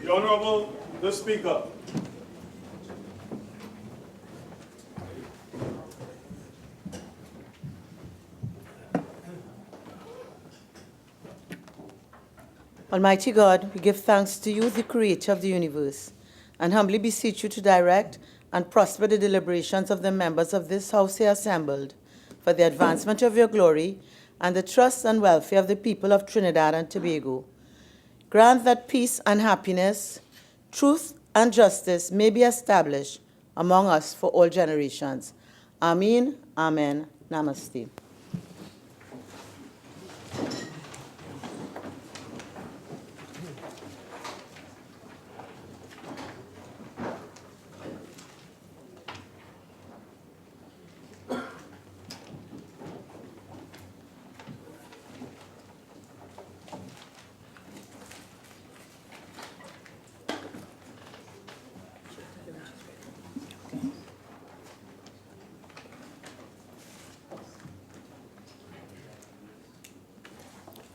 The Honorable, the Speaker. Almighty God, we give thanks to you, the creator of the universe, and humbly beseech you to direct and prosper the deliberations of the members of this house here assembled for the advancement of your glory and the trust and welfare of the people of Trinidad and Tobago. Grant that peace and happiness, truth and justice may be established among us for all generations. Amen, amen, namaste.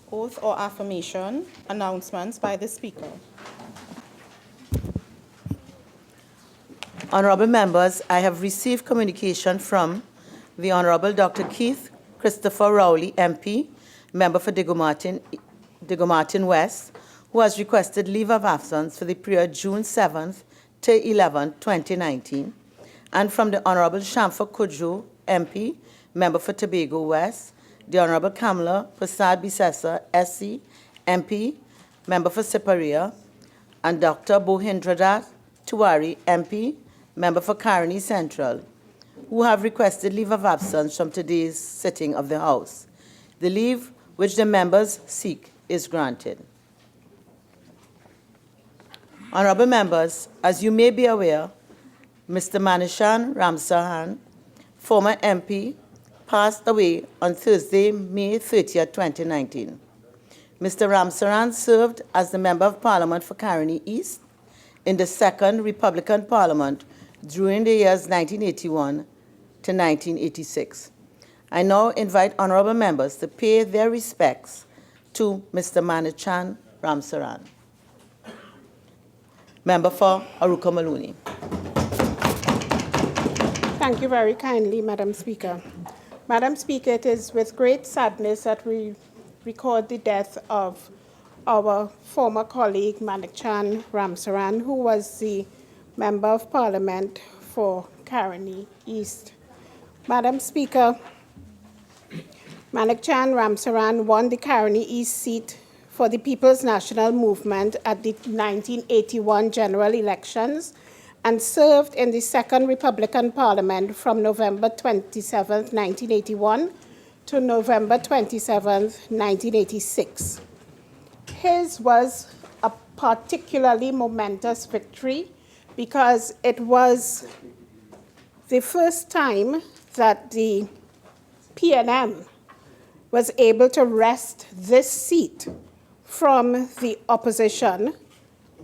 Oath or affirmation, announcements by the Speaker. Honorable members, I have received communication from the Honorable Dr. Keith Christopher Rowley, MP, member for Diego Martin West, who has requested leave of absence for the period June 7th to 11th, 2019, and from the Honorable Shamfa Kudju, MP, member for Tobago West, the Honorable Kamala Prasad Bisesa, SC, MP, member for Siparia, and Dr. Bohindradat Tiwari, MP, member for Caroni Central, who have requested leave of absence from today's sitting of the House. The leave which the members seek is granted. Honorable members, as you may be aware, Mr. Manishan Ramsaran, former MP, passed away on Thursday, May 30th, 2019. Mr. Ramsaran served as the Member of Parliament for Caroni East in the Second Republican Parliament during the years 1981 to 1986. I now invite honorable members to pay their respects to Mr. Manichan Ramsaran. Member for Aruka Maluni. Thank you very kindly, Madam Speaker. Madam Speaker, it is with great sadness that we record the death of our former colleague, Manichan Ramsaran, who was the Member of Parliament for Caroni East. Madam Speaker, Manichan Ramsaran won the Caroni East seat for the People's National Movement at the 1981 general elections and served in the Second Republican Parliament from November 27, 1981 to November 27, 1986. His was a particularly momentous victory because it was the first time that the PNM was able to wrest this seat from the opposition,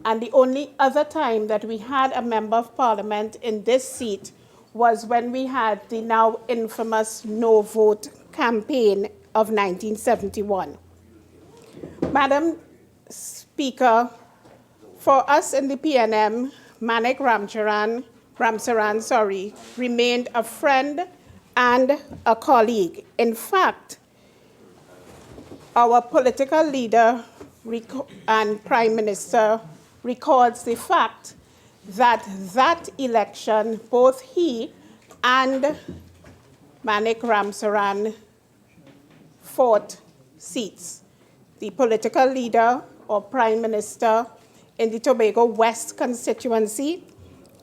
and the only other time that we had a Member of Parliament in this seat was when we had the now infamous no vote campaign of 1971. Madam Speaker, for us in the PNM, Manik Ramsaran remained a friend and a colleague. In fact, our political leader and Prime Minister records the fact that that election, both he and Manik Ramsaran fought seats. The political leader or Prime Minister in the Tobago West constituency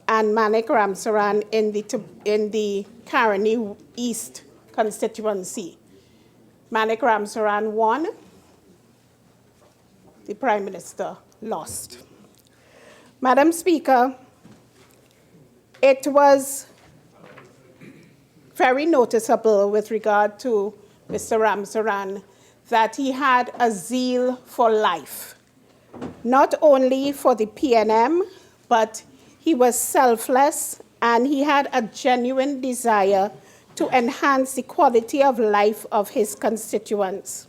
and Manik Ramsaran in the Caroni East constituency. Manik Ramsaran won, the Prime Minister lost. Madam Speaker, it was very noticeable with regard to Mr. Ramsaran that he had a zeal for life, not only for the PNM, but he was selfless and he had a genuine desire to enhance the quality of life of his constituents.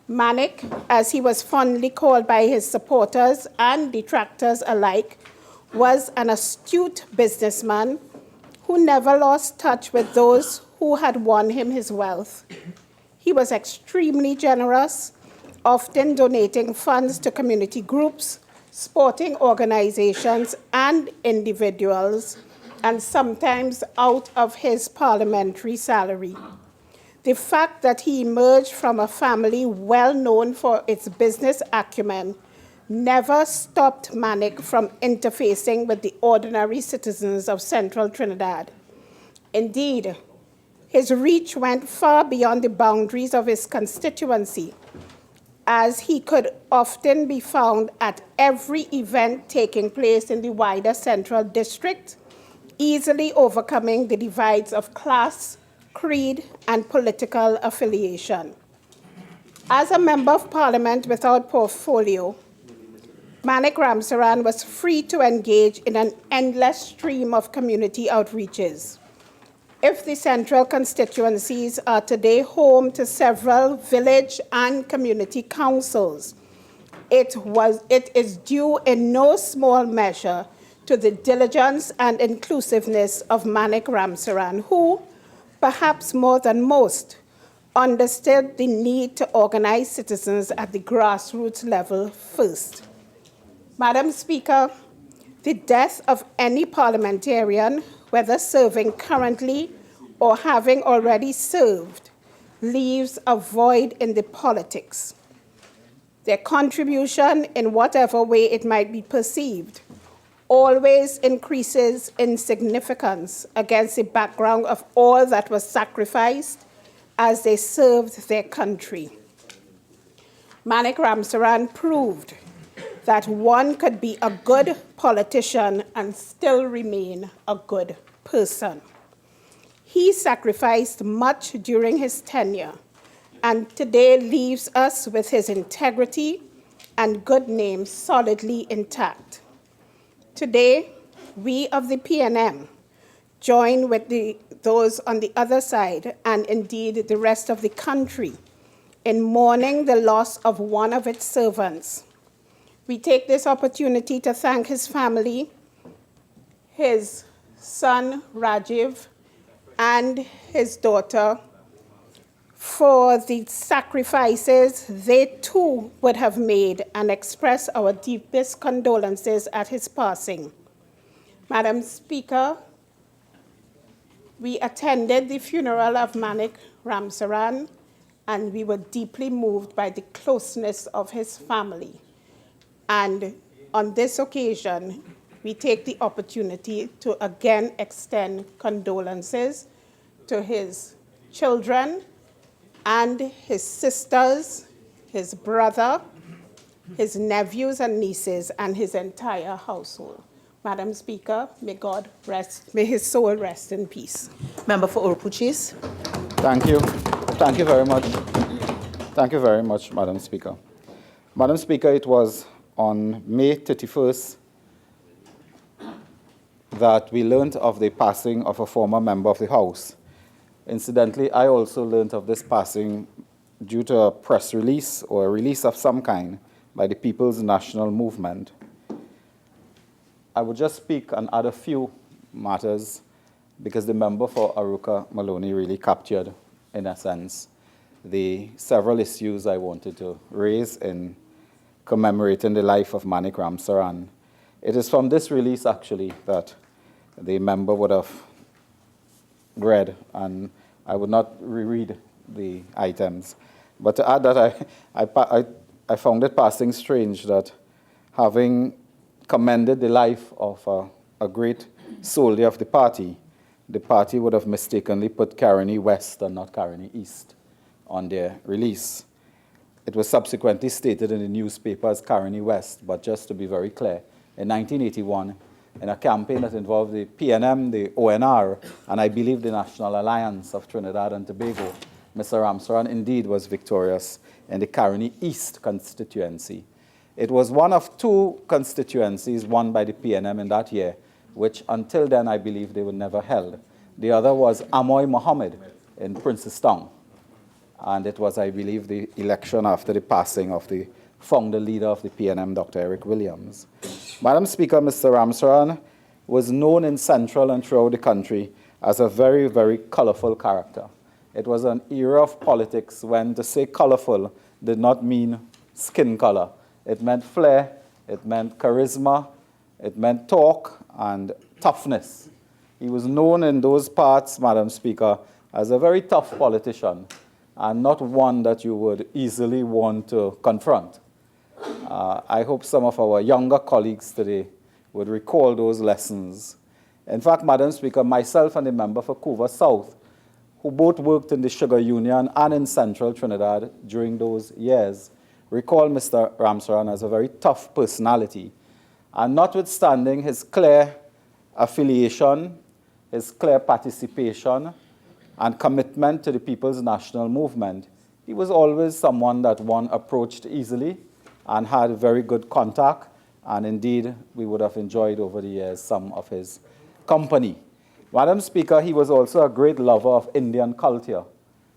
Manik, as he was fondly called by his supporters and detractors alike, was an astute businessman who never lost touch with those who had won him his wealth. He was extremely generous, often donating funds to community groups, sporting organizations, and individuals, and sometimes out of his parliamentary salary. The fact that he emerged from a family well known for its business acumen never stopped Manik from interfacing with the ordinary citizens of central Trinidad. Indeed, his reach went far beyond the boundaries of his constituency, as he could often be found at every event taking place in the wider Central District, easily overcoming the divides of class, creed, and political affiliation. As a member of Parliament without portfolio, Manik Ramsaran was free to engage in an endless stream of community outreaches. If the central constituencies are today home to several village and community councils, it is due in no small measure to the diligence and inclusiveness of Manik Ramsaran, who, perhaps more than most, understood the need to organize citizens at the grassroots level first. Madam Speaker, the death of any parliamentarian, whether serving currently or having already served, leaves a void in the politics. Their contribution, in whatever way it might be perceived, always increases in significance against the background of all that was sacrificed as they served their country. Manik Ramsaran proved that one could be a good politician and still remain a good person. He sacrificed much during his tenure, and today leaves us with his integrity and good name solidly intact. Today, we of the PNM join with those on the other side, and indeed the rest of the country, in mourning the loss of one of its servants. We take this opportunity to thank his family, his son Rajiv, and his daughter for the sacrifices they too would have made, and express our deepest condolences at his passing. Madam Speaker, we attended the funeral of Manik Ramsaran, and we were deeply moved by the closeness of his family. And on this occasion, we take the opportunity to again extend condolences to his children and his sisters, his brother, his nephews and nieces, and his entire household. Madam Speaker, may his soul rest in peace. Member for Orupuchis. Thank you. Thank you very much. Thank you very much, Madam Speaker. Madam Speaker, it was on May 31st that we learned of the passing of a former member of the House. Incidentally, I also learned of this passing due to a press release or a release of some kind by the People's National Movement. I would just speak and add a few matters because the member for Aruka Maloney really captured, in a sense, the several issues I wanted to raise in commemorating the life of Manik Ramsaran. It is from this release, actually, that the member would have read, and I would not reread the items. But to add that, I found it passing strange that having commended the life of a great soldier of the party would have mistakenly put Caroni West and not Caroni East on their release. It was subsequently stated in the newspaper as Caroni West, but just to be very clear, in 1981, in a campaign that involved the PNM, the ONR, and I believe the National Alliance of Trinidad and Tobago, Mr. Ramsaran indeed was victorious in the Caroni East constituency. It was one of two constituencies won by the PNM in that year, which until then I believe they were never held. The other was Amoy Mohammed in Princestown. And it was, I believe, the election after the passing of the founder leader of the PNM, Dr. Eric Williams. Madam Speaker, Mr. Ramsaran was known in Central and throughout the country as a very, very colorful character. It was an era of politics when to say colorful did not mean skin color. It meant flair, it meant charisma, it meant talk and toughness. He was known in those parts, Madam Speaker, as a very tough politician and not one that you would easily want to confront. I hope some of our younger colleagues today would recall those lessons. In fact, Madam Speaker, myself and the member for Couva South, who both worked in the Sugar Union and in Central Trinidad during those years, recall Mr. Ramsaran as a very tough personality. And notwithstanding his clear affiliation, his clear participation, and commitment to the People's National Movement, he was always someone that one approached easily and had very good contact. And indeed, we would have enjoyed over the years some of his company. Madam Speaker, he was also a great lover of Indian culture.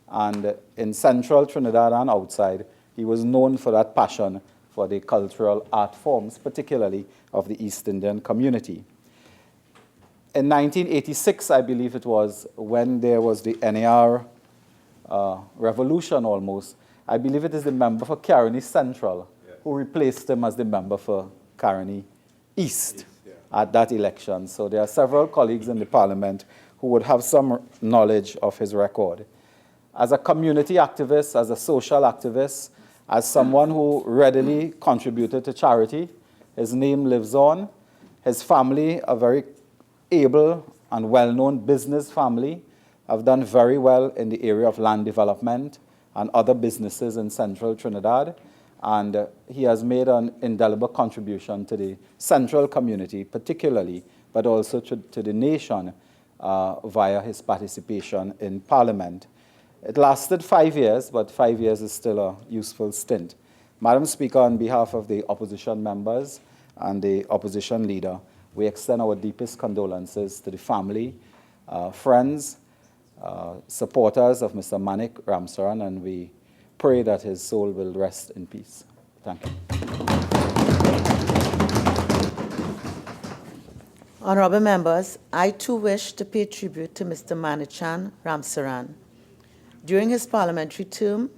And in Central Trinidad and outside, he was known for that passion for the cultural art forms, particularly of the East Indian community. In 1986, I believe it was, when there was the NAR revolution almost, I believe it is the member for Caroni Central who replaced him as the member for Caroni East at that election. So there are several colleagues in the Parliament who would have some knowledge of his record. As a community activist, as a social activist, as someone who readily contributed to charity, his name lives on. His family, a very able and well-known business family, have done very well in the area of land development and other businesses in Central Trinidad. And he has made an indelible contribution to the Central community, particularly, but also to the nation via his participation in Parliament. It lasted 5 years, but 5 years is still a useful stint. Madam Speaker, on behalf of the opposition members and the opposition leader, we extend our deepest condolences to the family, friends, supporters of Mr. Manik Ramsaran, and we pray that his soul will rest in peace. Thank you. Honorable members, I too wish to pay tribute to Mr. Manichan Ramsaran. During his parliamentary term,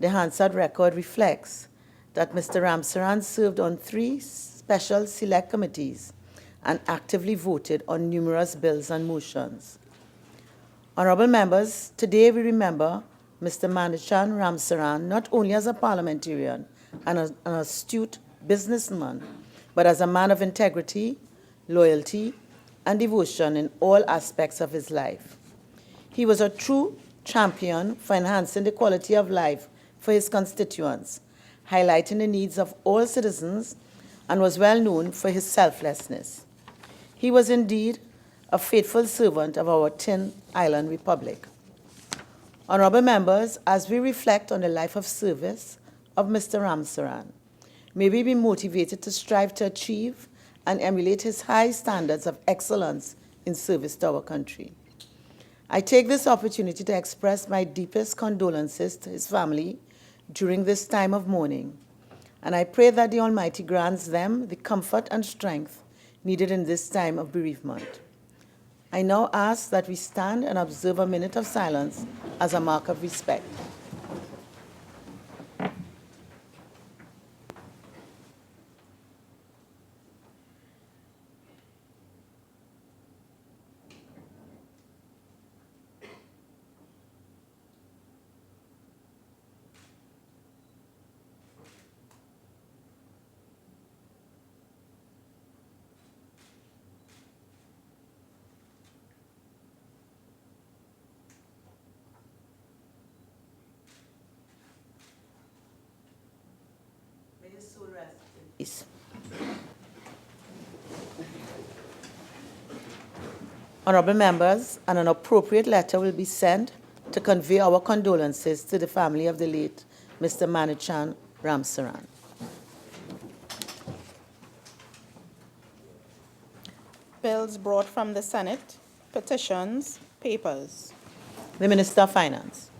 the Hansard record reflects that Mr. Ramsaran served on 3 special select committees and actively voted on numerous bills and motions. Honorable members, today we remember Mr. Manichan Ramsaran not only as a parliamentarian and an astute businessman, but as a man of integrity, loyalty, and devotion in all aspects of his life. He was a true champion for enhancing the quality of life for his constituents, highlighting the needs of all citizens, and was well known for his selflessness. He was indeed a faithful servant of our Tin Island Republic. Honorable members, as we reflect on the life of service of Mr. Ramsaran, may we be motivated to strive to achieve and emulate his high standards of excellence in service to our country. I take this opportunity to express my deepest condolences to his family during this time of mourning, and I pray that the Almighty grants them the comfort and strength needed in this time of bereavement. I now ask that we stand and observe a minute of silence as a mark of respect. Peace. Honorable members, and an appropriate letter will be sent to convey our condolences to the family of the late Mr. Manichan Ramsaran. Bills brought from the Senate, petitions, Papers. The Minister of Finance.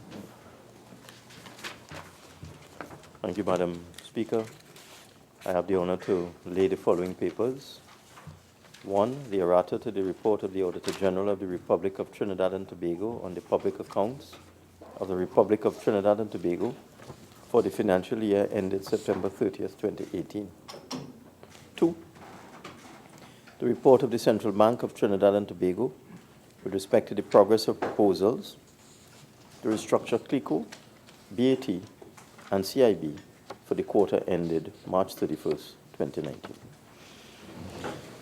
Thank you, Madam Speaker. I have the honor to lay the following papers. 1, the errata to the report of the Auditor General of the Republic of Trinidad and Tobago on the public accounts of the Republic of Trinidad and Tobago for the financial year ended September 30th, 2018. 2, the report of the Central Bank of Trinidad and Tobago with respect to the progress of proposals to restructure CLICO, BAT, and CIB for the quarter ended March 31st, 2019.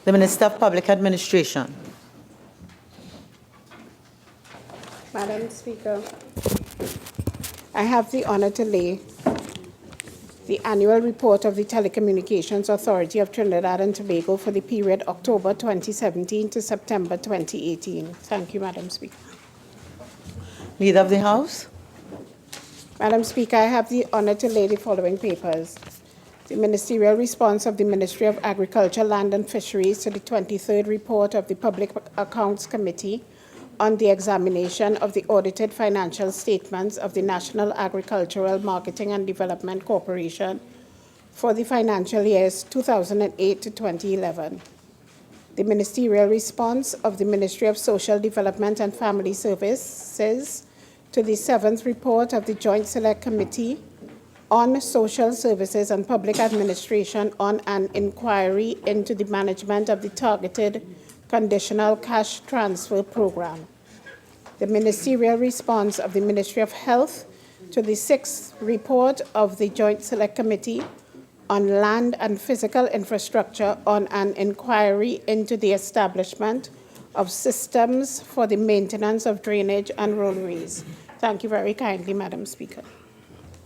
The Minister of Public Administration. Madam Speaker, I have the honor to lay the annual report of the Telecommunications Authority of Trinidad and Tobago for the period October 2017 to September 2018. Thank you, Madam Speaker. Leader of the House. Madam Speaker, I have the honor to lay the following papers. The ministerial response of the Ministry of Agriculture, Land and Fisheries to the 23rd report of the Public Accounts Committee on the examination of the audited financial statements of the National Agricultural Marketing and Development Corporation for the financial years 2008 to 2011. The ministerial response of the Ministry of Social Development and Family Services to the 7th report of the Joint Select Committee on Social Services and Public Administration on an inquiry into the management of the targeted conditional cash transfer program. The ministerial response of the Ministry of Health to the 6th report of the Joint Select Committee on Land and Physical Infrastructure on an inquiry into the establishment of systems for the maintenance of drainage and roadways. Thank you very kindly, Madam Speaker.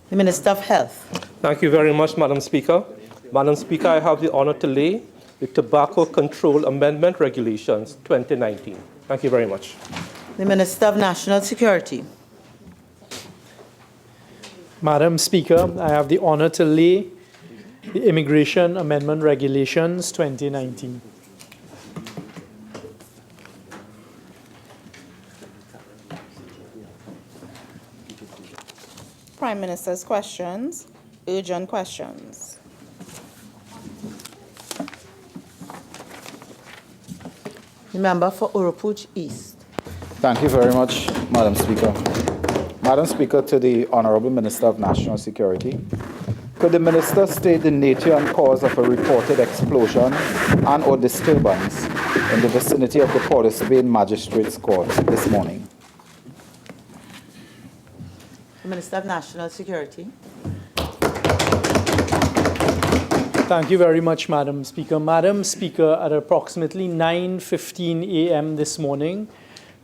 The Minister of Health. Thank you very much, Madam Speaker. Madam Speaker, I have the honor to lay the Tobacco Control Amendment Regulations 2019. Thank you very much. The Minister of National Security. Madam Speaker, I have the honor to lay the Immigration Amendment Regulations 2019. Prime Minister's questions. Urgent questions. The member for Urupuch East. Thank you very much, Madam Speaker. Madam Speaker, to the Honorable Minister of National Security, could the Minister state the nature and cause of a reported explosion and or disturbance in the vicinity of the Port of Spain Magistrates Court this morning? The Minister of National Security. Thank you very much, Madam Speaker. Madam Speaker, at approximately 9:15 a.m. this morning,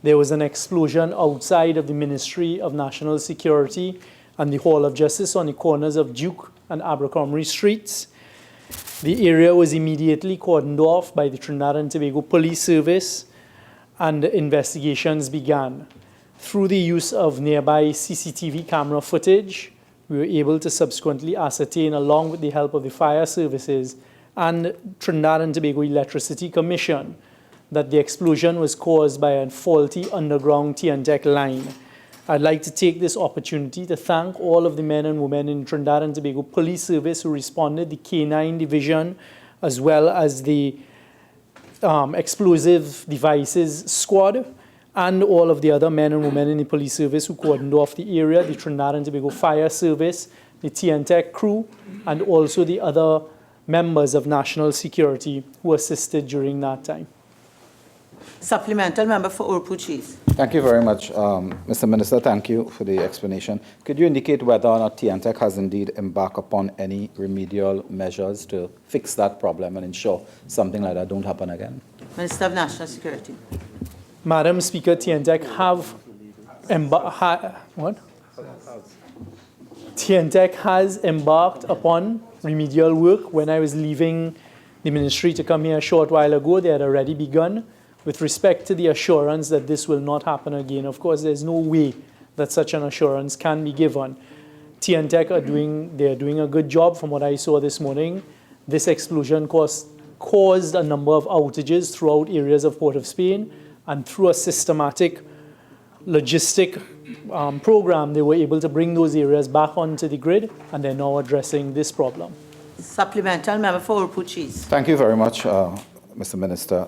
there was an explosion outside of the Ministry of National Security and the Hall of Justice on the corners of Duke and Abercrombie Streets. The area was immediately cordoned off by the Trinidad and Tobago Police Service, and investigations began. Through the use of nearby CCTV camera footage, we were able to subsequently ascertain, along with the help of the fire services and Trinidad and Tobago Electricity Commission, that the explosion was caused by a faulty underground TNTEC line. I'd like to take this opportunity to thank all of the men and women in Trinidad and Tobago Police Service who responded, the K9 Division, as well as the Explosive Devices Squad, and all of the other men and women in the police service who cordoned off the area, the Trinidad and Tobago Fire Service, the TNTEC crew, and also the other members of national security who assisted during that time. Supplemental member for Urupuch East. Thank you very much, Mr. Minister. Thank you for the explanation. Could you indicate whether or not TNTEC has indeed embarked upon any remedial measures to fix that problem and ensure something like that don't happen again? Minister of National Security. Madam Speaker, TNTEC TNTEC has embarked upon remedial work. When I was leaving the ministry to come here a short while ago, they had already begun with respect to the assurance that this will not happen again. Of course, there's no way that such an assurance can be given. TNTEC are doing a good job from what I saw this morning. This explosion caused a number of outages throughout areas of Port of Spain, and through a systematic logistic program, they were able to bring those areas back onto the grid, and they're now addressing this problem. Supplemental, member for Urupuchis. Thank you very much, Mr. Minister.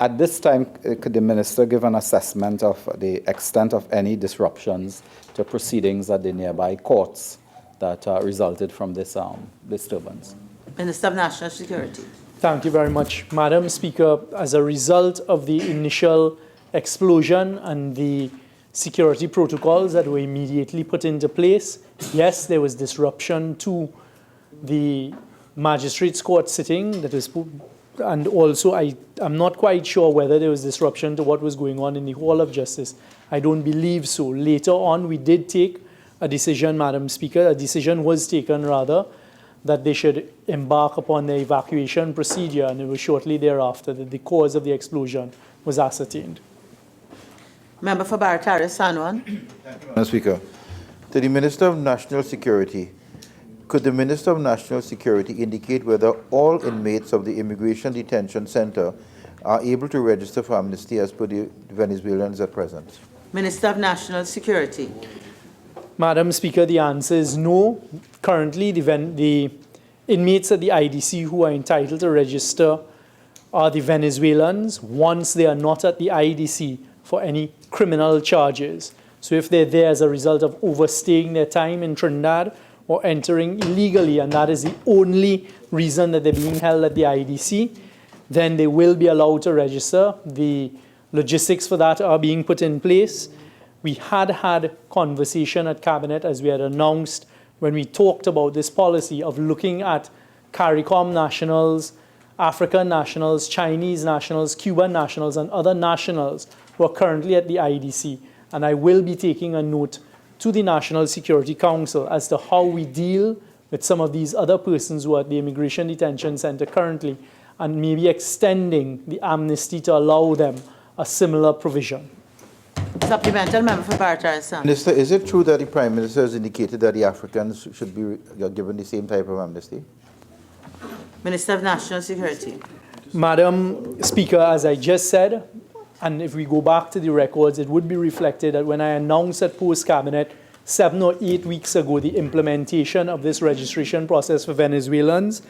At this time, could the Minister give an assessment of the extent of any disruptions to proceedings at the nearby courts that resulted from this disturbance? Minister of National Security. Thank you very much, Madam Speaker. As a result of the initial explosion and the security protocols that were immediately put into place, yes, there was disruption to the magistrates' court sitting that was, and also I'm not quite sure whether there was disruption to what was going on in the Hall of Justice. I don't believe so. Later on, we did take a decision, Madam Speaker, a decision was taken rather, that they should embark upon the evacuation procedure, and it was shortly thereafter that the cause of the explosion was ascertained. Member for Barataria, Sanwan. Madam Speaker, to the Minister of National Security, could the Minister of National Security indicate whether all inmates of the Immigration Detention Center are able to register for amnesty as per the Venezuelans at present? Minister of National Security. Madam Speaker, the answer is no. Currently, the inmates at the IDC who are entitled to register are the Venezuelans once they are not at the IDC for any criminal charges. So if they're there as a result of overstaying their time in Trinidad or entering illegally, and that is the only reason that they're being held at the IDC, then they will be allowed to register. The logistics for that are being put in place. We had conversation at Cabinet, as we had announced, when we talked about this policy of looking at CARICOM nationals, African nationals, Chinese nationals, Cuban nationals, and other nationals who are currently at the IDC. And I will be taking a note to the National Security Council as to how we deal with some of these other persons who are at the Immigration Detention Center currently, and maybe extending the amnesty to allow them a similar provision. Supplemental, member for Barataria, Sanwan. Minister, is it true that the Prime Minister has indicated that the Africans should be given the same type of amnesty? Minister of National Security. Madam Speaker, as I just said, and if we go back to the records, it would be reflected that when I announced at post-Cabinet 7 or 8 weeks ago the implementation of this registration process for Venezuelans,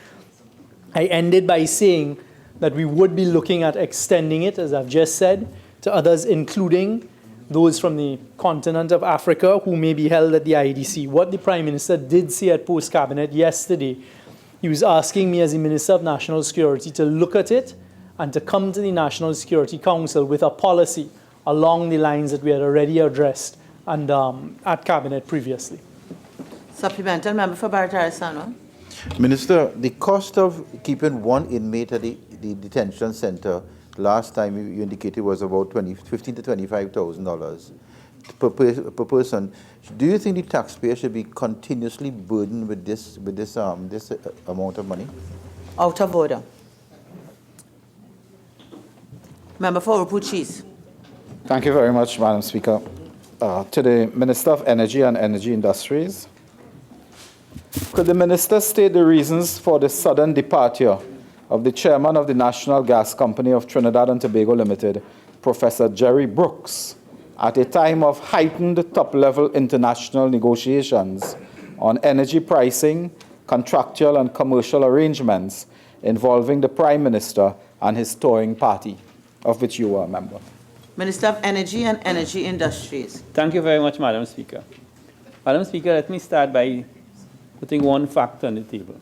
I ended by saying that we would be looking at extending it, as I've just said, to others, including those from the continent of Africa who may be held at the IDC. What the Prime Minister did say at post-Cabinet yesterday, he was asking me as the Minister of National Security to look at it and to come to the National Security Council with a policy along the lines that we had already addressed and at Cabinet previously. Supplemental, member for Barataria, Sanwan. Minister, the cost of keeping one inmate at the detention center last time you indicated was about $15,000 to $25,000 per person. Do you think the taxpayer should be continuously burdened with this amount of money? Out of order. Member for Urupuchis. Thank you very much, Madam Speaker. To the Minister of Energy and Energy Industries, could the Minister state the reasons for the sudden departure of the Chairman of the National Gas Company of Trinidad and Tobago Limited, Professor Jerry Brooks, at a time of heightened top-level international negotiations on energy pricing, contractual and commercial arrangements involving the Prime Minister and his touring party, of which you were a member? Minister of Energy and Energy Industries. Thank you very much, Madam Speaker. Madam Speaker, let me start by putting one fact on the table.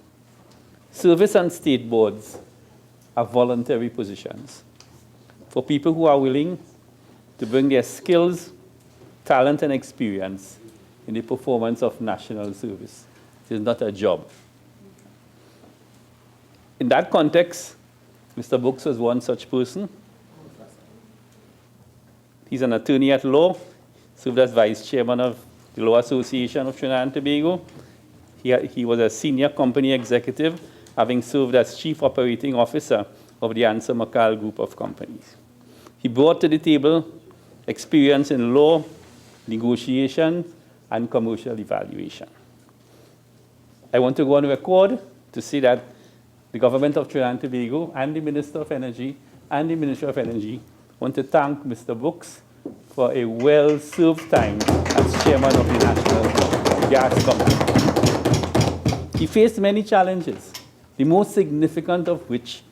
Service and state boards are voluntary positions for people who are willing to bring their skills, talent, and experience in the performance of national service. It is not a job. In that context, Mr. Brooks was one such person. He's an attorney at law, served as vice chairman of the Law Association of Trinidad and Tobago. He was a senior company executive, having served as chief operating officer of the Answer McCall group of companies. He brought to the table experience in law, negotiation, and commercial evaluation. I want to go on record to say that the government of Trinidad and Tobago and the Minister of Energy and the Ministry of Energy want to thank Mr. Brooks for a well-served time as chairman of the National Gas Company. He faced many challenges, the most significant of which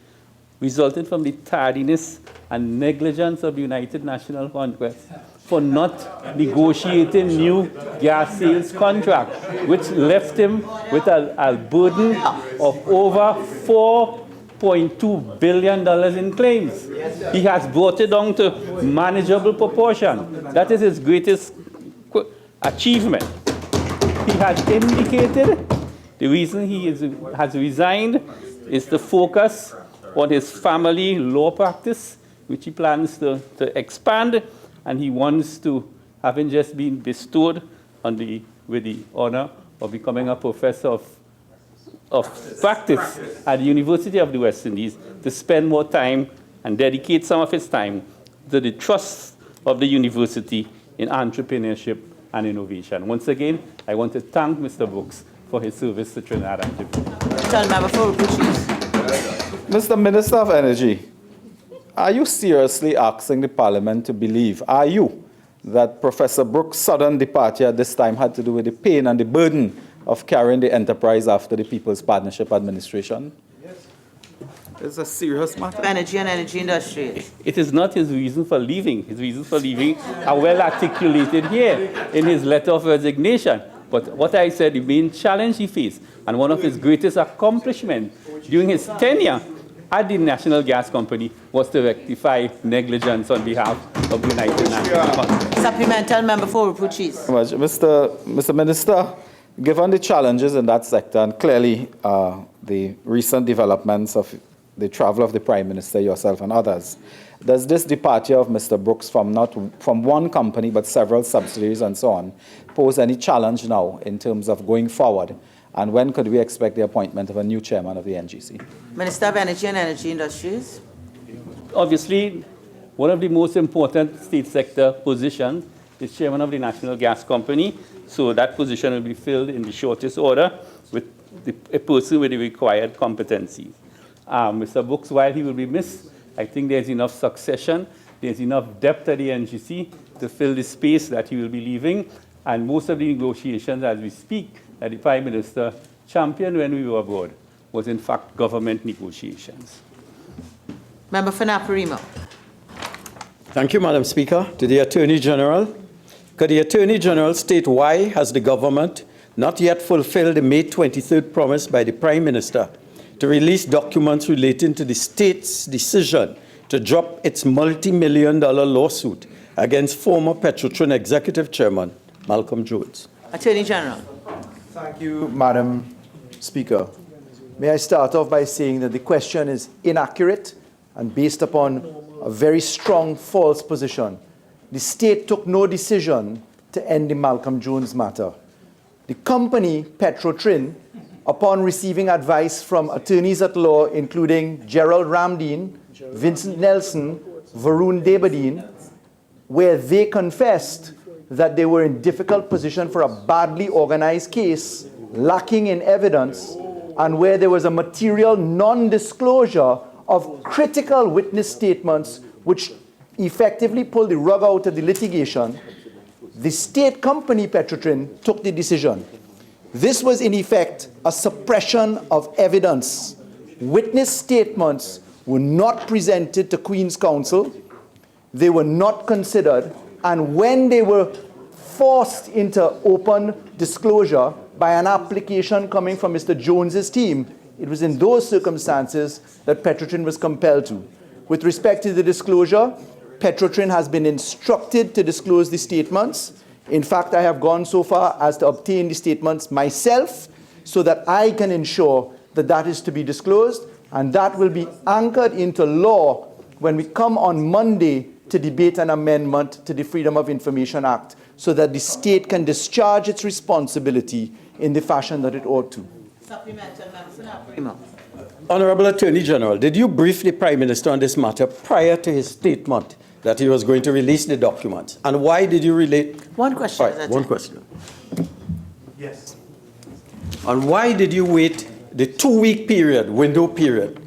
resulted from the tardiness and negligence of the United National Congress for not negotiating new gas sales contract, which left him with a burden of over $4.2 billion in claims. He has brought it down to manageable proportion. That is his greatest achievement. He has indicated the reason he has resigned is to focus on his family law practice, which he plans to expand, and he wants to, having just been bestowed with the honor of becoming a professor of practice at the University of the West Indies, to spend more time and dedicate some of his time to the trust of the university in entrepreneurship and innovation. Once again, I want to thank Mr. Brooks for his service to Trinidad and Tobago. Mr. Minister of Energy, are you seriously asking the Parliament to believe, that Professor Brooks' sudden departure at this time had to do with the pain and the burden of carrying the enterprise after the People's Partnership Administration? Yes. It's a serious matter. Energy and Energy Industries. It is not his reason for leaving. His reasons for leaving are well articulated here in his letter of resignation. But what I said, the main challenge he faced, and one of his greatest accomplishments during his tenure at the National Gas Company, was to rectify negligence on behalf of the United Nations. Supplemental member for Upuchis. Mr. Minister, given the challenges in that sector, and clearly the recent developments of the travel of the Prime Minister, yourself and others, does this departure of Mr. Brooks from one company but several subsidiaries and so on pose any challenge now in terms of going forward? And when could we expect the appointment of a new chairman of the NGC? Minister of Energy and Energy Industries. Obviously, one of the most important state sector positions is chairman of the National Gas Company. So that position will be filled in the shortest order with a person with the required competencies. Mr. Brooks, while he will be missed, I think there's enough succession, there's enough depth at the NGC to fill the space that he will be leaving. And most of the negotiations as we speak that the Prime Minister championed when we were abroad was in fact government negotiations. Member for Naparimo. Thank you, Madam Speaker. To the Attorney General, could the Attorney General state why has the government not yet fulfilled the May 23rd promise by the Prime Minister to release documents relating to the state's decision to drop its multi-million-dollar lawsuit against former Petrotrin Executive Chairman Malcolm Jones? Attorney General. Thank you, Madam Speaker. May I start off by saying that the question is inaccurate and based upon a very strong false position. The state took no decision to end the Malcolm Jones matter. The company, Petrotrin, upon receiving advice from attorneys at law, including Gerald Ramdeen, Vincent Nelson, Varun Debadine, where they confessed that they were in difficult position for a badly organized case, lacking in evidence, and where there was a material non-disclosure of critical witness statements which effectively pulled the rug out of the litigation, the state company Petrotrin took the decision. This was in effect a suppression of evidence. Witness statements were not presented to Queen's Counsel, they were not considered, and when they were forced into open disclosure by an application coming from Mr. Jones's team, it was in those circumstances that Petrotrin was compelled to. With respect to the disclosure, Petrotrin has been instructed to disclose the statements. In fact, I have gone so far as to obtain the statements myself so that I can ensure that that is to be disclosed, and that will be anchored into law when we come on Monday to debate an amendment to the Freedom of Information Act so that the state can discharge its responsibility in the fashion that it ought to. Honorable Attorney General, did you brief the Prime Minister on this matter prior to his statement that he was going to release the documents? And why did you relate? One question. Right, one question. Yes. And why did you wait the 2-week window period?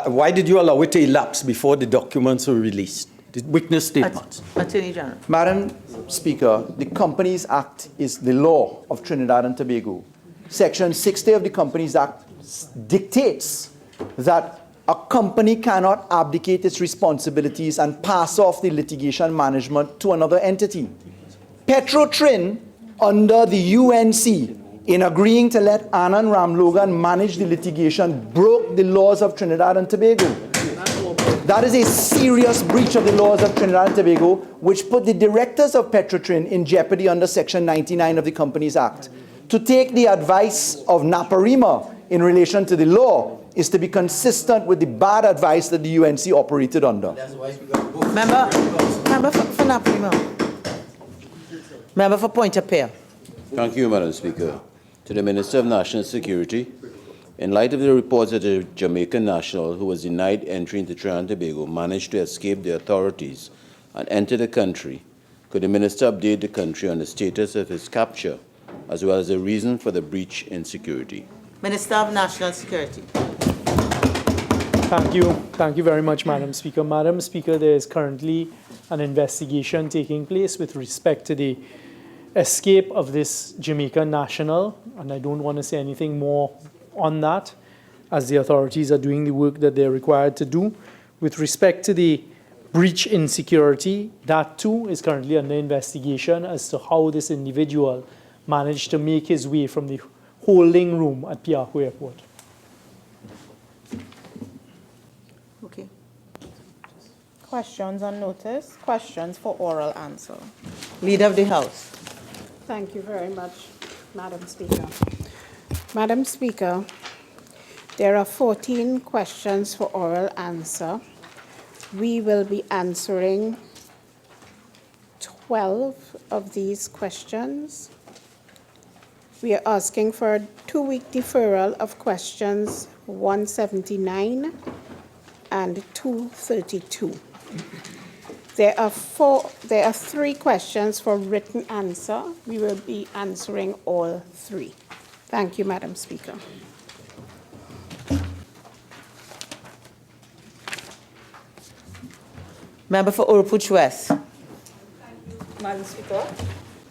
Why did you allow it to elapse before the documents were released? The witness statements. Attorney General. Madam Speaker, the Companies Act is the law of Trinidad and Tobago. Section 60 of the Companies Act dictates that a company cannot abdicate its responsibilities and pass off the litigation management to another entity. Petrotrin, under the UNC, in agreeing to let Anand Ramlogan manage the litigation, broke the laws of Trinidad and Tobago. That is a serious breach of the laws of Trinidad and Tobago, which put the directors of Petrotrin in jeopardy under Section 99 of the Companies Act. To take the advice of Naparima in relation to the law is to be consistent with the bad advice that the UNC operated under. Member for Naparima. Member for Point of Pear. Thank you, Madam Speaker. To the Minister of National Security, in light of the reports that a Jamaican national who was denied entry into Trinidad and Tobago managed to escape the authorities and enter the country, could the Minister update the country on the status of his capture, as well as the reason for the breach in security? Minister of National Security. Thank you. Thank you very much, Madam Speaker. Madam Speaker, there is currently an investigation taking place with respect to the escape of this Jamaican national, and I don't want to say anything more on that, as the authorities are doing the work that they're required to do. With respect to the breach in security, that too is currently under investigation as to how this individual managed to make his way from the holding room at Piarco Airport. Okay. Questions on notice? Questions for oral answer? Leader of the House. Thank you very much, Madam Speaker. Madam Speaker, there are 14 questions for oral answer. We will be answering 12 of these questions. We are asking for a 2-week deferral of questions 179 and 232. There are 3 questions for written answer. We will be answering all 3. Thank you, Madam Speaker. Member for Oropouche West. Madam Speaker.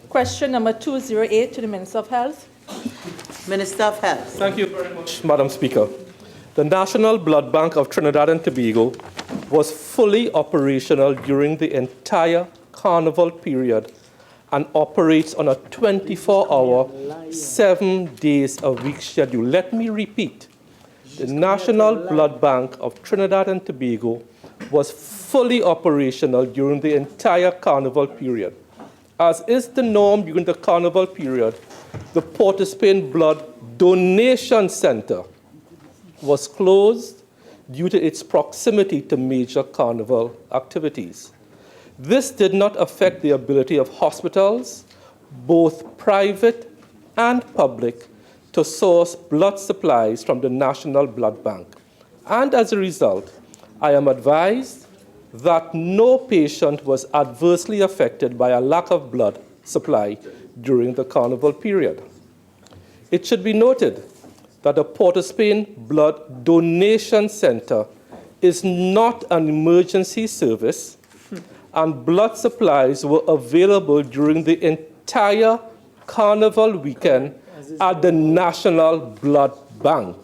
Question number 208 to the Minister of Health. Minister of Health. Thank you very much, Madam Speaker. The National Blood Bank of Trinidad and Tobago was fully operational during the entire carnival period and operates on a 24-hour, 7 days a week schedule. Let me repeat. The National Blood Bank of Trinidad and Tobago was fully operational during the entire carnival period. As is the norm during the carnival period, the Port of Spain Blood Donation Center was closed due to its proximity to major carnival activities. This did not affect the ability of hospitals, both private and public, to source blood supplies from the National Blood Bank. And as a result, I am advised that no patient was adversely affected by a lack of blood supply during the carnival period. It should be noted that the Port of Spain Blood Donation Center is not an emergency service, and blood supplies were available during the entire carnival weekend at the National Blood Bank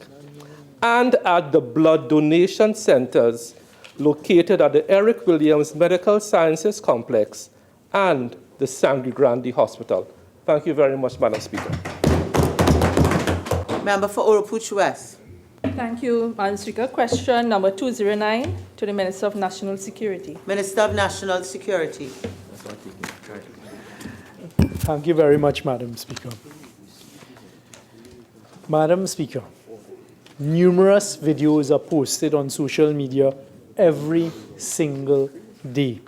and at the blood donation centers located at the Eric Williams Medical Sciences Complex and the Sangre Grande Hospital. Thank you very much, Madam Speaker. Member for Oropouche West. Thank you, Madam Speaker. Question number 209 to the Minister of National Security. Minister of National Security. Thank you very much, Madam Speaker. Madam Speaker, numerous videos are posted on social media every single day.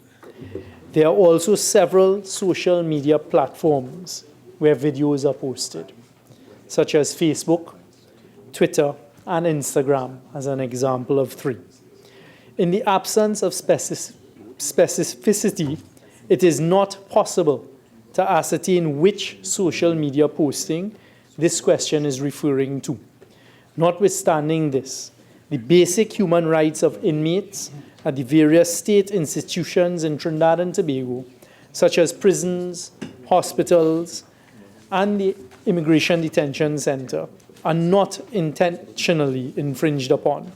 There are also several social media platforms where videos are posted, such as Facebook, Twitter, and Instagram, as an example of 3. In the absence of specificity, it is not possible to ascertain which social media posting this question is referring to. Notwithstanding this, the basic human rights of inmates at the various state institutions in Trinidad and Tobago, such as prisons, hospitals, and the Immigration Detention Center, are not intentionally infringed upon.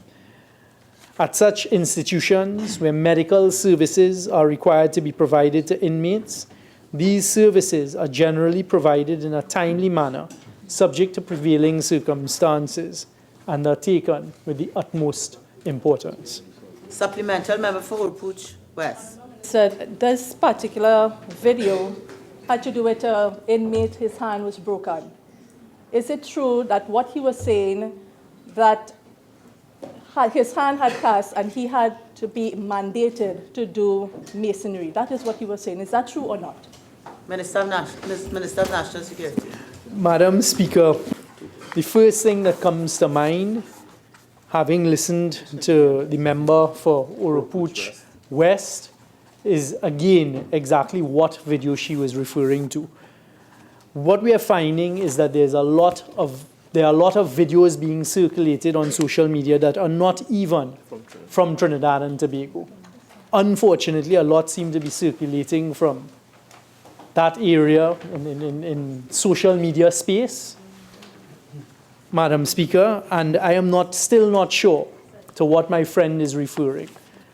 At such institutions where medical services are required to be provided to inmates, these services are generally provided in a timely manner, subject to prevailing circumstances, and are taken with the utmost importance. Supplemental member for Urupuch West. So this particular video had to do with an inmate, his hand was broken. Is it true that what he was saying, that his hand had cast and he had to be mandated to do masonry? That is what he was saying. Is that true or not? Minister of National Security. Madam Speaker, the first thing that comes to mind, having listened to the member for Urupuch West, is again exactly what video she was referring to. What we are finding is that there are a lot of videos being circulated on social media that are not even from Trinidad and Tobago. Unfortunately, a lot seem to be circulating from that area in social media space, Madam Speaker, and I am still not sure to what my friend is referring.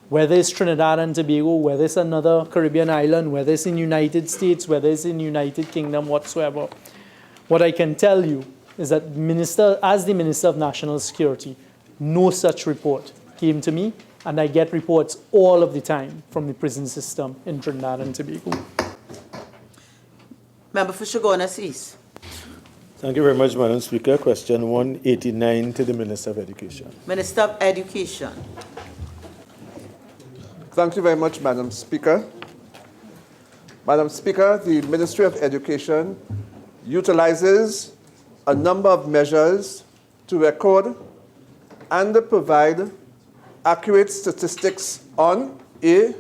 Whether it's Trinidad and Tobago, whether it's another Caribbean island, whether it's in United States, whether it's in United Kingdom, whatsoever. What I can tell you is that as the Minister of National Security, no such report came to me, and I get reports all of the time from the prison system in Trinidad and Tobago. Member for Chaguanas East. Thank you very much, Madam Speaker. Question 189 to the Minister of Education. Minister of Education. Thank you very much, Madam Speaker. Madam Speaker, the Ministry of Education utilizes a number of measures to record and provide accurate statistics on A,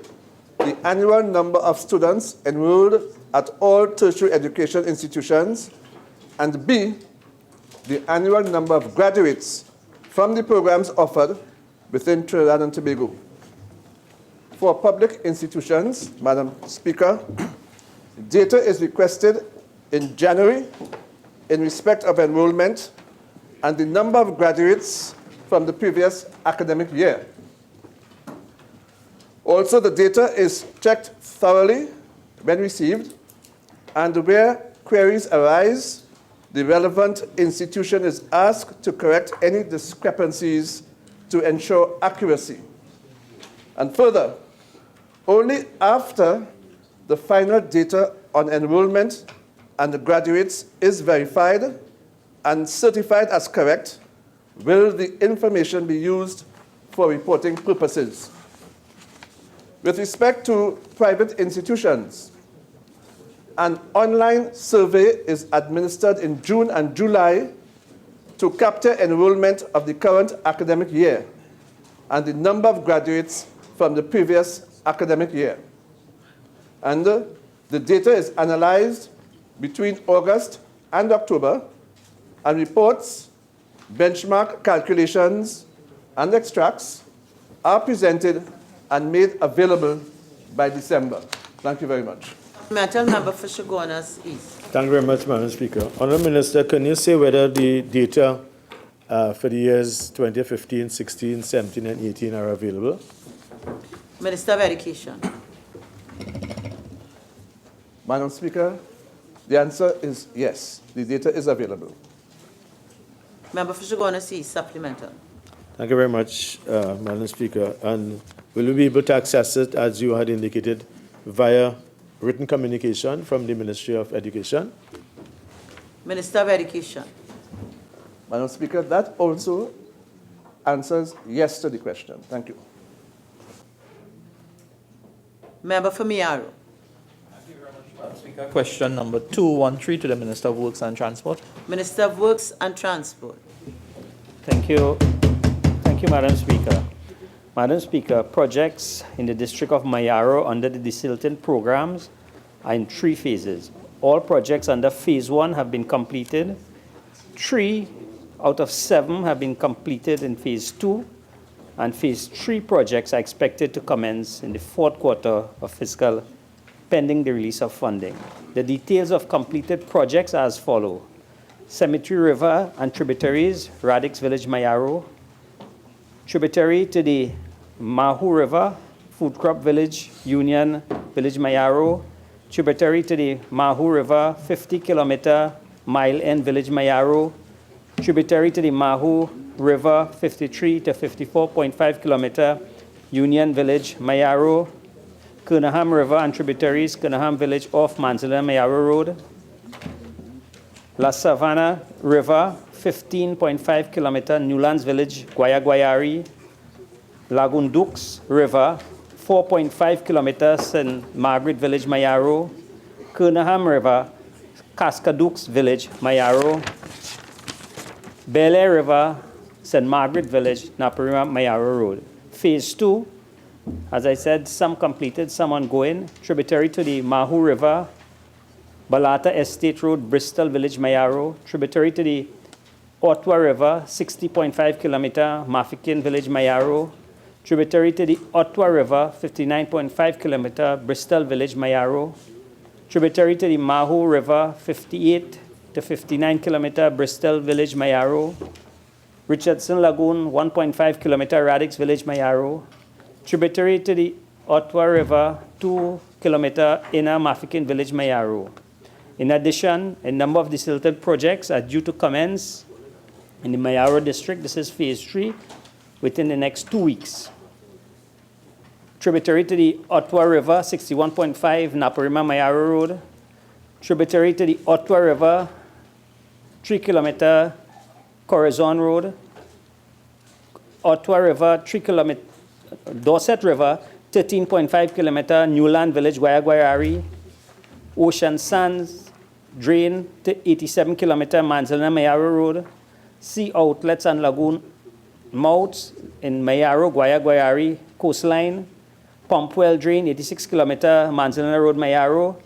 the annual number of students enrolled at all tertiary education institutions, and B, the annual number of graduates from the programs offered within Trinidad and Tobago. For public institutions, Madam Speaker, data is requested in January in respect of enrollment and the number of graduates from the previous academic year. Also, the data is checked thoroughly when received, and where queries arise, the relevant institution is asked to correct any discrepancies to ensure accuracy. And further, only after the final data on enrollment and the graduates is verified and certified as correct will the information be used for reporting purposes. With respect to private institutions, an online survey is administered in June and July to capture enrollment of the current academic year and the number of graduates from the previous academic year. And the data is analyzed between August and October, and reports, benchmark calculations, and extracts are presented and made available by December. Thank you very much. Supplemental member for Chaguanas East. Thank you very much, Madam Speaker. Honourable Minister, can you say whether the data for the years 2015, 16, 17, and 18 are available? Minister of Education. Madam Speaker, the answer is yes. The data is available. Member for Chaguanas East, supplemental. Thank you very much, Madam Speaker. And will we be able to access it, as you had indicated, via written communication from the Ministry of Education? Minister of Education. Madam Speaker, that also answers yes to the question. Thank you. Member for Miaro. Thank you very much, Madam Speaker. Question number 213 to the Minister of Works and Transport. Minister of Works and Transport. Thank you. Thank you, Madam Speaker. Madam Speaker, projects in the District of Mayaro under the desilting programs are in 3 phases. All projects under Phase 1 have been completed. 3 out of 7 have been completed in Phase 2, and Phase 3 projects are expected to commence in the fourth quarter of fiscal, pending the release of funding. The details of completed projects are as follows. Cemetery River and tributaries, Radix Village, Mayaro. Tributary to the Mahu River, Food Crop Village, Union Village, Mayaro. Tributary to the Mahu River, 50-kilometer Mile End Village, Mayaro. Tributary to the Mahu River, 53 to 54.5 kilometer Union Village, Mayaro. Kernaham River and tributaries, Kernaham Village off Manzilla, Mayaro Road. La Savannah River, 15.5 kilometer Newlands Village, Guayari. Lagoon Dukes River, 4.5 kilometers St. Margaret Village, Mayaro. Kernaham River, Cascadukes Village, Mayaro. Bel Air River, St. Margaret Village, Naparima, Mayaro Road. Phase 2, as I said, some completed, some ongoing. Tributary to the Mahu River, Balata Estate Road, Bristol Village, Mayaro. Tributary to the Ottawa River, 60.5 kilometer, Mafikin Village, Mayaro. Tributary to the Ottawa River, 59.5 kilometer, Bristol Village, Mayaro. Tributary to the Mahu River, 58 to 59 kilometer, Bristol Village, Mayaro. Richardson Lagoon, 1.5 kilometer, Radix Village, Mayaro. Tributary to the Ottawa River, 2 kilometer, Inner Mafikin Village, Mayaro. In addition, a number of desilted projects are due to commence in the Mayaro district. This is Phase 3, within the next 2 weeks. Tributary to the Ottawa River, 61.5 Naparima, Mayaro Road. Tributary to the Ottawa River, 3 kilometer Corazon Road. Ottawa River, 3 kilometer Dorset River, 13.5 kilometer Newland Village, Guayari. Ocean Sands drain to 87 kilometer Manzana, Mayaro Road. Sea outlets and lagoon mouths in Mayaro, Guayari coastline. Pumpwell drain, 86 kilometer Manzana Road, Mayaro.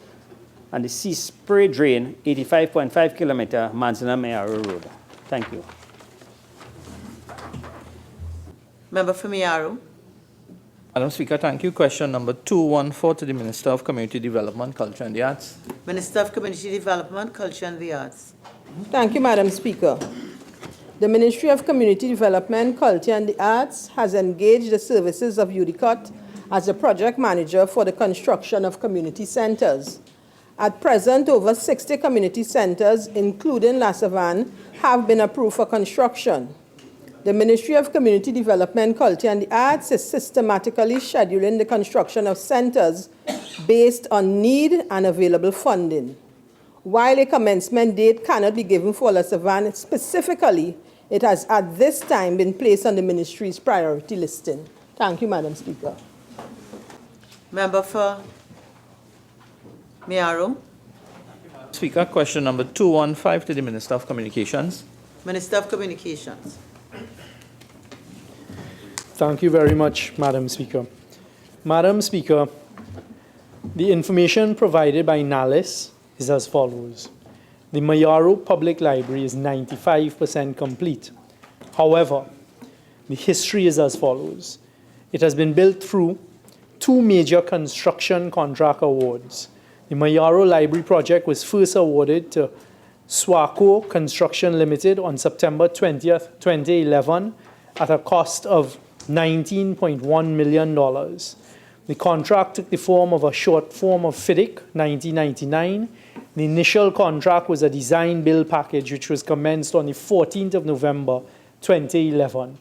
And the Sea Spray drain, 85.5 kilometer Manzana, Mayaro Road. Thank you. Member for Mayaro. Madam Speaker, thank you. Question number 214 to the Minister of Community Development, Culture and the Arts. Minister of Community Development, Culture and the Arts. Thank you, Madam Speaker. The Ministry of Community Development, Culture and the Arts has engaged the services of UDCOT as a project manager for the construction of community centers. At present, over 60 community centers, including La Savane, have been approved for construction. The Ministry of Community Development, Culture and the Arts is systematically scheduling the construction of centers based on need and available funding. While a commencement date cannot be given for La Savane specifically, it has at this time been placed on the ministry's priority listing. Thank you, Madam Speaker. Member for Mayaro. Speaker, question number 215 to the Minister of Communications. Minister of Communications. Thank you very much, Madam Speaker. Madam Speaker, the information provided by NALIS is as follows. The Mayaro Public Library is 95% complete. However, the history is as follows. It has been built through 2 major construction contract awards. The Mayaro Library project was first awarded to Swaco Construction Limited on September 20th, 2011 at a cost of $19.1 million. The contract took the form of a short form of FIDIC 1999. The initial contract was a design build package which was commenced on the 14th of November 2011.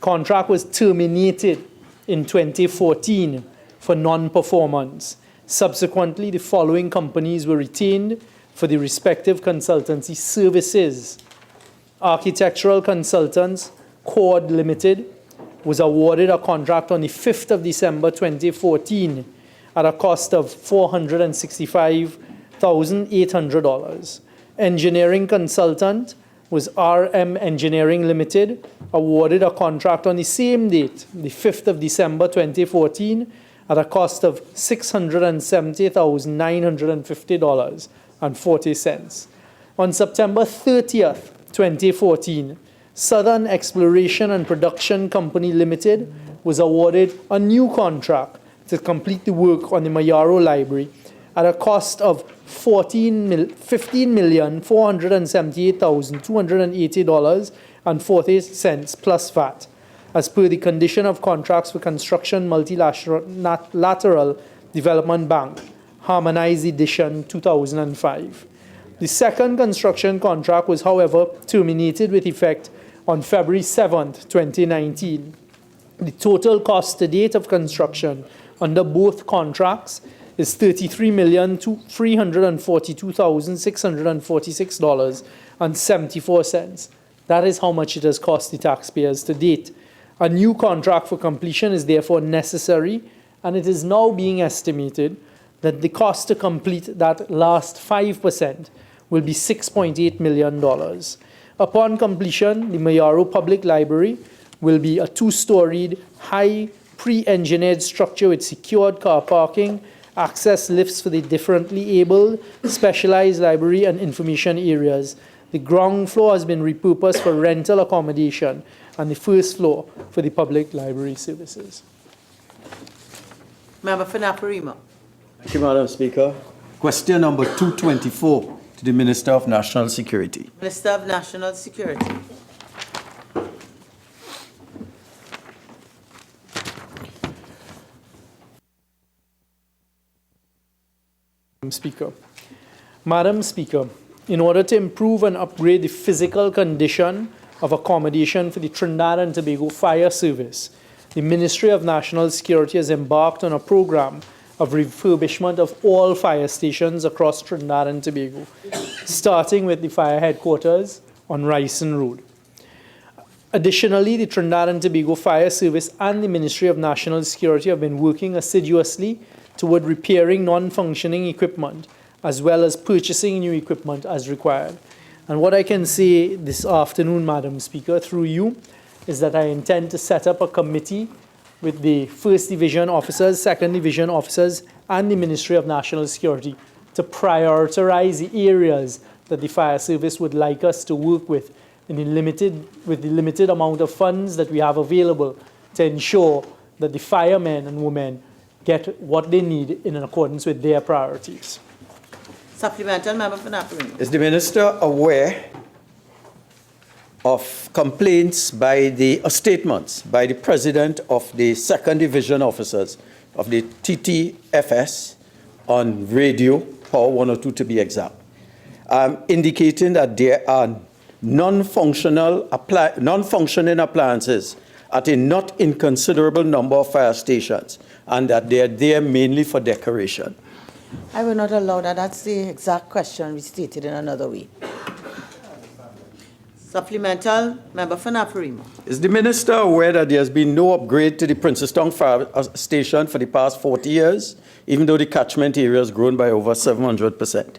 Contract was terminated in 2014 for non-performance. Subsequently, the following companies were retained for the respective consultancy services. Architectural Consultants, Cord Limited, was awarded a contract on the 5th of December 2014 at a cost of $465,800. Engineering Consultant was RM Engineering Limited, awarded a contract on the same date, the 5th of December 2014, at a cost of $670,950.40. On September 30th, 2014, Southern Exploration and Production Company Limited was awarded a new contract to complete the work on the Mayaro Library at a cost of $15,478,280.40 plus VAT, as per the condition of contracts for Construction Multilateral Development Bank, Harmonized Edition 2005. The second construction contract was, however, terminated with effect on February 7th, 2019. The total cost to date of construction under both contracts is $33,342,646.74. That is how much it has cost the taxpayers to date. A new contract for completion is therefore necessary, and it is now being estimated that the cost to complete that last 5% will be $6.8 million. Upon completion, the Mayaro Public Library will be a two-storied, high, pre-engineered structure with secured car parking, access lifts for the differently abled, specialized library and information areas. The ground floor has been repurposed for rental accommodation, and the first floor for the public library services. Member for Naparima. Thank you, Madam Speaker. Question number 224 to the Minister of National Security. Minister of National Security. Madam Speaker, in order to improve and upgrade the physical condition of accommodation for the Trinidad and Tobago Fire Service, the Ministry of National Security has embarked on a program of refurbishment of all fire stations across Trinidad and Tobago, starting with the fire headquarters on Ryson Road. Additionally, the Trinidad and Tobago Fire Service and the Ministry of National Security have been working assiduously toward repairing non-functioning equipment, as well as purchasing new equipment as required. And what I can say this afternoon, Madam Speaker, through you, is that I intend to set up a committee with the 1st Division officers, 2nd Division officers, and the Ministry of National Security to prioritize the areas that the fire service would like us to work with in the limited amount of funds that we have available to ensure that the firemen and women get what they need in accordance with their priorities. Supplemental member for Naparima. Is the Minister aware of complaints by the statements by the President of the 2nd Division officers of the TTFS on radio, Power 102 to be exact, indicating that there are non-functioning appliances at a not inconsiderable number of fire stations, and that they are there mainly for decoration? I will not allow that. That's the exact question restated in another way. Supplemental member for Naparima. Is the Minister aware that there has been no upgrade to the Princestown Fire Station for the past 40 years, even though the catchment area has grown by over 700%?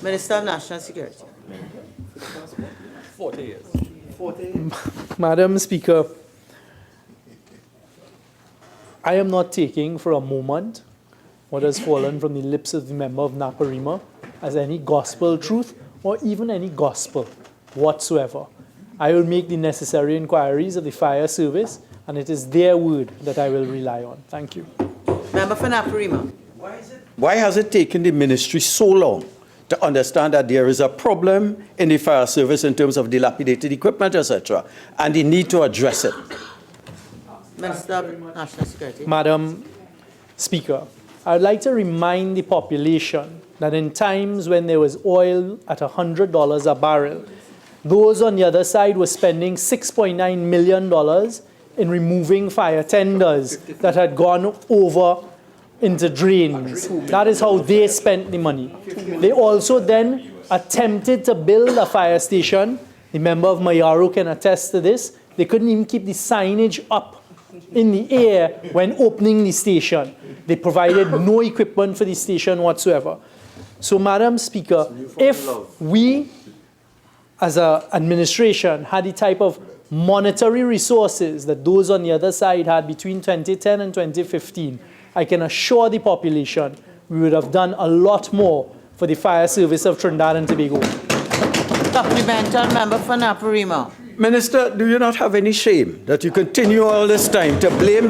Minister of National Security. 40 years. Madam Speaker, I am not taking for a moment what has fallen from the lips of the member of Naparima as any gospel truth or even any gospel whatsoever. I will make the necessary inquiries of the fire service, and it is their word that I will rely on. Thank you. Member for Naparima. Why has it taken the ministry so long to understand that there is a problem in the fire service in terms of dilapidated equipment, etc., and the need to address it? Minister of National Security. Madam Speaker, I would like to remind the population that in times when there was oil at $100 a barrel, those on the other side were spending $6.9 million in removing fire tenders that had gone over into drains. That is how they spent the money. They also then attempted to build a fire station. The member of Mayaro can attest to this. They couldn't even keep the signage up in the air when opening the station. They provided no equipment for the station whatsoever. So, Madam Speaker, if we as an administration had the type of monetary resources that those on the other side had between 2010 and 2015, I can assure the population we would have done a lot more for the fire service of Trinidad and Tobago. Supplemental member for Naparima. Minister, do you not have any shame that you continue all this time to blame?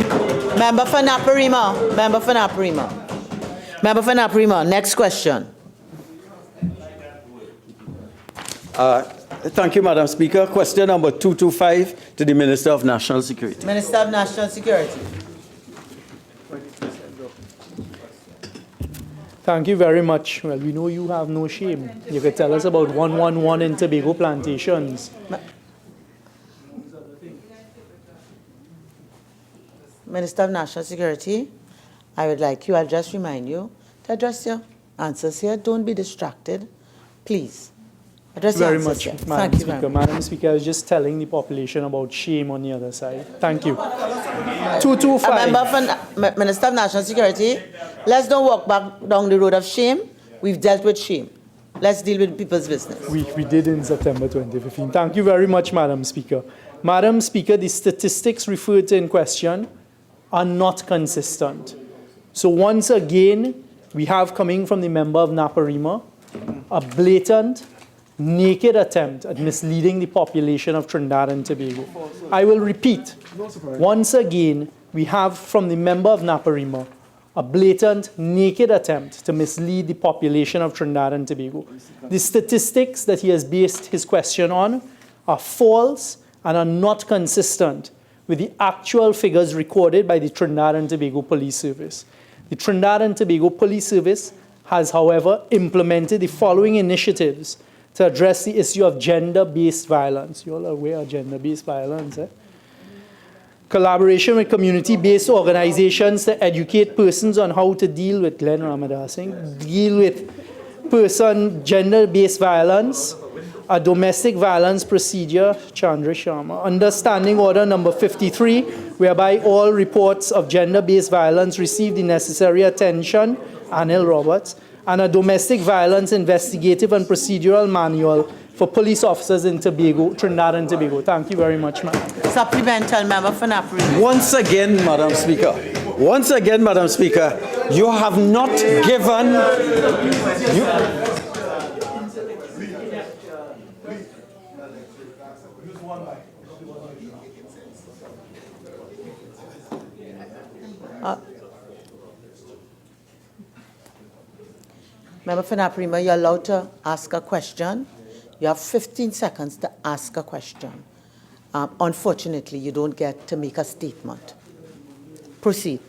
Member for Naparima. Member for Naparima. Member for Naparima. Next question. Thank you, Madam Speaker. Question number 225 to the Minister of National Security. Minister of National Security. Thank you very much. Well, we know you have no shame. You could tell us about 111 in Tobago plantations. Minister of National Security, I would like you, I'll just remind you to address your answers here. Don't be distracted. Please. Address your Very answers much, here. Madam Thank you Speaker. very much. Madam Speaker, I was just telling the population about shame on the other side. Thank you. 225. Minister of National Security, let's don't walk back down the road of shame. We've dealt with shame. Let's deal with people's business. We did in September 2015. Thank you very much, Madam Speaker. Madam Speaker, the statistics referred to in question are not consistent. So once again, we have coming from the member of Naparima a blatant, naked attempt at misleading the population of Trinidad and Tobago. I will repeat. Once again, we have from the member of Naparima a blatant, naked attempt to mislead the population of Trinidad and Tobago. The statistics that he has based his question on are false and are not consistent with the actual figures recorded by the Trinidad and Tobago Police Service. The Trinidad and Tobago Police Service has, however, implemented the following initiatives to address the issue of gender-based violence. You all are aware of gender-based violence, eh? Collaboration with community-based organizations to educate persons on how to deal with, Glenn Ramadar Singh, deal with gender-based violence, a domestic violence procedure, Chandra Sharma, understanding order number 53, whereby all reports of gender-based violence receive the necessary attention, Anil Roberts, and a domestic violence investigative and procedural manual for police officers in Tobago, Trinidad and Tobago. Thank you very much, ma'am. Supplemental member for Naparima. Once again, Madam Speaker, you have not given... Member for Naparima, you're allowed to ask a question. You have 15 seconds to ask a question. Unfortunately, you don't get to make a statement. Proceed.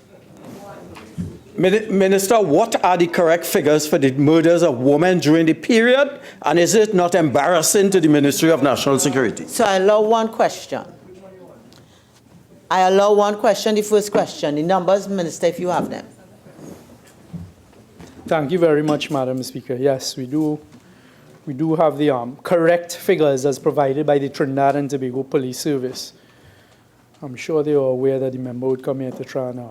Minister, what are the correct figures for the murders of women during the period? And is it not embarrassing to the Ministry of National Security? So I allow one question. The first question. The numbers, Minister, if you have them. Thank you very much, Madam Speaker. Yes, we do have the correct figures as provided by the Trinidad and Tobago Police Service. I'm sure they are aware that the member would come here to try and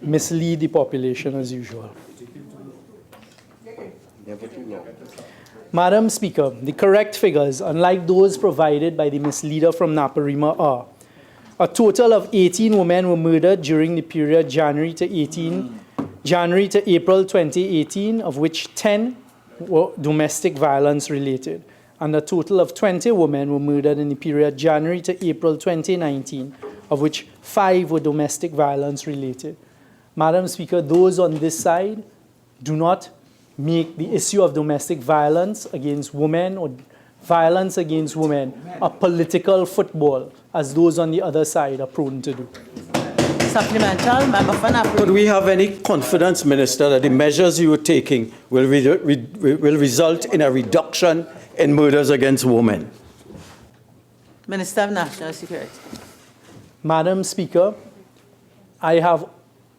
mislead the population as usual. Madam Speaker, the correct figures, unlike those provided by the misleader from Naparima, are a total of 18 women were murdered during the period January to April 2018, of which 10 were domestic violence related, and a total of 20 women were murdered in the period January to April 2019, of which 5 were domestic violence related. Madam Speaker, those on this side do not make the issue of domestic violence against women or violence against women a political football, as those on the other side are prone to do. Supplemental, member for Naparima. Could we have any confidence, Minister, that the measures you are taking will result in a reduction in murders against women? Minister of National Security. Madam Speaker, I have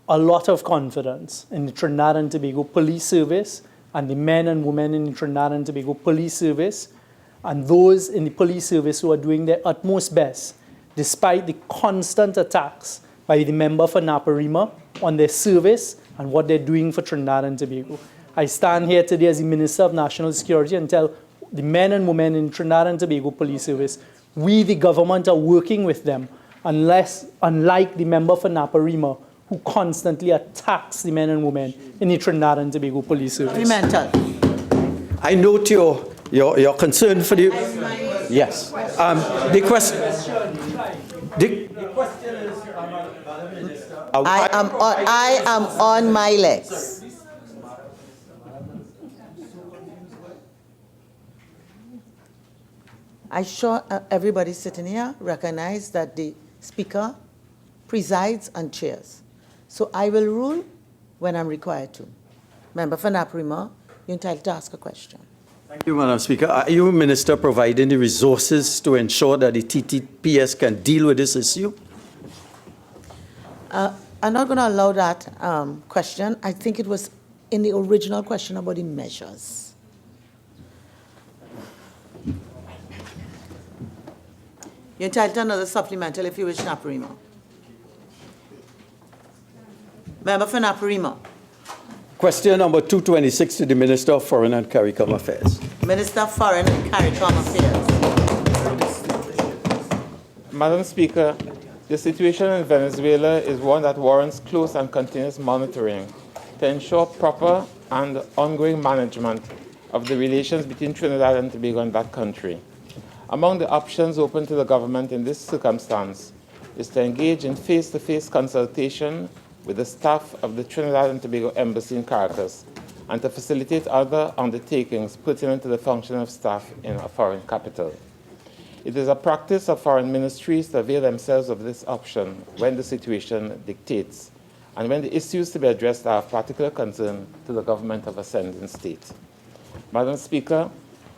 a lot of confidence in the Trinidad and Tobago Police Service and the men and women in the Trinidad and Tobago Police Service and those in the police service who are doing their utmost best, despite the constant attacks by the member for Naparima on their service and what they're doing for Trinidad and Tobago. I stand here today as the Minister of National Security and tell the men and women in Trinidad and Tobago Police Service, we, the government, are working with them, unlike the member for Naparima, who constantly attacks the men and women in the Trinidad and Tobago Police Service. Supplemental. I note your concern for the... Yes. The question is, I am on my legs. I sure everybody sitting here recognize that the speaker presides and chairs. So I will rule when I'm required to. Member for Naparima, you're entitled to ask a question. Thank you, Madam Speaker. Are you, Minister, providing the resources to ensure that the TTPS can deal with this issue? I'm not going to allow that question. I think it was in the original question about the measures. You're entitled to another supplemental if you wish, Naparima. Member for Naparima. Question number 226 to the Minister of Foreign and CARICOM Affairs. Minister of Foreign and CARICOM Affairs. Madam Speaker, the situation in Venezuela is one that warrants close and continuous monitoring to ensure proper and ongoing management of the relations between Trinidad and Tobago and that country. Among the options open to the government in this circumstance is to engage in face-to-face consultation with the staff of the Trinidad and Tobago Embassy in Caracas and to facilitate other undertakings pertinent to the function of staff in a foreign capital. It is a practice of foreign ministries to avail themselves of this option when the situation dictates and when the issues to be addressed are of particular concern to the government of a sending state. Madam Speaker,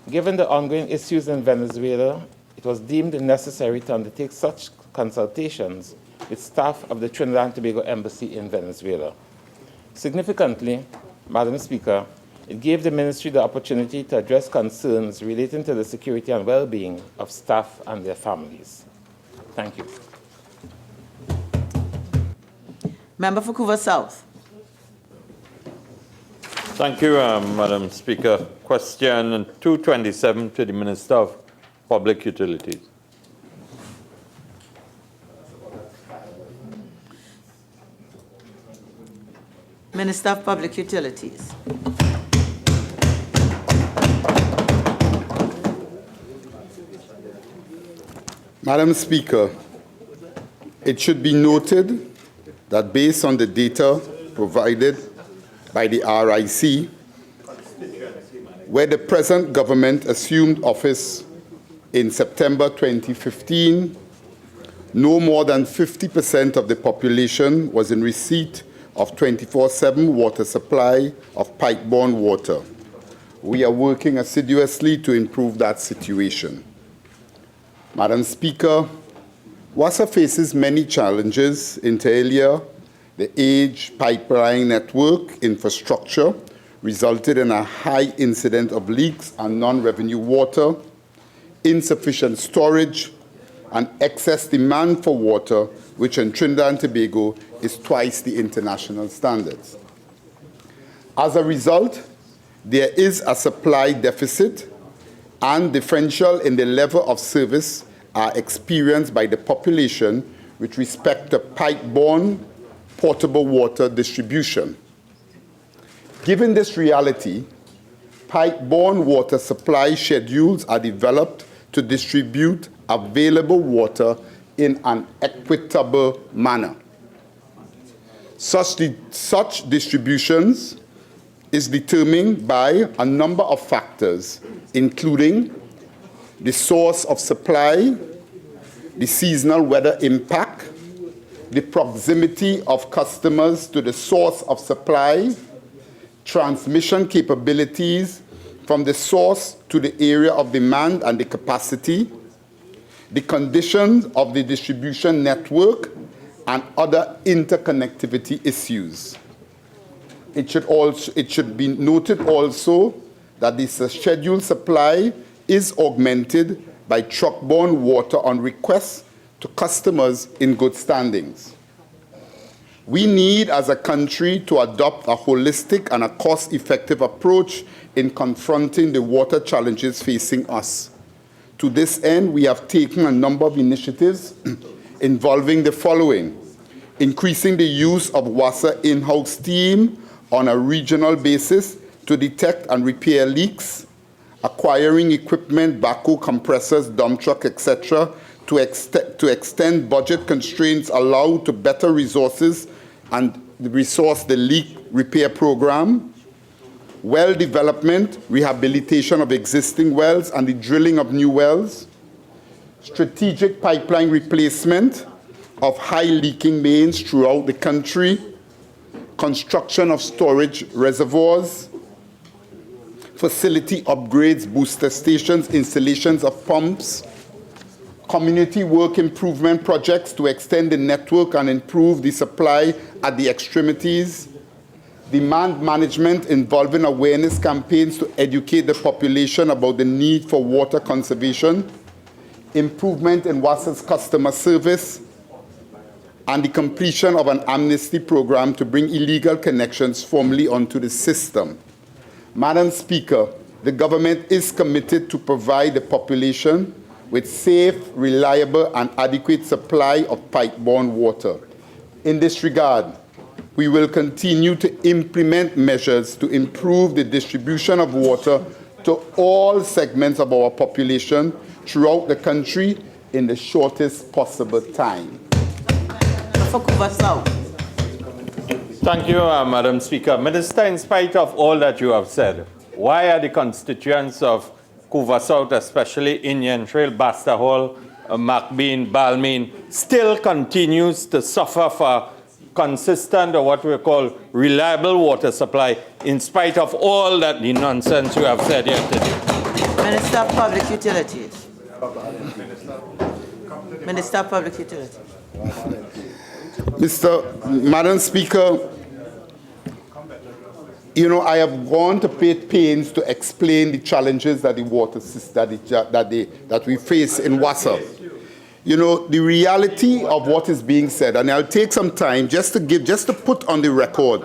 given the ongoing issues in Venezuela, it was deemed necessary to undertake such consultations with staff of the Trinidad and Tobago Embassy in Venezuela. Significantly, Madam Speaker, it gave the ministry the opportunity to address concerns relating to the security and well-being of staff and their families. Thank you. Member for Couva South. Thank you, Madam Speaker. Question 227 to the Minister of Public Utilities. Minister of Public Utilities. Madam Speaker, it should be noted that based on the data provided by the RIC, where the present government assumed office in September 2015, no more than 50% of the population was in receipt of 24/7 water supply of pipe-borne water. We are working assiduously to improve that situation. Madam Speaker, WASA faces many challenges, inter alia, the aged pipeline network infrastructure resulted in a high incidence of leaks and non-revenue water, insufficient storage, and excess demand for water, which in Trinidad and Tobago is twice the international standards. As a result, there is a supply deficit and differential in the level of service are experienced by the population with respect to pipe-borne potable water distribution. Given this reality, pipe-borne water supply schedules are developed to distribute available water in an equitable manner. Such distributions is determined by a number of factors, including the source of supply, the seasonal weather impact, the proximity of customers to the source of supply, transmission capabilities from the source to the area of demand and the capacity, the conditions of the distribution network, and other interconnectivity issues. It should be noted also that the scheduled supply is augmented by truck-borne water on request to customers in good standings. We need, as a country, to adopt a holistic and a cost-effective approach in confronting the water challenges facing us. To this end, we have taken a number of initiatives involving the following: increasing the use of WASA in-house team on a regional basis to detect and repair leaks, acquiring equipment, backhoe, compressors, dump truck, etc., to extend budget constraints allowed to better resources and resource the leak repair program, well development, rehabilitation of existing wells and the drilling of new wells, strategic pipeline replacement of high leaking mains throughout the country, construction of storage reservoirs, facility upgrades, booster stations, installations of pumps, community work improvement projects to extend the network and improve the supply at the extremities, demand management involving awareness campaigns to educate the population about the need for water conservation, improvement in WASA's customer service, and the completion of an amnesty program to bring illegal connections formally onto the system. Madam Speaker, the government is committed to provide the population with safe, reliable, and adequate supply of pipe-borne water. In this regard, we will continue to implement measures to improve the distribution of water to all segments of our population throughout the country in the shortest possible time. Thank you, Madam Speaker. Minister, in spite of all that you have said, why are the constituents of Couva South, especially Indian Trail, Basta Hall, McBean, Balmain, still continues to suffer for consistent or what we call reliable water supply in spite of all that the nonsense you have said here today? Minister of Public Utilities. Minister of Public Utilities. Madam Speaker, you know, I have gone to pains to explain the challenges that the water system that we face in Wassa. You know, the reality of what is being said, and I'll take some time just to put on the record.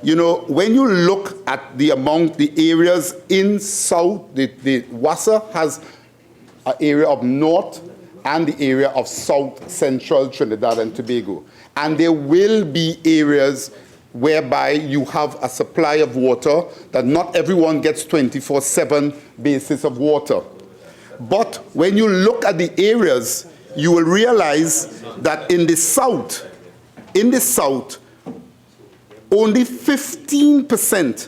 You know, when you look at the areas in South, the Wassa has an area of North and the area of South Central Trinidad and Tobago. And there will be areas whereby you have a supply of water that not everyone gets 24/7 basis of water. But when you look at the areas, you will realize that in the South, only 15%,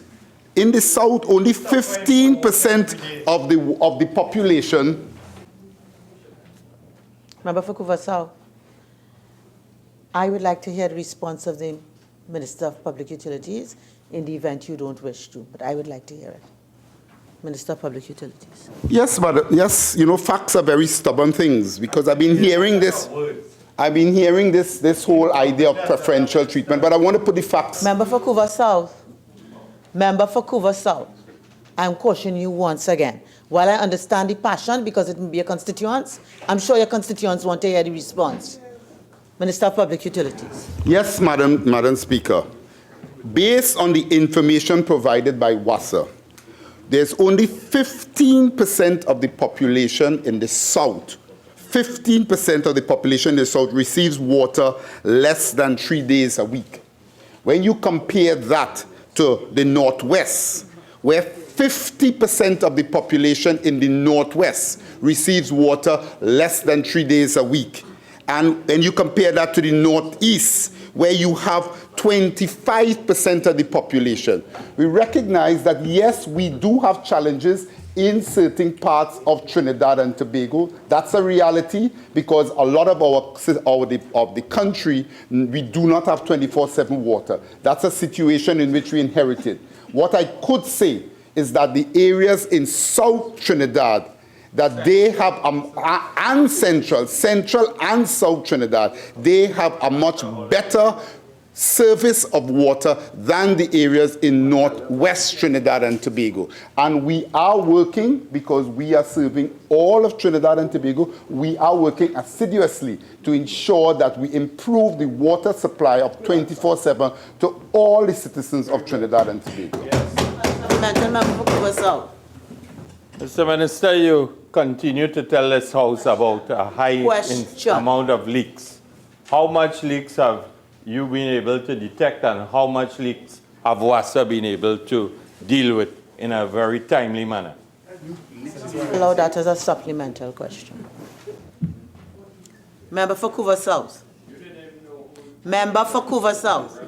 in the South, only 15% of the population. Member for Couva South, I would like to hear the response of the Minister of Public Utilities in the event you don't wish to, but I would like to hear it. Minister of Public Utilities. Yes, but yes, you know, facts are very stubborn things because I've been hearing this. I've been hearing this whole idea of preferential treatment, but I want to put the facts. Member for Couva South. Member for Couva South. I'm cautioning you once again. While I understand the passion because it may be your constituents, I'm sure your constituents want to hear the response. Minister of Public Utilities. Yes, Madam Speaker. Based on the information provided by WASA, there's only 15% of the population in the South. 15% of the population in the South receives water less than 3 days a week. When you compare that to the Northwest, where 50% of the population in the Northwest receives water less than 3 days a week. And when you compare that to the Northeast, where you have 25% of the population, we recognize that, yes, we do have challenges in certain parts of Trinidad and Tobago. That's a reality because a lot of the country, we do not have 24/7 water. That's a situation in which we inherited. What I could say is that the areas in South Trinidad that they have, and Central and South Trinidad, they have a much better service of water than the areas in Northwest Trinidad and Tobago. And we are working, because we are serving all of Trinidad and Tobago, we are working assiduously to ensure that we improve the water supply of 24/7 to all the citizens of Trinidad and Tobago. Mr. Minister, you continue to tell this House about a high amount of leaks. How much leaks have you been able to detect, and how much leaks have WASA been able to deal with in a very timely manner? Allow that as a supplemental question. Member for Couva South. Member for Couva South.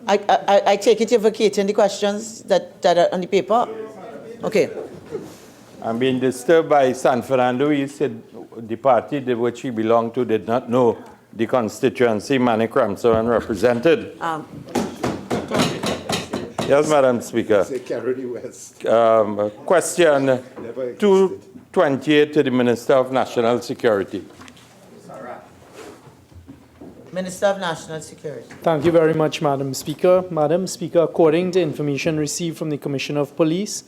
I take it you're vacating the questions that are on the paper? Okay. I'm being disturbed by San Fernando. He said the party which he belonged to did not know the constituency Manic Ramsaran represented. Yes, Madam Speaker. Question 228 to the Minister of National Security. Minister of National Security. Thank you very much, Madam Speaker. Madam Speaker, according to information received from the Commissioner of Police,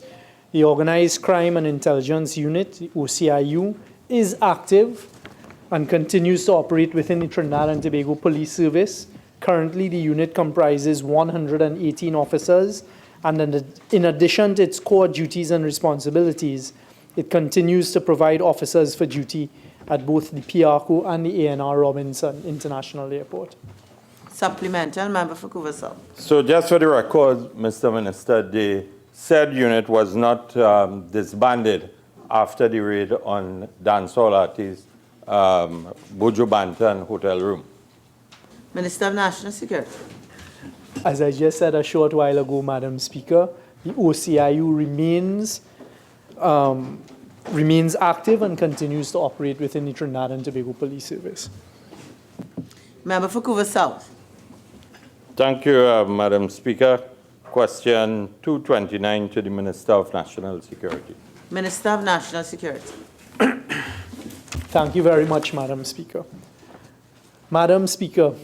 the Organized Crime and Intelligence Unit, the OCIU, is active and continues to operate within the Trinidad and Tobago Police Service. Currently, the unit comprises 118 officers, and in addition to its core duties and responsibilities, it continues to provide officers for duty at both the PRCO and the ANR Robinson International Airport. Supplemental, member for Couva South. So just for the record, Mr. Minister, the said unit was not disbanded after the raid on dancehall artist Buju Banton hotel room. Minister of National Security. As I just said a short while ago, Madam Speaker, the OCIU remains active and continues to operate within the Trinidad and Tobago Police Service. Member for Couva South. Thank you, Madam Speaker. Question 229 to the Minister of National Security. Minister of National Security. Thank you very much, Madam Speaker. Madam Speaker,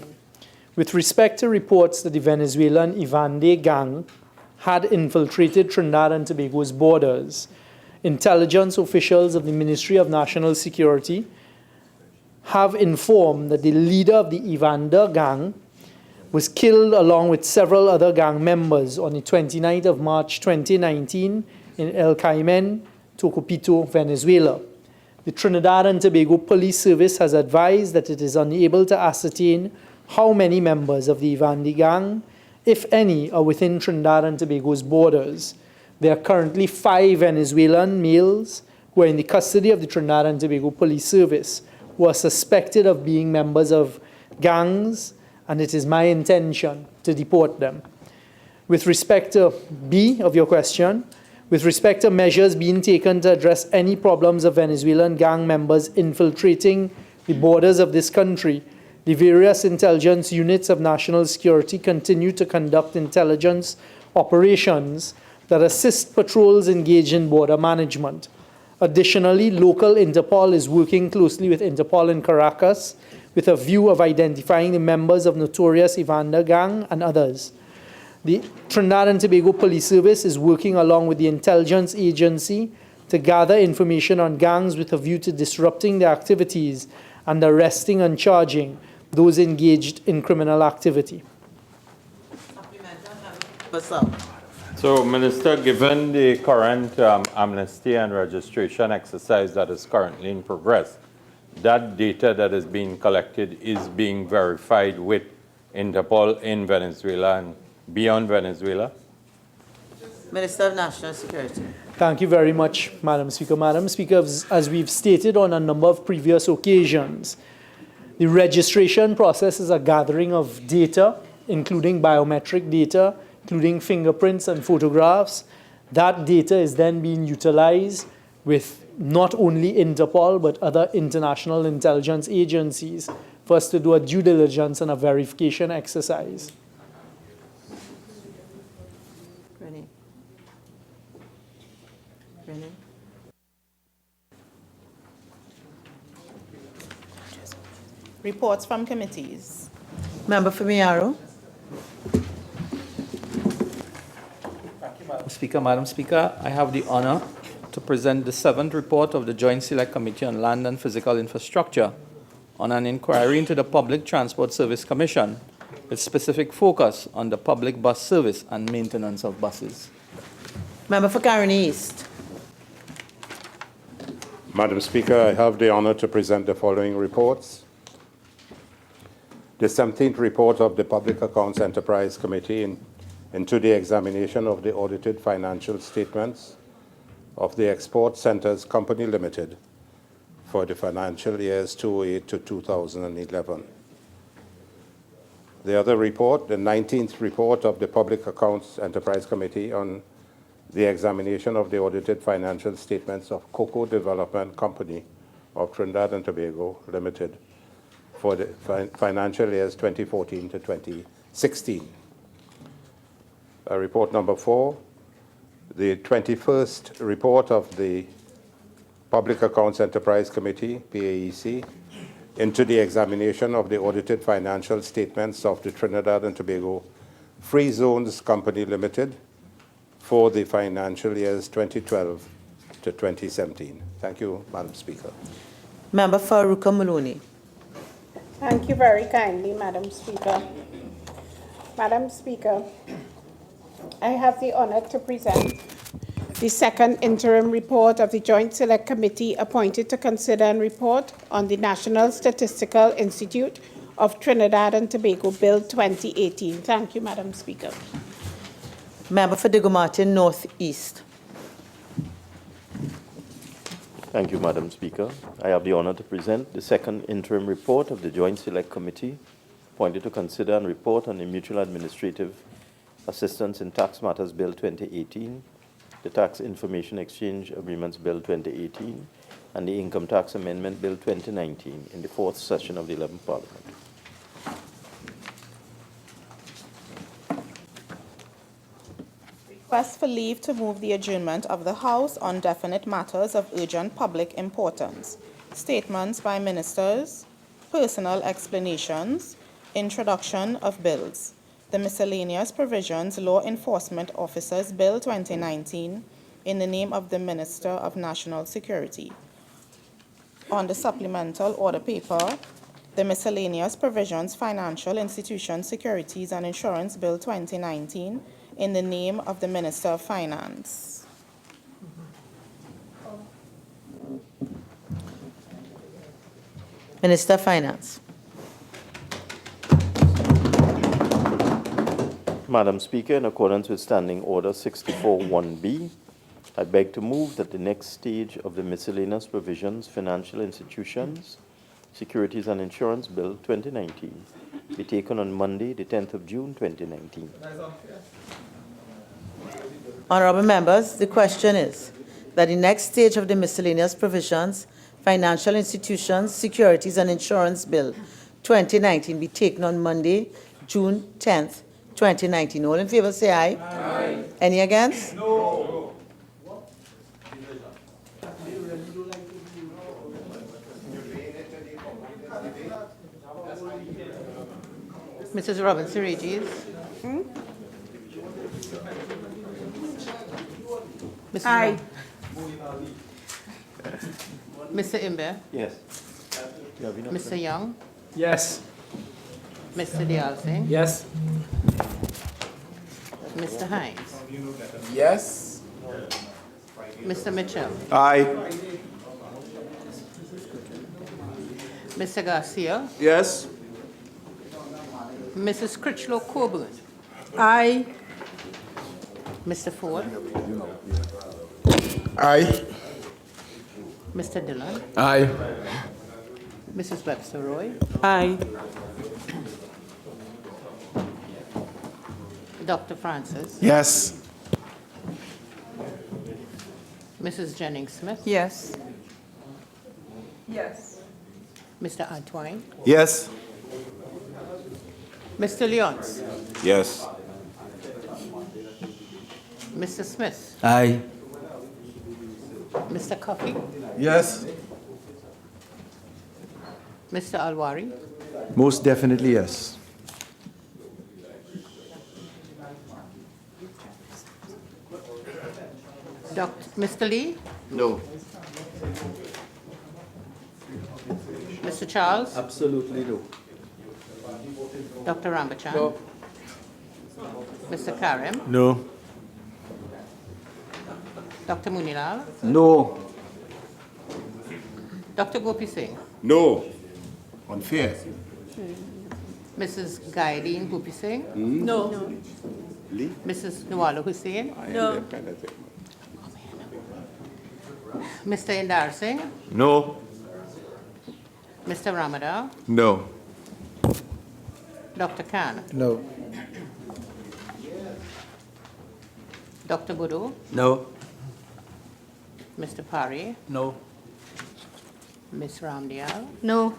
with respect to reports that the Venezuelan Ivande gang had infiltrated Trinidad and Tobago's borders, intelligence officials of the Ministry of National Security have informed that the leader of the Ivande gang was killed along with several other gang members on the 29th of March 2019 in El Cayman, Tocopito, Venezuela. The Trinidad and Tobago Police Service has advised that it is unable to ascertain how many members of the Ivande gang, if any, are within Trinidad and Tobago's borders. There are currently 5 Venezuelan males who are in the custody of the Trinidad and Tobago Police Service who are suspected of being members of gangs, and it is my intention to deport them. With respect to B of your question, with respect to measures being taken to address any problems of Venezuelan gang members infiltrating the borders of this country, the various intelligence units of national security continue to conduct intelligence operations that assist patrols engaged in border management. Additionally, local Interpol is working closely with Interpol in Caracas with a view of identifying the members of notorious Ivande gang and others. The Trinidad and Tobago Police Service is working along with the intelligence agency to gather information on gangs with a view to disrupting their activities and arresting and charging those engaged in criminal activity. So, Minister, given the current amnesty and registration exercise that is currently in progress, that data that is being collected is being verified with Interpol in Venezuela and beyond Venezuela? Minister of National Security. Thank you very much, Madam Speaker. Madam Speaker, as we've stated on a number of previous occasions, the registration process is a gathering of data, including biometric data, including fingerprints and photographs. That data is then being utilized with not only Interpol, but other international intelligence agencies for us to do a due diligence and a verification exercise. Reports from committees. Member for Miaro. Madam Speaker, I have the honor to present the 7th report of the Joint Select Committee on Land and Physical Infrastructure on an inquiry into the Public Transport Service Commission with specific focus on the public bus service and maintenance of buses. Member for Caroni East. Madam Speaker, I have the honor to present the following reports. The 17th report of the Public Accounts Enterprise Committee into the examination of the audited financial statements of the Export Centers Company Limited for the financial years 2008 to 2011. The other report, the 19th report of the Public Accounts Enterprise Committee on the examination of the audited financial statements of Cocoa Development Company of Trinidad and Tobago Limited for the financial years 2014 to 2016. Report number 4, the 21st report of the Public Accounts Enterprise Committee, PAEC, into the examination of the audited financial statements of the Trinidad and Tobago Free Zones Company Limited for the financial years 2012 to 2017. Thank you, Madam Speaker. Member for Roodal Moonilal. Thank you very kindly, Madam Speaker. Madam Speaker, I have the honor to present the second interim report of the Joint Select Committee appointed to consider and report on the National Statistical Institute of Trinidad and Tobago Bill 2018. Thank you, Madam Speaker. Member for Digomartin North East. Thank you, Madam Speaker. I have the honor to present the second interim report of the Joint Select Committee appointed to consider and report on the Mutual Administrative Assistance in Tax Matters Bill 2018, the Tax Information Exchange Agreements Bill 2018, and the Income Tax Amendment Bill 2019 in the fourth session of the 11th Parliament. Request for leave to move the adjournment of the House on definite matters of urgent public importance. Statements by ministers, personal explanations, introduction of bills. The Miscellaneous Provisions Law Enforcement Officers Bill 2019 in the name of the Minister of National Security. On the supplemental order paper, the Miscellaneous Provisions Financial Institution Securities and Insurance Bill 2019 in the name of the Minister of Finance. Minister of Finance. Madam Speaker, in accordance with Standing Order 64-1B, I beg to move that the next stage of the Miscellaneous Provisions Financial Institutions, Securities and Insurance Bill 2019 be taken on Monday, the 10th of June, 2019. Honorable members, the question is that the next stage of the Miscellaneous Provisions Financial Institutions, Securities and Insurance Bill 2019 be taken on Monday, June 10th, 2019. All in favor say aye. Aye. Any against? No. Mrs. Robinson Regis. Mrs. Aye. Mr. Imbe. Yes. Mr. Young. Yes. Mr. Dialsing. Yes. Mr. Hinds. Yes. Mr. Mitchell. Aye. Mr. Garcia. Yes. Mrs. Critchlow Coburn. Aye. Mr. Ford. Aye. Mr. Dillon. Aye. Mrs. Webster Roy. Aye. Dr. Francis. Yes. Mrs. Jennings Smith. Yes. Yes. Mr. Antoine. Yes. Mr. Leons. Yes. Mr. Smith. Aye. Mr. Coffey. Yes. Mr. Alwari. Most definitely yes. Mr. Lee. No. Mr. Charles. Absolutely no. Dr. Rambachan. No. Mr. Karim. No. Dr. Moonilal. No. Dr. Gopi Singh. No. Unfair. Mrs. Gaideen Gopi Singh. No. Mrs. Nawala Hussain? No. Mr. Indar Singh? No. Mr. Ramadan? No. Dr. Khan? No. Dr. Bodo? No. Mr. Pari? No. Ms. Ramdial? No.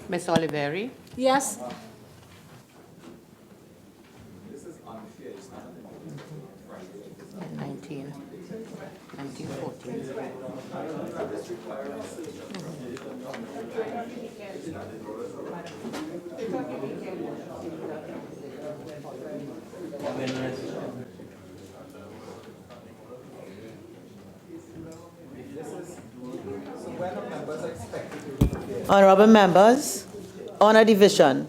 Ms. Oliveri? Yes. And 19. 14. Honorable members, on a division,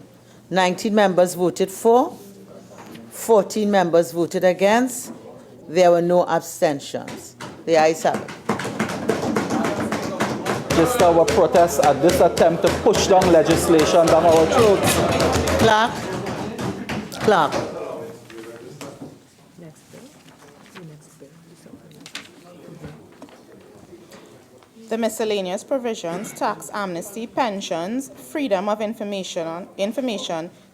19 members voted for, 14 members voted against. There were no abstentions. The ayes have it. Just our protest at this attempt to push down legislation down our throats. Clerk. The miscellaneous provisions, tax amnesty, pensions, freedom of information,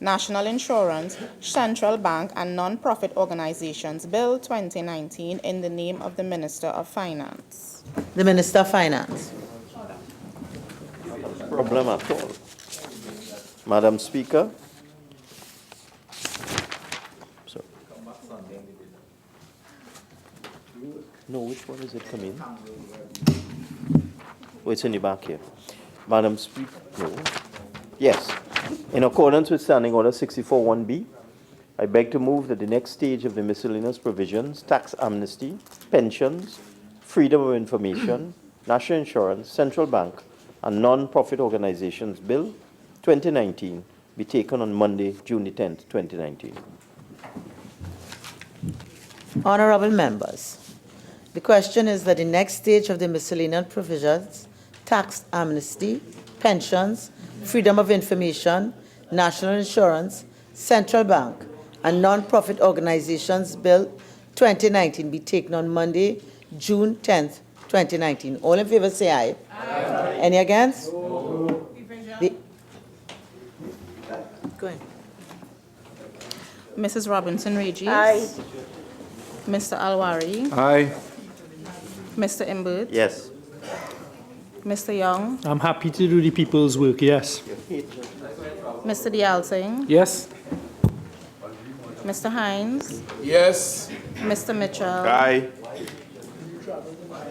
national insurance, central bank, and non-profit organizations, Bill 2019, in the name of the Minister of Finance. The Minister of Finance. Problem at all. Madam Speaker. Sorry. No, which one is it coming? Oh, it's in the back here. Madam Speaker, no. Yes. In accordance with Standing Order 64-1B, I beg to move that the next stage of the miscellaneous provisions, tax amnesty, pensions, freedom of information, national insurance, central bank, and non-profit organizations Bill 2019 be taken on Monday, June the 10th, 2019. Honorable members, the question is that the next stage of the miscellaneous provisions, tax amnesty, pensions, freedom of information, national insurance, central bank, and non-profit organizations Bill 2019 be taken on Monday, June 10th, 2019. All in favor say aye. Aye. Any against? No. Go ahead. Mrs. Robinson Regis? Aye. Mr. Alwari? Aye. Mr. Imbert? Yes. Mr. Young? I'm happy to do the people's work, yes. Mr. Dial Singh? Yes. Mr. Hinds? Yes. Mr. Mitchell? Aye.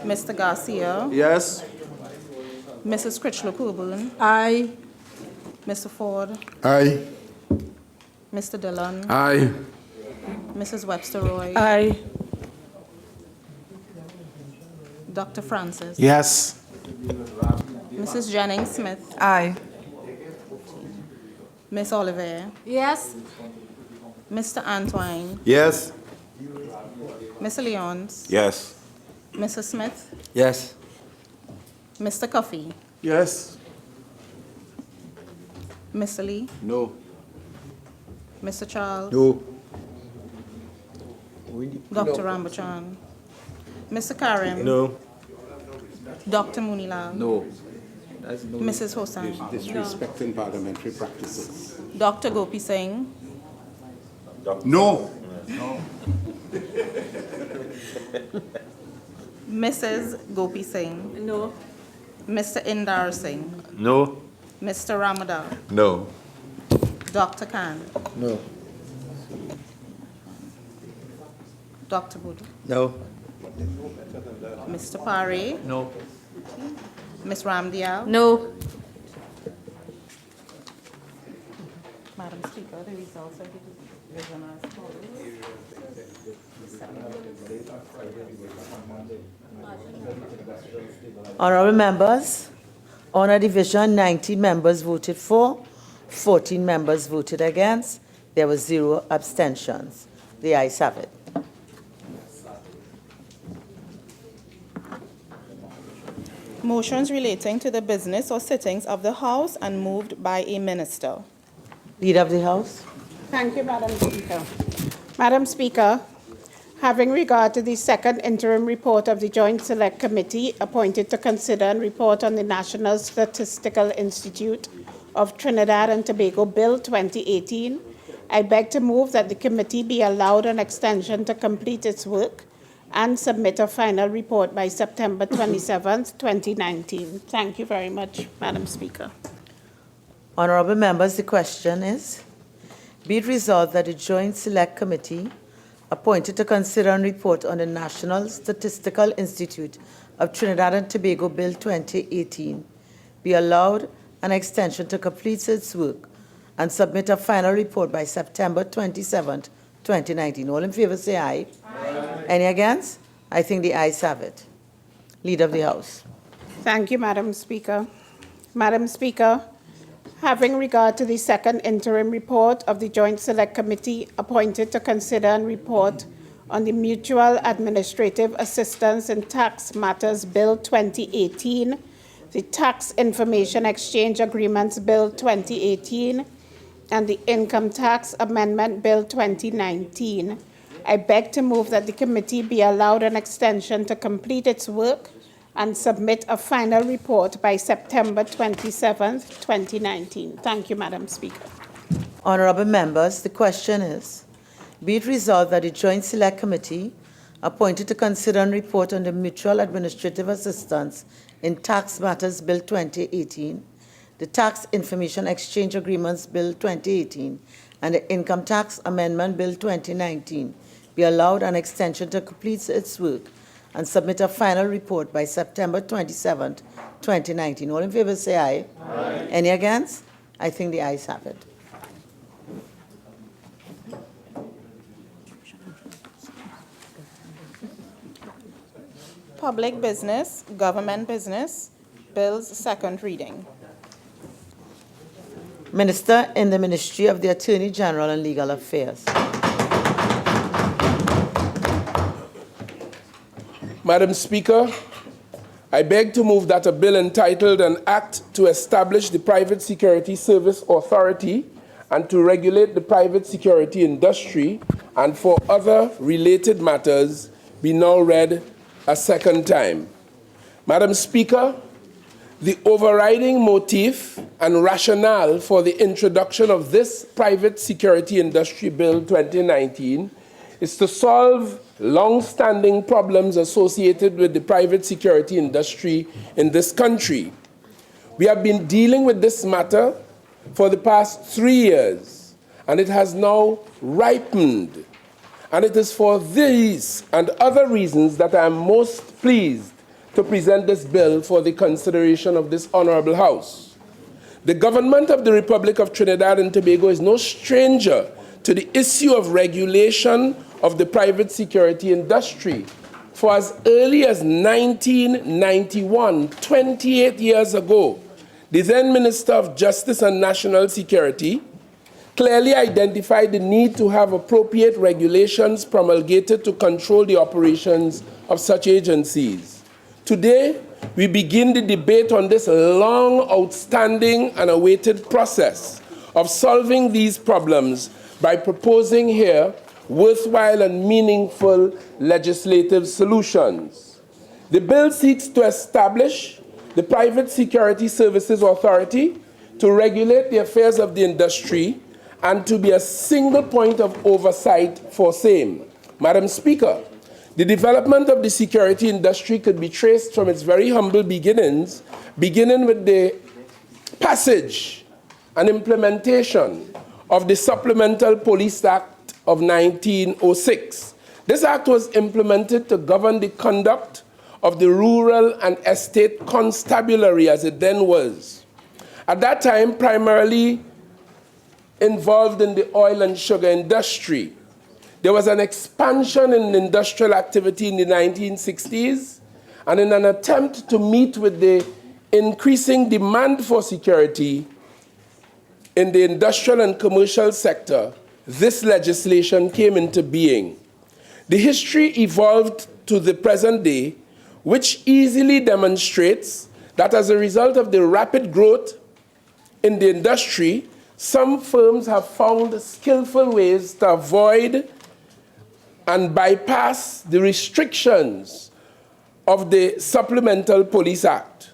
Mr. Garcia? Yes. Mrs. Critchlow Coburn? Aye. Mr. Ford? Aye. Mr. Dillon? Aye. Mrs. Webster Roy? Aye. Dr. Francis? Yes. Mrs. Jennings Smith? Aye. Miss Oliver? Yes. Mr. Antoine? Yes. Mr. Leons? Yes. Mrs. Smith? Yes. Mr. Coffey? Yes. Mr. Lee? No. Mr. Charles? No. Dr. Rambachan? Mr. Karim? No. Dr. Moonilal? No. Mrs. Hossain? Disrespecting parliamentary practices. Dr. Gopi Singh? No. Mrs. Gopi Singh? No. Mr. Indar Singh? No. Mr. Ramadan? No. Dr. Khan? No. Dr. Bodo? No. Mr. Pare? No. Ms. Ramdial? No. Madam Speaker, the results of the division as follows. Honorable members, on a division, 19 members voted for, 14 members voted against. There were 0 abstentions. The ayes have it. Motions relating to the business or sittings of the House and moved by a minister. Leader of the House. Thank you, Madam Speaker. Madam Speaker, having regard to the second interim report of the Joint Select Committee appointed to consider and report on the National Statistical Institute of Trinidad and Tobago Bill 2018, I beg to move that the committee be allowed an extension to complete its work and submit a final report by September 27th, 2019. Thank you very much, Madam Speaker. Honourable members, the question is, be it resolved that the Joint Select Committee appointed to consider and report on the National Statistical Institute of Trinidad and Tobago Bill 2018 be allowed an extension to complete its work and submit a final report by September 27th, 2019. All in favor say aye. Aye. Any against? I think the ayes have it. Leader of the House. Thank you, Madam Speaker. Madam Speaker, having regard to the second interim report of the Joint Select Committee appointed to consider and report on the Mutual Administrative Assistance in Tax Matters Bill 2018, the Tax Information Exchange Agreements Bill 2018, and the Income Tax Amendment Bill 2019, I beg to move that the committee be allowed an extension to complete its work and submit a final report by September 27th, 2019. Thank you, Madam Speaker. Honourable members, the question is, be it resolved that the Joint Select Committee appointed to consider and report on the Mutual Administrative Assistance in Tax Matters Bill 2018, the Tax Information Exchange Agreements Bill 2018, and the Income Tax Amendment Bill 2019 be allowed an extension to complete its work and submit a final report by September 27th, 2019. All in favor say aye. Aye. Any against? I think the ayes have it. Public business, government business, bills second reading. Minister in the Ministry of the Attorney General and Legal Affairs. Madam Speaker, I beg to move that a bill entitled An Act to Establish the Private Security Service Authority and to Regulate the Private Security Industry and for other related matters be now read a second time. Madam Speaker, the overriding motive and rationale for the introduction of this Private Security Industry Bill 2019 is to solve long-standing problems associated with the private security industry in this country. We have been dealing with this matter for the past 3 years, and it has now ripened. And it is for these and other reasons that I am most pleased to present this bill for the consideration of this Honourable House. The government of the Republic of Trinidad and Tobago is no stranger to the issue of regulation of the private security industry. For as early as 1991, 28 years ago, the then Minister of Justice and National Security clearly identified the need to have appropriate regulations promulgated to control the operations of such agencies. Today, we begin the debate on this long, outstanding, and awaited process of solving these problems by proposing here worthwhile and meaningful legislative solutions. The bill seeks to establish the Private Security Services Authority to regulate the affairs of the industry and to be a single point of oversight for same. Madam Speaker, the development of the security industry could be traced from its very humble beginnings, beginning with the passage and implementation of the Supplemental Police Act of 1906. This act was implemented to govern the conduct of the rural and estate constabulary, as it then was. At that time, primarily involved in the oil and sugar industry. There was an expansion in industrial activity in the 1960s, and in an attempt to meet with the increasing demand for security in the industrial and commercial sector, this legislation came into being. The history evolved to the present day, which easily demonstrates that as a result of the rapid growth in the industry, some firms have found skillful ways to avoid and bypass the restrictions of the Supplemental Police Act,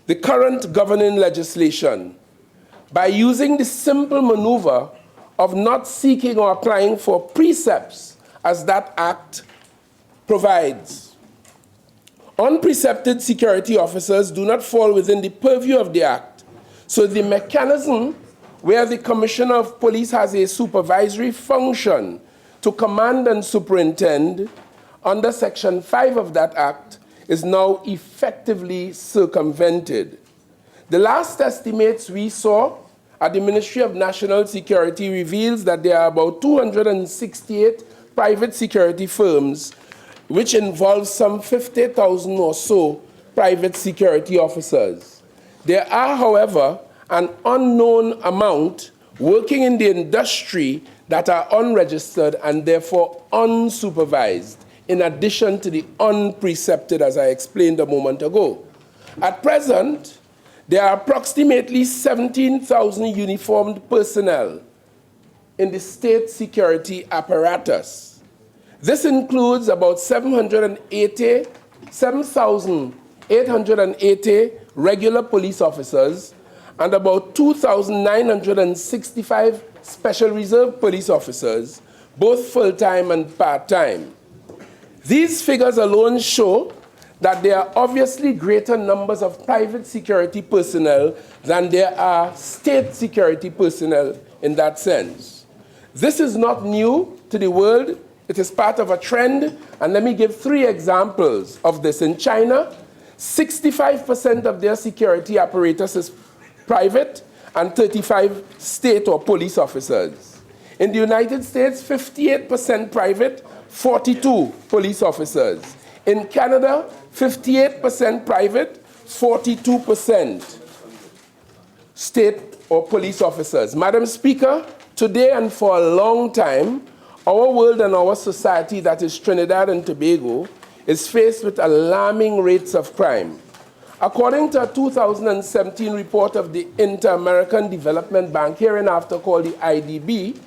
the current governing legislation, by using the simple maneuver of not seeking or applying for precepts as that act provides. Unprecepted security officers do not fall within the purview of the act, so the mechanism where the Commissioner of Police has a supervisory function to command and superintend under Section 5 of that act is now effectively circumvented. The last estimates we saw at the Ministry of National Security reveals that there are about 268 private security firms, which involves some 50,000 or so private security officers. There are, however, an unknown amount working in the industry that are unregistered and therefore unsupervised, in addition to the unprecepted, as I explained a moment ago. At present, there are approximately 17,000 uniformed personnel in the state security apparatus. This includes about 7,880 regular police officers and about 2,965 special reserve police officers, both full-time and part-time. These figures alone show that there are obviously greater numbers of private security personnel than there are state security personnel in that sense. This is not new to the world. It is part of a trend, and let me give 3 examples of this. In China, 65% of their security apparatus is private and 35 state or police officers. In the United States, 58% private, 42 police officers. In Canada, 58% private, 42% state or police officers. Madam Speaker, today and for a long time, our world and our society, that is Trinidad and Tobago, is faced with alarming rates of crime. According to a 2017 report of the Inter-American Development Bank, hereinafter called the IDB,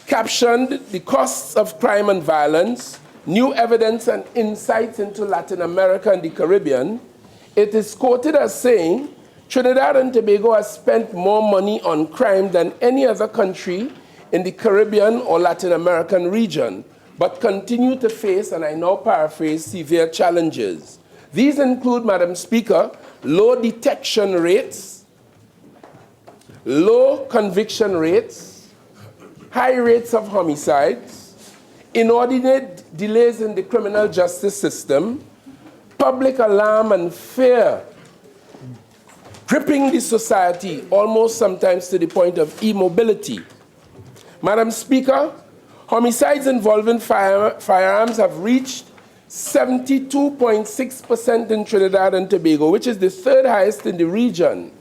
captioned "The Costs of Crime and Violence, New Evidence and Insights into Latin America and the Caribbean," it is quoted as saying, Trinidad and Tobago has spent more money on crime than any other country in the Caribbean or Latin American region, but continue to face, and I now paraphrase, severe challenges. These include, Madam Speaker, low detection rates, low conviction rates, high rates of homicides, inordinate delays in the criminal justice system, public alarm and fear gripping the society, almost sometimes to the point of immobility. Madam Speaker, homicides involving firearms have reached 72.6% in Trinidad and Tobago, which is the 3rd highest in the region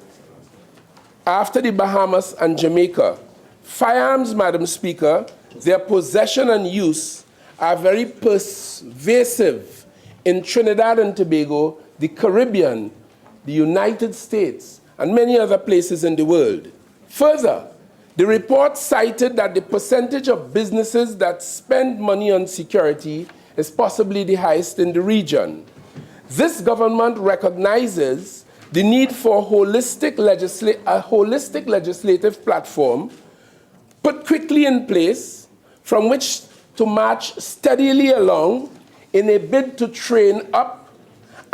after the Bahamas and Jamaica. Firearms, Madam Speaker, their possession and use are very pervasive in Trinidad and Tobago, the Caribbean, the United States, and many other places in the world. Further, the report cited that the percentage of businesses that spend money on security is possibly the highest in the region. This government recognizes the need for a holistic legislative platform put quickly in place from which to march steadily along in a bid to train up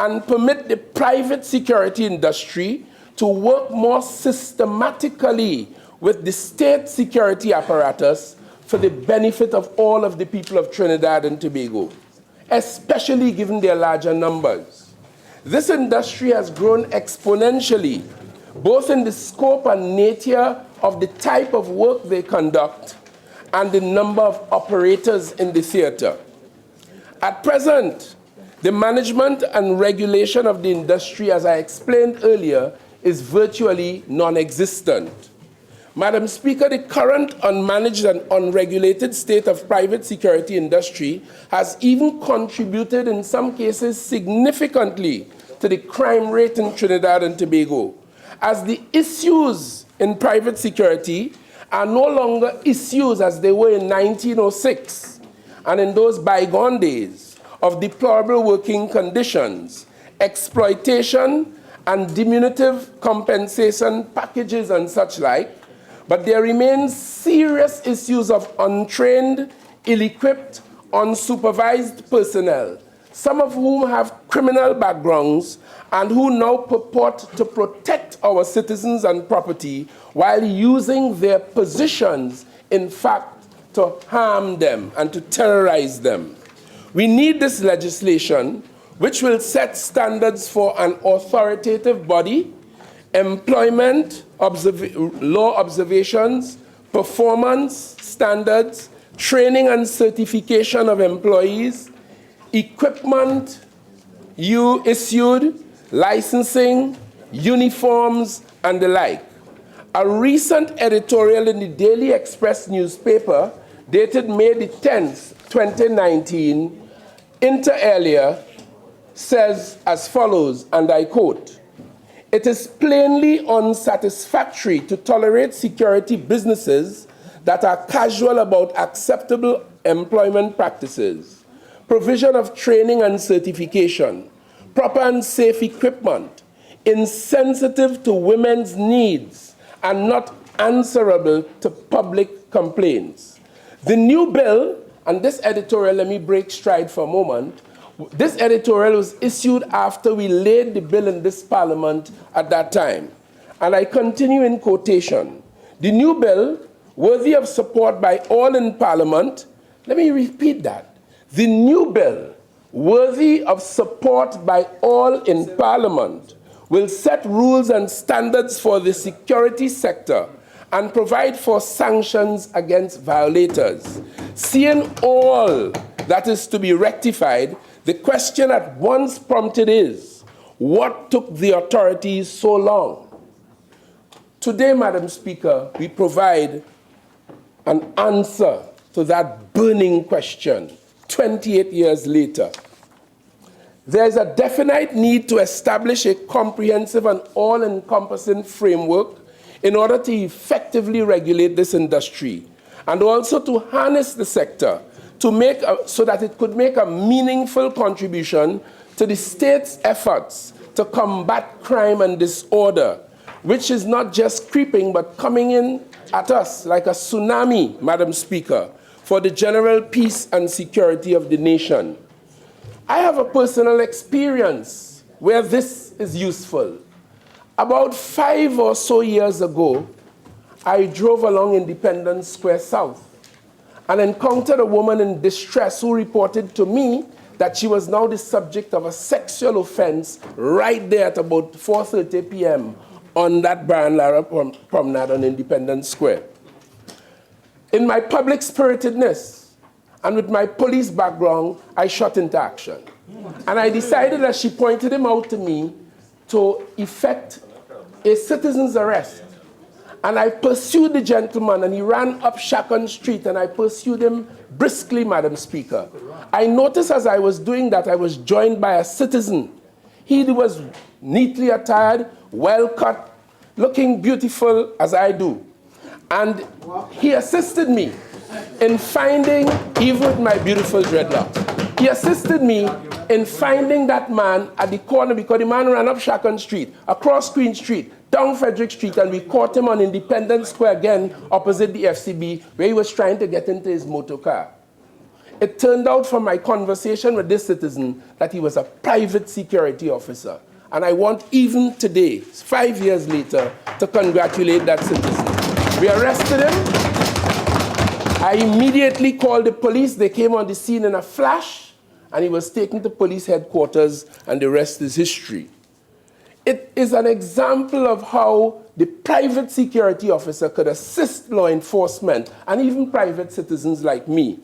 and permit the private security industry to work more systematically with the state security apparatus for the benefit of all of the people of Trinidad and Tobago, especially given their larger numbers. This industry has grown exponentially, both in the scope and nature of the type of work they conduct and the number of operators in the theater. At present, the management and regulation of the industry, as I explained earlier, is virtually non-existent. Madam Speaker, the current unmanaged and unregulated state of private security industry has even contributed in some cases significantly to the crime rate in Trinidad and Tobago, as the issues in private security are no longer issues as they were in 1906 and in those bygone days of deplorable working conditions, exploitation, and diminutive compensation packages and such like, but there remains serious issues of untrained, ill-equipped, unsupervised personnel, some of whom have criminal backgrounds and who now purport to protect our citizens and property while using their positions, in fact, to harm them and to terrorize them. We need this legislation which will set standards for an authoritative body, employment, law observations, performance standards, training and certification of employees, equipment issued, licensing, uniforms, and the like. A recent editorial in the Daily Express newspaper, dated May the 10th, 2019, inter alia, says as follows, and I quote, "It is plainly unsatisfactory to tolerate security businesses that are casual about acceptable employment practices, provision of training and certification, proper and safe equipment, insensitive to women's needs, and not answerable to public complaints." The new bill, and this editorial, let me break stride for a moment. This editorial was issued after we laid the bill in this parliament at that time. And I continue in quotation. "The new bill, worthy of support by all in parliament," let me repeat that. "The new bill, worthy of support by all in parliament, will set rules and standards for the security sector and provide for sanctions against violators. Seeing all that is to be rectified, the question at once prompted is, what took the authorities so long?" Today, Madam Speaker, we provide an answer to that burning question 28 years later. There is a definite need to establish a comprehensive and all-encompassing framework in order to effectively regulate this industry and also to harness the sector so that it could make a meaningful contribution to the state's efforts to combat crime and disorder, which is not just creeping but coming in at us like a tsunami, Madam Speaker, for the general peace and security of the nation. I have a personal experience where this is useful. About 5 or so years ago, I drove along Independence Square South and encountered a woman in distress who reported to me that she was now the subject of a sexual offense right there at about 4:30 p.m. on that Brian Lara promenade on Independence Square. In my public spiritedness and with my police background, I shot into action. And I decided, as she pointed him out to me, to effect a citizen's arrest. And I pursued the gentleman, and he ran up Shacon Street, and I pursued him briskly, Madam Speaker. I noticed as I was doing that, I was joined by a citizen. He was neatly attired, well-cut, looking beautiful as I do. And he assisted me in finding, even with my beautiful dreadlocks, he assisted me in finding that man at the corner, because the man ran up Shacon Street, across Queen Street, down Frederick Street, and we caught him on Independence Square again, opposite the FCB, where he was trying to get into his motor car. It turned out from my conversation with this citizen that he was a private security officer. And I want, even today, 5 years later, to congratulate that citizen. We arrested him. I immediately called the police. They came on the scene in a flash, and he was taken to police headquarters, and the rest is history. It is an example of how the private security officer could assist law enforcement and even private citizens like me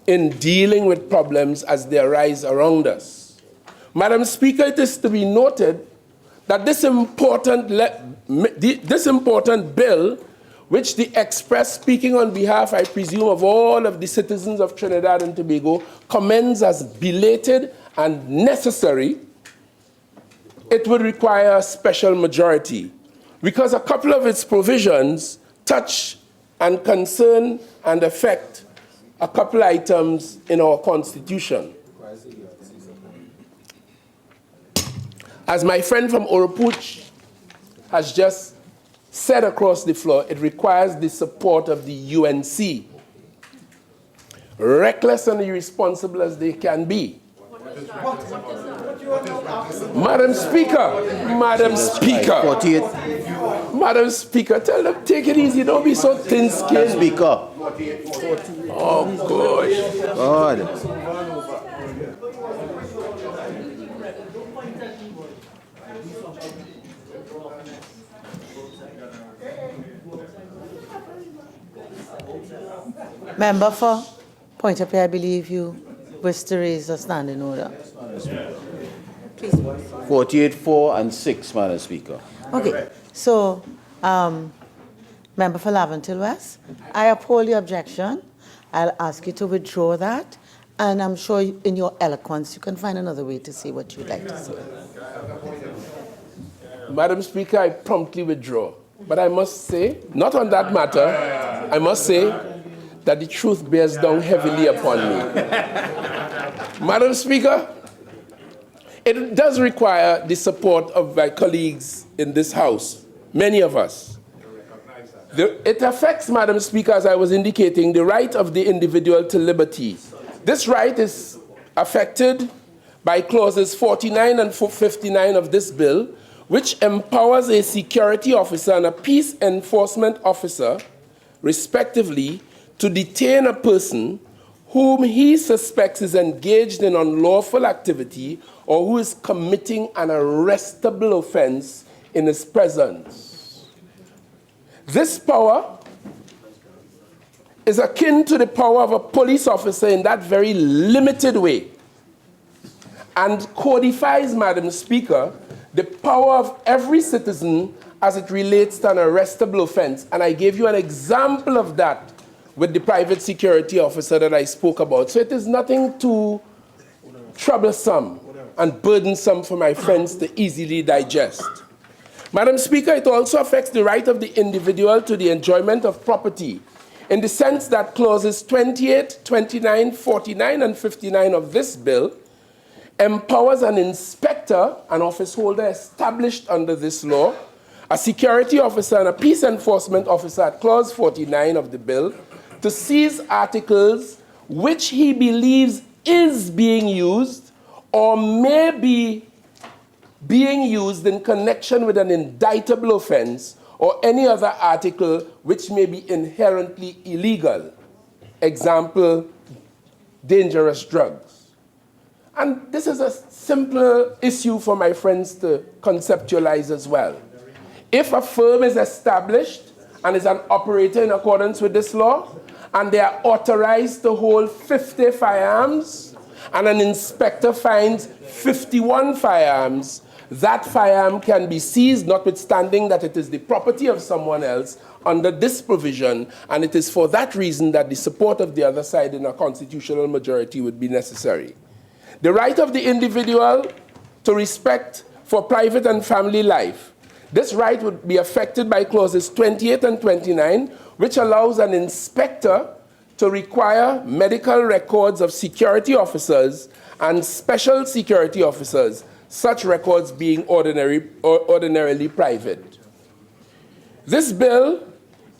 in dealing with problems as they arise around us. Madam Speaker, it is to be noted that this important bill, which the Express, speaking on behalf, I presume, of all of the citizens of Trinidad and Tobago, commends as belated and necessary, it would require a special majority. because a couple of its provisions touch and concern and affect a couple items in our Constitution. As my friend from Oropuch has just said across the floor, it requires the support of the UNC. Reckless and irresponsible as they can be. Madam Speaker, Madam Speaker, Madam Speaker, tell them, take it easy, don't be so thin-skinned. Speaker. Oh, gosh. God. Member for Point of Pay, I believe you wish to raise a standing order. Please. 48-4 and 6, Madam Speaker. Okay, so, Member for Laventille West, I uphold the objection. I'll ask you to withdraw that, and I'm sure in your eloquence you can find another way to say what you'd like to say. Madam Speaker, I promptly withdraw. But I must say, not on that matter, I must say that the truth bears down heavily upon me. Madam Speaker, it does require the support of my colleagues in this House, many of us. It affects, Madam Speaker, as I was indicating, the right of the individual to liberty. This right is affected by clauses 49 and 59 of this bill, which empowers a security officer and a peace enforcement officer, respectively, to detain a person whom he suspects is engaged in unlawful activity or who is committing an arrestable offense in his presence. This power is akin to the power of a police officer in that very limited way, and codifies, Madam Speaker, the power of every citizen as it relates to an arrestable offense. And I gave you an example of that with the private security officer that I spoke about. So it is nothing too troublesome and burdensome for my friends to easily digest. Madam Speaker, it also affects the right of the individual to the enjoyment of property, in the sense that clauses 28, 29, 49, and 59 of this bill empowers an inspector, an office holder established under this law, a security officer and a peace enforcement officer at clause 49 of the bill, to seize articles which he believes is being used or may be being used in connection with an indictable offense or any other article which may be inherently illegal. Example, dangerous drugs. And this is a simple issue for my friends to conceptualize as well. If a firm is established and is an operator in accordance with this law, and they are authorized to hold 50 firearms, and an inspector finds 51 firearms, that firearm can be seized, notwithstanding that it is the property of someone else, under this provision, and it is for that reason that the support of the other side in a constitutional majority would be necessary. The right of the individual to respect for private and family life. This right would be affected by clauses 28 and 29, which allows an inspector to require medical records of security officers and special security officers, such records being ordinarily private. This bill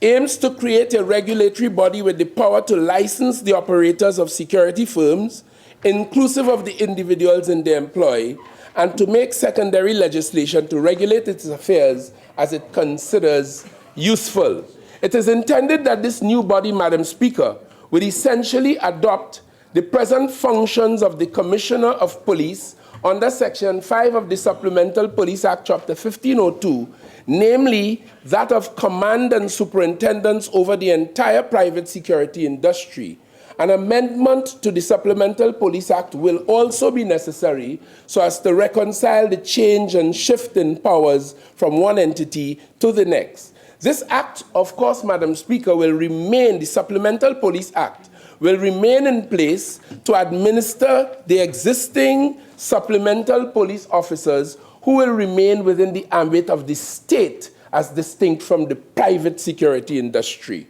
aims to create a regulatory body with the power to license the operators of security firms, inclusive of the individuals in their employ, and to make secondary legislation to regulate its affairs as it considers useful. It is intended that this new body, Madam Speaker, would essentially adopt the present functions of the Commissioner of Police under Section 5 of the Supplemental Police Act, Chapter 1502, namely that of command and superintendence over the entire private security industry. An amendment to the Supplemental Police Act will also be necessary so as to reconcile the change and shift in powers from one entity to the next. This act, of course, Madam Speaker, will remain, the Supplemental Police Act will remain in place to administer the existing supplemental police officers who will remain within the ambit of the state as distinct from the private security industry.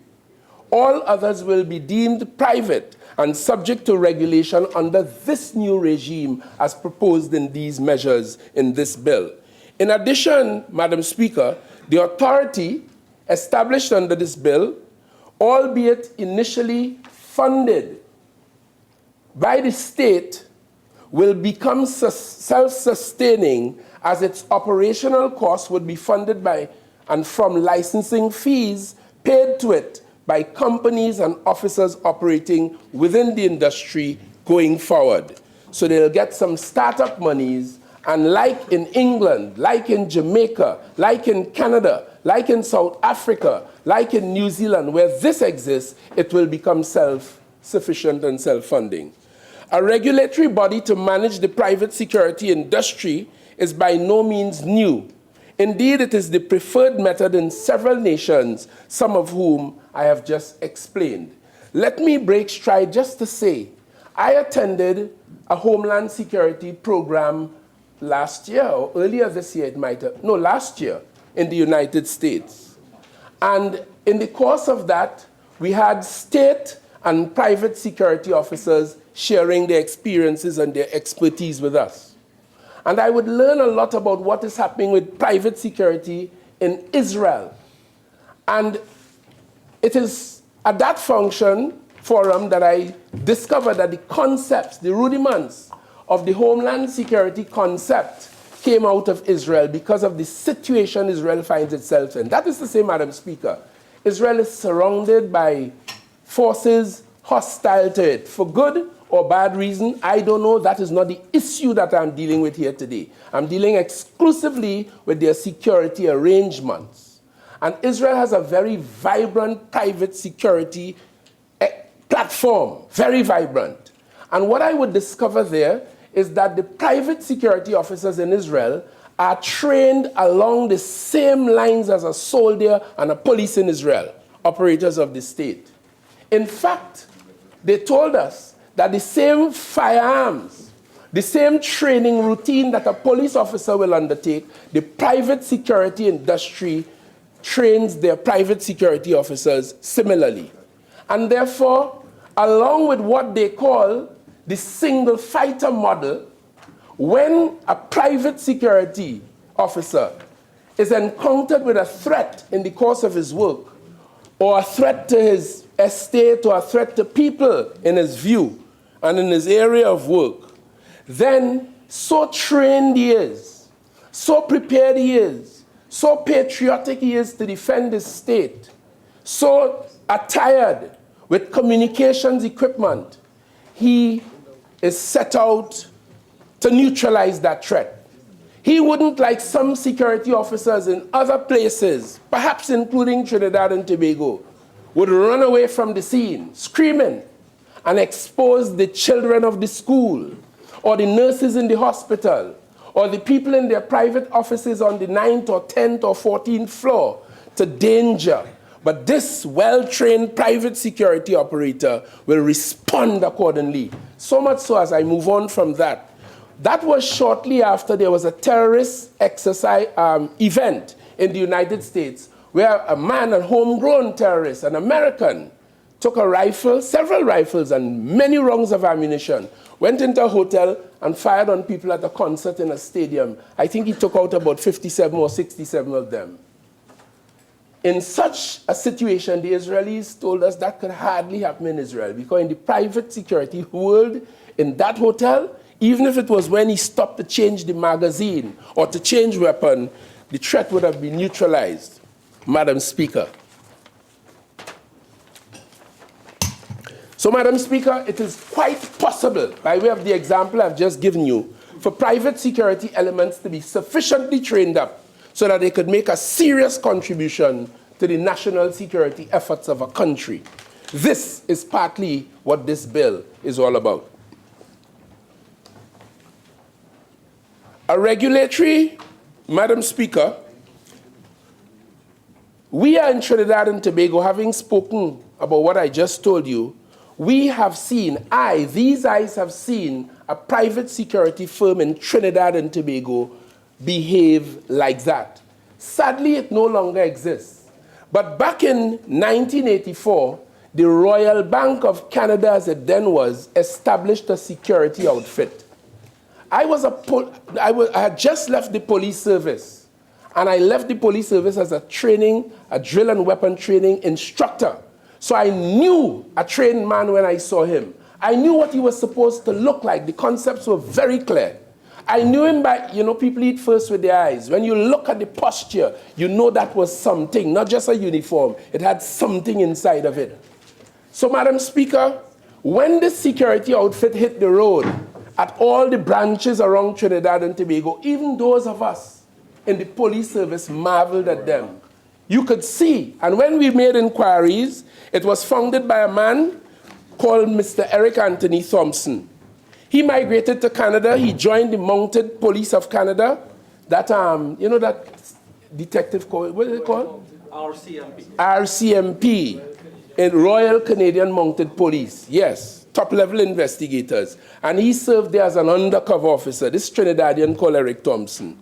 All others will be deemed private and subject to regulation under this new regime as proposed in these measures in this bill. In addition, Madam Speaker, the authority established under this bill, albeit initially funded by the state, will become self-sustaining as its operational costs would be funded by and from licensing fees paid to it by companies and officers operating within the industry going forward. So they'll get some startup monies, and like in England, like in Jamaica, like in Canada, like in South Africa, like in New Zealand, where this exists, it will become self-sufficient and self-funding. A regulatory body to manage the private security industry is by no means new. Indeed, it is the preferred method in several nations, some of whom I have just explained. Let me break stride just to say, I attended a Homeland Security program last year, or earlier this year, last year, in the United States. And in the course of that, we had state and private security officers sharing their experiences and their expertise with us. And I would learn a lot about what is happening with private security in Israel. And it is at that forum that I discovered that the concepts, the rudiments of the Homeland Security concept came out of Israel because of the situation Israel finds itself in. That is to say, Madam Speaker, Israel is surrounded by forces hostile to it, for good or bad reason. I don't know. That is not the issue that I'm dealing with here today. I'm dealing exclusively with their security arrangements. And Israel has a very vibrant private security platform, very vibrant. And what I would discover there is that the private security officers in Israel are trained along the same lines as a soldier and a police in Israel, operators of the state. In fact, they told us that the same firearms, the same training routine that a police officer will undertake, the private security industry trains their private security officers similarly. And therefore, along with what they call the single fighter model, when a private security officer is encountered with a threat in the course of his work, or a threat to his estate, or a threat to people in his view and in his area of work, then so trained he is, so prepared he is, so patriotic he is to defend his state, so attired with communications equipment, he is set out to neutralize that threat. He wouldn't, like some security officers in other places, perhaps including Trinidad and Tobago, would run away from the scene, screaming, and expose the children of the school, or the nurses in the hospital, or the people in their private offices on the 9th or 10th or 14th floor to danger. But this well-trained private security operator will respond accordingly. So much so, as I move on from that, that was shortly after there was a terrorist exercise event in the United States where a man, a homegrown terrorist, an American, took a rifle, several rifles, and many rounds of ammunition, went into a hotel and fired on people at a concert in a stadium. I think he took out about 57 or 67 of them. In such a situation, the Israelis told us that could hardly happen in Israel, because in the private security world, in that hotel, even if it was when he stopped to change the magazine or to change weapon, the threat would have been neutralized. Madam Speaker. So, Madam Speaker, it is quite possible, by way of the example I've just given you, for private security elements to be sufficiently trained up so that they could make a serious contribution to the national security efforts of a country. This is partly what this bill is all about. A regulatory, Madam Speaker, we are in Trinidad and Tobago, having spoken about what I just told you, we have seen, these eyes have seen a private security firm in Trinidad and Tobago behave like that. Sadly, it no longer exists. But back in 1984, the Royal Bank of Canada, as it then was, established a security outfit. I had just left the police service, and I left the police service as a drill and weapon training instructor. So I knew a trained man when I saw him. I knew what he was supposed to look like. The concepts were very clear. I knew him by, people eat first with their eyes. When you look at the posture, you know that was something, not just a uniform. It had something inside of it. So, Madam Speaker, when the security outfit hit the road at all the branches around Trinidad and Tobago, even those of us in the police service marveled at them. You could see, and when we made inquiries, it was founded by a man called Mr. Eric Anthony Thompson. He migrated to Canada. He joined the Mounted Police of Canada. That, that detective code, what is it called? RCMP. RCMP, in Royal Canadian Mounted Police. Yes, top-level investigators. And he served there as an undercover officer, this Trinidadian called Eric Thompson.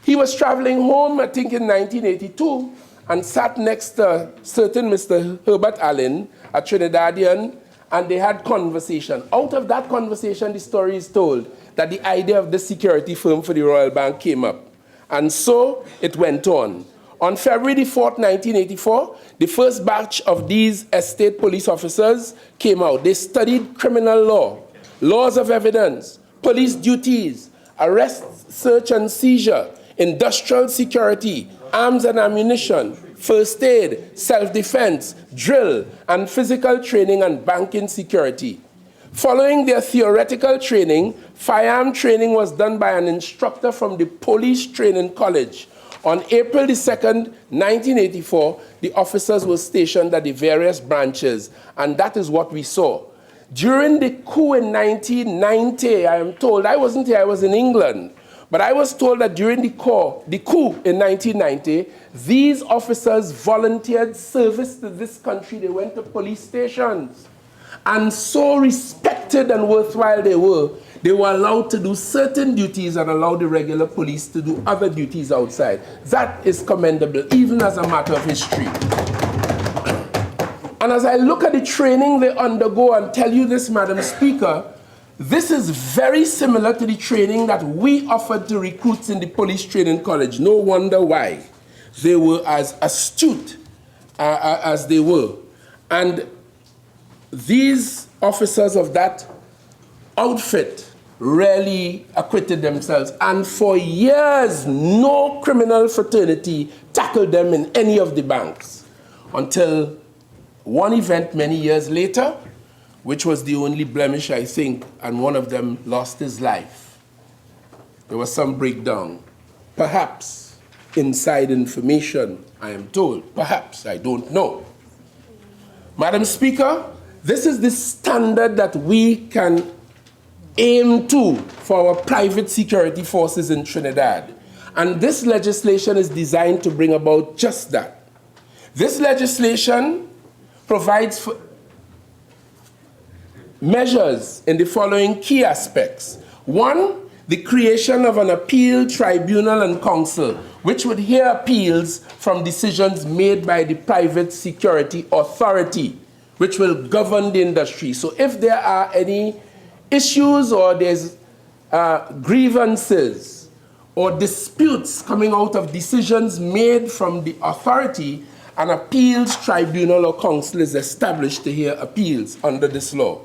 He was traveling home, I think in 1982, and sat next to certain Mr. Herbert Allen, a Trinidadian, and they had conversation. Out of that conversation, the story is told that the idea of the security firm for the Royal Bank came up. And so it went on. On February the 4th, 1984, the first batch of these estate police officers came out. They studied criminal law, laws of evidence, police duties, arrest, search and seizure, industrial security, arms and ammunition, first aid, self-defense, drill, and physical training and banking security. Following their theoretical training, firearm training was done by an instructor from the Police Training College. On April the 2nd, 1984, the officers were stationed at the various branches, and that is what we saw. During the coup in 1990, I am told, I wasn't here, I was in England, but I was told that during the coup in 1990, these officers volunteered service to this country. They went to police stations. And so respected and worthwhile they were allowed to do certain duties and allow the regular police to do other duties outside. That is commendable, even as a matter of history. And as I look at the training they undergo and tell you this, Madam Speaker, this is very similar to the training that we offered to recruits in the Police Training College. No wonder why they were as astute as they were. And these officers of that outfit really acquitted themselves. And for years, no criminal fraternity tackled them in any of the banks until one event many years later, which was the only blemish, I think, and one of them lost his life. There was some breakdown. Perhaps inside information, I am told. Perhaps, I don't know. Madam Speaker, this is the standard that we can aim to for our private security forces in Trinidad. And this legislation is designed to bring about just that. This legislation provides for measures in the following key aspects. One, the creation of an appeal tribunal and council, which would hear appeals from decisions made by the private security authority, which will govern the industry. So if there are any issues or there's grievances or disputes coming out of decisions made from the authority, an appeals tribunal or council is established to hear appeals under this law.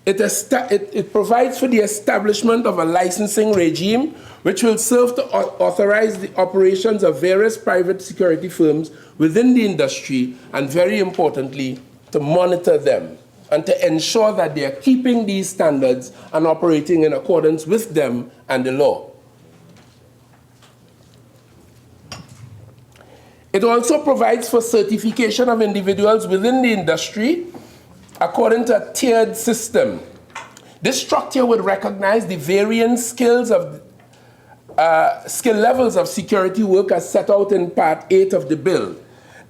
It provides for the establishment of a licensing regime which will serve to authorize the operations of various private security firms within the industry and, very importantly, to monitor them and to ensure that they are keeping these standards and operating in accordance with them and the law. It also provides for certification of individuals within the industry according to a tiered system. This structure would recognize the varying skill levels of security work as set out in Part 8 of the bill.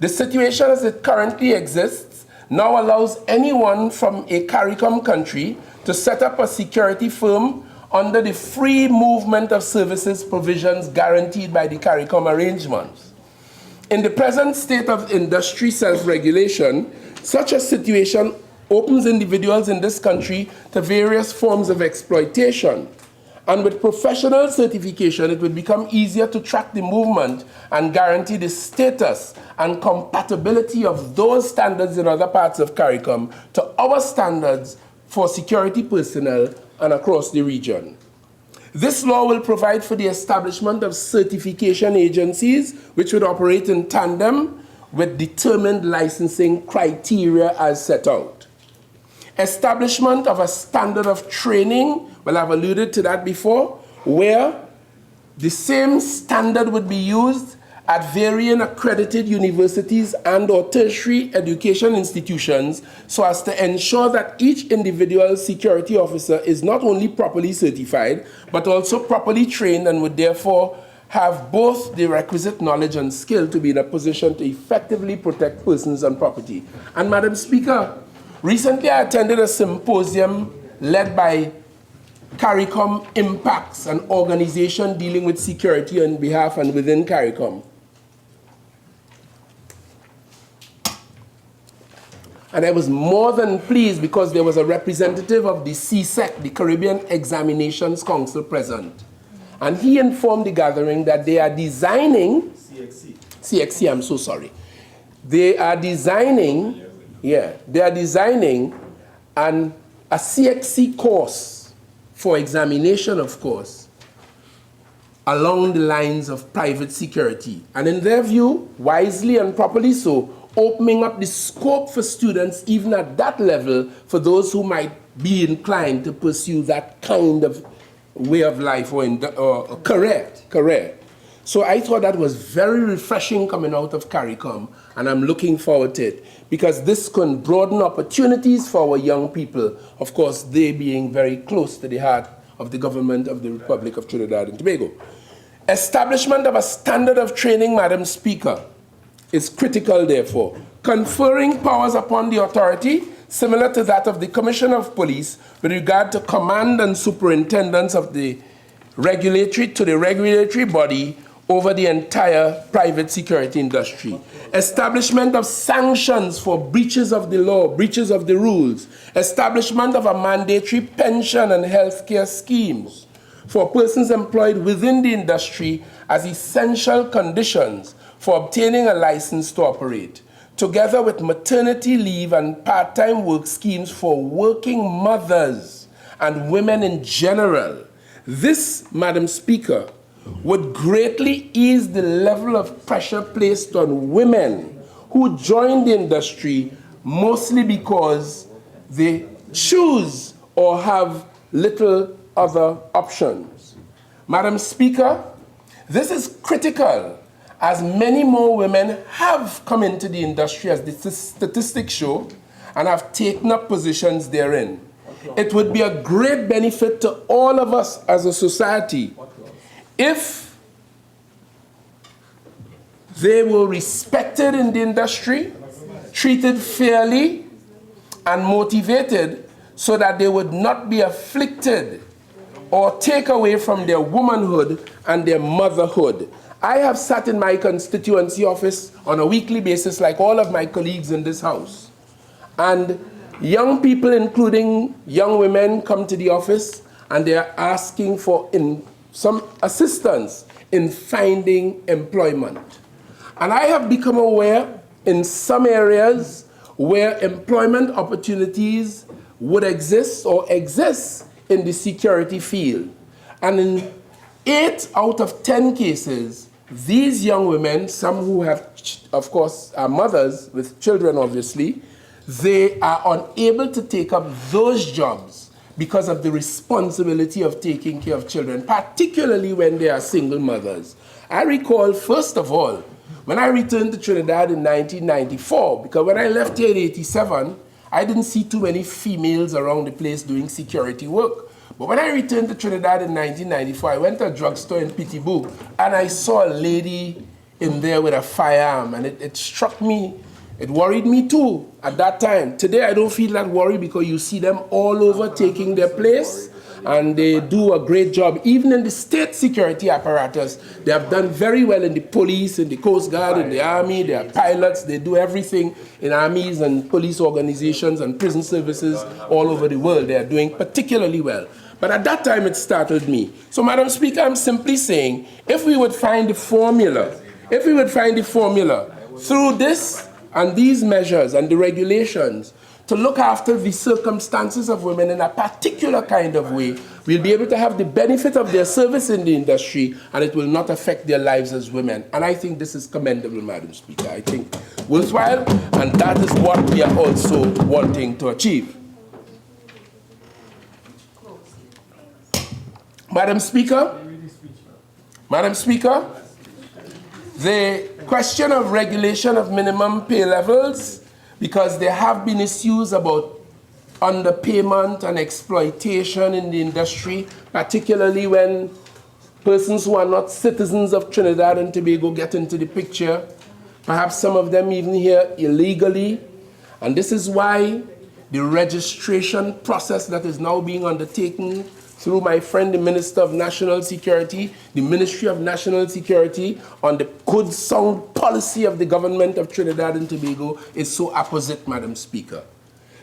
The situation as it currently exists now alloallows anyone from a CARICOM country to set up a security firm under the free movement of services provisions guaranteed by the CARICOM arrangements. In the present state of industry self-regulation, such a situation opens individuals in this country to various forms of exploitation. And with professional certification, it would become easier to track the movement and guarantee the status and compatibility of those standards in other parts of CARICOM to our standards for security personnel and across the region. This law will provide for the establishment of certification agencies which would operate in tandem with determined licensing criteria as set out. Establishment of a standard of training, well, I've alluded to that before, where the same standard would be used at varying accredited universities and or tertiary education institutions so as to ensure that each individual security officer is not only properly certified, but also properly trained and would therefore have both the requisite knowledge and skill to be in a position to effectively protect persons and property. And Madam Speaker, recently I attended a symposium led by CARICOM Impacts, an organization dealing with security on behalf and within CARICOM. And I was more than pleased because there was a representative of the CSEC, the Caribbean Examinations Council, present. And he informed the gathering that they are designing... CXC, I'm so sorry. They are designing, a CXC course for examination, of course, along the lines of private security. And in their view, wisely and properly so, opening up the scope for students, even at that level, for those who might be inclined to pursue that kind of way of life or career. So I thought that was very refreshing coming out of CARICOM, and I'm looking forward to it, because this can broaden opportunities for our young people, of course, they being very close to the heart of the government of the Republic of Trinidad and Tobago. Establishment of a standard of training, Madam Speaker, is critical, therefore. Conferring powers upon the authority, similar to that of the Commissioner of Police, with regard to command and superintendence of the regulatory body over the entire private security industry. Establishment of sanctions for breaches of the law, breaches of the rules. Establishment of a mandatory pension and health care schemes for persons employed within the industry as essential conditions for obtaining a license to operate, together with maternity leave and part-time work schemes for working mothers and women in general. This, Madam Speaker, would greatly ease the level of pressure placed on women who join the industry mostly because they choose or have little other options. Madam Speaker, this is critical, as many more women have come into the industry, as the statistics show, and have taken up positions therein. It would be a great benefit to all of us as a society if they were respected in the industry, treated fairly, and motivated so that they would not be afflicted or take away from their womanhood and their motherhood. I have sat in my constituency office on a weekly basis, like all of my colleagues in this house. And young people, including young women, come to the office and they are asking for some assistance in finding employment. And I have become aware in some areas where employment opportunities would exist or exist in the security field. And in 8 out of 10 cases, these young women, some who have, of course, are mothers with children, obviously, they are unable to take up those jobs because of the responsibility of taking care of children, particularly when they are single mothers. I recall, first of all, when I returned to Trinidad in 1994, because when I left here in 87, I didn't see too many females around the place doing security work. But when I returned to Trinidad in 1994, I went to a drugstore in Pitibou, and I saw a lady in there with a firearm, and it struck me. It worried me too at that time. Today, I don't feel that worry because you see them all over taking their place. and they do a great job. Even in the state security apparatus, they have done very well in the police, in the Coast Guard, in the Army. They are pilots. They do everything in armies and police organizations and prison services all over the world. They are doing particularly well. But at that time, it startled me. So, Madam Speaker, I'm simply saying, if we would find the formula through this and these measures and the regulations to look after the circumstances of women in a particular kind of way, we'll be able to have the benefit of their service in the industry, and it will not affect their lives as women. And I think this is commendable, Madam Speaker. I think worthwhile, and that is what we are also wanting to achieve. Madam Speaker, the question of regulation of minimum pay levels, because there have been issues about underpayment and exploitation in the industry, particularly when persons who are not citizens of Trinidad and Tobago get into the picture, perhaps some of them even here illegally. And this is why the registration process that is now being undertaken through my friend, the Minister of National Security, the Ministry of National Security, on the good, sound policy of the government of Trinidad and Tobago is so opposite, Madam Speaker.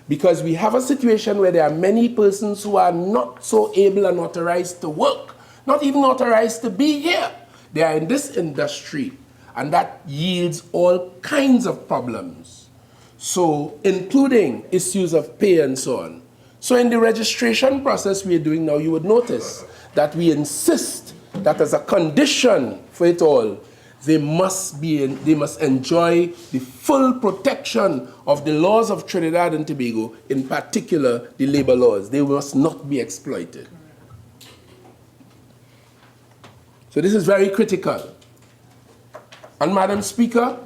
Because we have a situation where there are many persons who are not so able and authorized to work, not even authorized to be here. They are in this industry, and that yields all kinds of problems. So, including issues of pay and so on. So in the registration process we are doing now, you would notice that we insist that as a condition for it all, they must enjoy the full protection of the laws of Trinidad and Tobago, in particular the labor laws. They must not be exploited. So this is very critical. And Madam Speaker,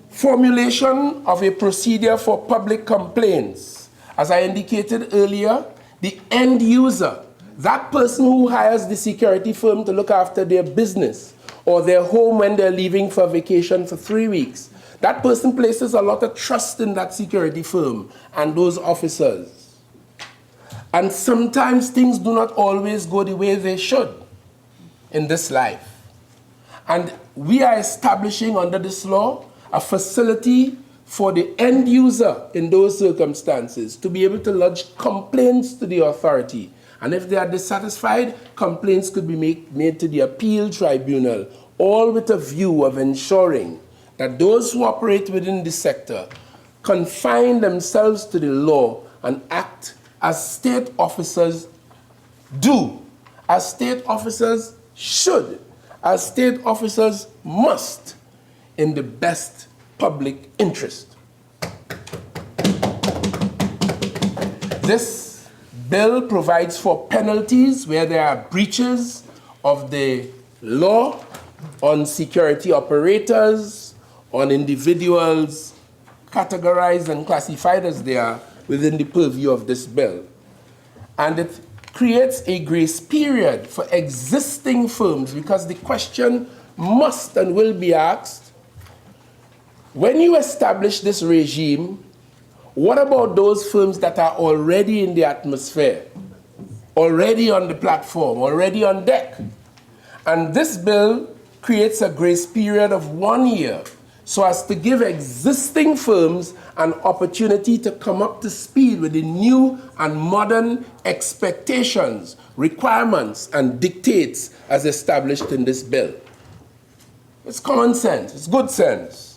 formulation of a procedure for public complaints. As I indicated earlier, the end user, that person who hires the security firm to look after their business or their home when they're leaving for vacation for 3 weeks, that person places a lot of trust in that security firm and those officers. And sometimes things do not always go the way they should in this life. And we are establishing under this law a facility for the end user in those circumstances to be able to lodge complaints to the authority. And if they are dissatisfied, complaints could be made to the appeal tribunal, all with a view of ensuring that those who operate within the sector confine themselves to the law and act as state officers do, as state officers should, as state officers must, in the best public interest. This bill provides for penalties where there are breaches of the law on security operators, on individuals categorized and classified as they are within the purview of this bill. And it creates a grace period for existing firms, because the question must and will be asked, when you establish this regime, what about those firms that are already in the atmosphere, already on the platform, already on deck? And this bill creates a grace period of 1 year so as to give existing firms an opportunity to come up to speed with the new and modern expectations, requirements, and dictates as established in this bill. It's common sense, it's good sense.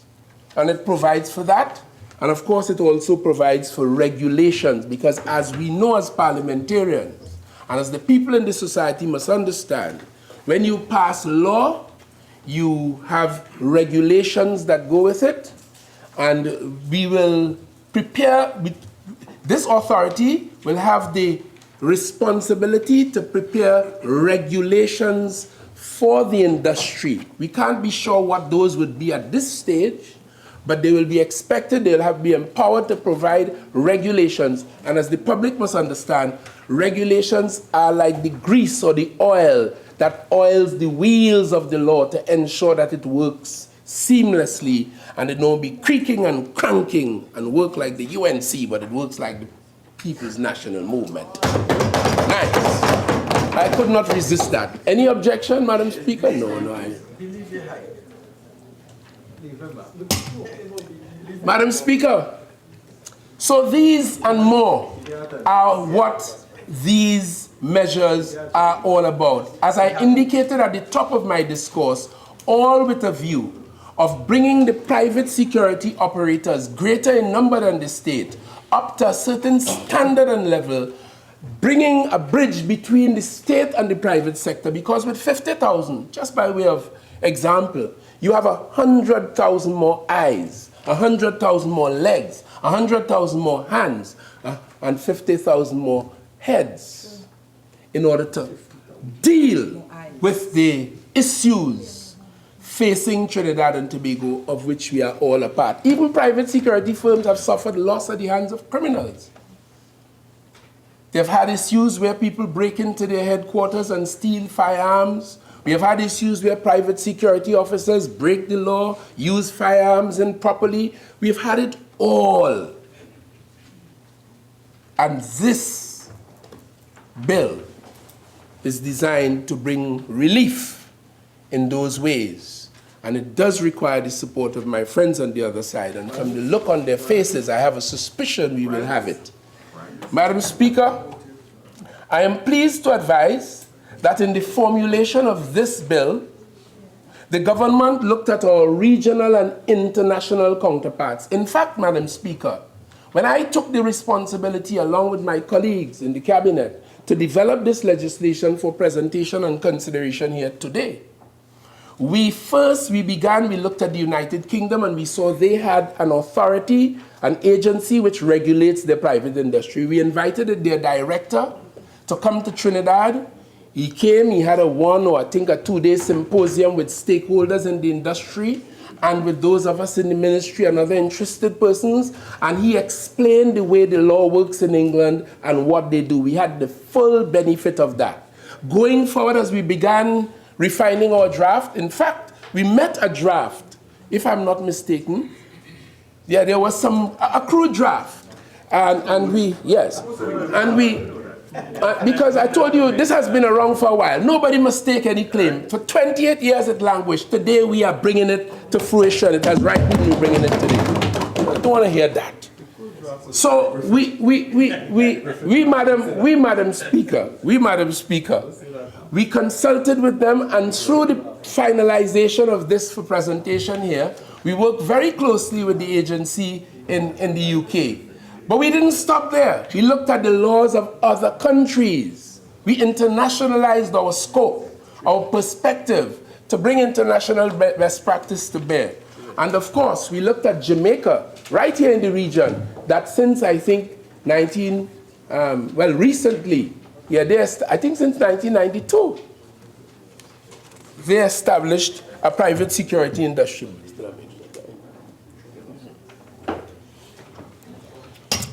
And it provides for that. And of course, it also provides for regulations, because as we know as parliamentarians, and as the people in the society must understand, when you pass law, you have regulations that go with it, and we will prepare, this authority will have the responsibility to prepare regulations for the industry. We can't be sure what those would be at this stage, but they will be expected, they'll be empowered to provide regulations. And as the public must understand, regulations are like the grease or the oil that oils the wheels of the law to ensure that it works seamlessly and it don't be creaking and cranking and work like the UNC, but it works like the People's National Movement. Nice. I could not resist that. Any objection, Madam Speaker? No. Madam Speaker, so these and more are what these measures are all about. As I indicated at the top of my discourse, all with a view of bringing the private security operators, greater in number than the state, up to a certain standard and level, bringing a bridge between the state and the private sector, because with 50,000, just by way of example, you have 100,000 more eyes, 100,000 more legs, 100,000 more hands, and 50,000 more heads in order to deal with the issues facing Trinidad and Tobago, of which we are all a part. Even private security firms have suffered loss at the hands of criminals. They've had issues where people break into their headquarters and steal firearms. We have had issues where private security officers break the law, use firearms improperly. We've had it all. And this bill is designed to bring relief in those ways. And it does require the support of my friends on the other side. And from the look on their faces, I have a suspicion we will have it. Madam Speaker, I am pleased to advise that in the formulation of this bill, the government looked at our regional and international counterparts. In fact, Madam Speaker, when I took the responsibility along with my colleagues in the cabinet to develop this legislation for presentation and consideration here today, we looked at the United Kingdom and we saw they had an authority, an agency which regulates their private industry. We invited their director to come to Trinidad. He came, he had a 2-day symposium with stakeholders in the industry and with those of us in the ministry and other interested persons, and he explained the way the law works in England and what they do. We had the full benefit of that. Going forward, as we began refining our draft, in fact, we met a draft, if I'm not mistaken. Yeah, there was a crude draft. Because I told you, this has been around for a while. Nobody must take any claim. For 28 years it languished. Today we are bringing it to fruition. It has right people bringing it today. I don't want to hear that. So Madam Speaker, we consulted with them, and through the finalization of this for presentation here, we worked very closely with the agency in the UK. But we didn't stop there. We looked at the laws of other countries. We internationalized our scope, our perspective, to bring international best practice to bear. And of course, we looked at Jamaica, right here in the region, that since I think recently, I think since 1992, they established a private security industry.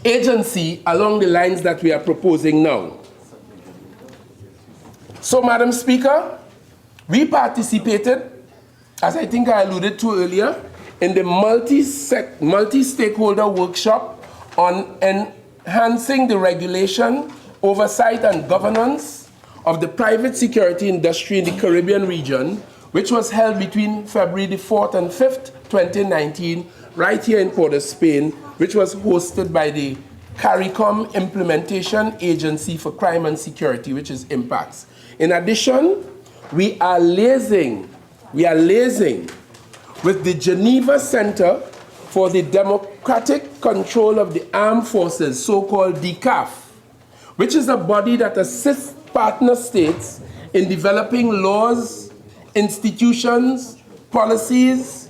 Agency along the lines that we are proposing now. So, Madam Speaker, we participated, as I think I alluded to earlier, in the multi-stakeholder workshop on enhancing the regulation, oversight, and governance of the private security industry in the Caribbean region, which was held between February the 4th and 5th, 2019, right here in Port of Spain, which was hosted by the CARICOM Implementation Agency for Crime and Security, which is IMPACTS. In addition, we are liaising with the Geneva Center for the Democratic Control of the Armed Forces, so-called DCAF, which is a body that assists partner states in developing laws, institutions, policies,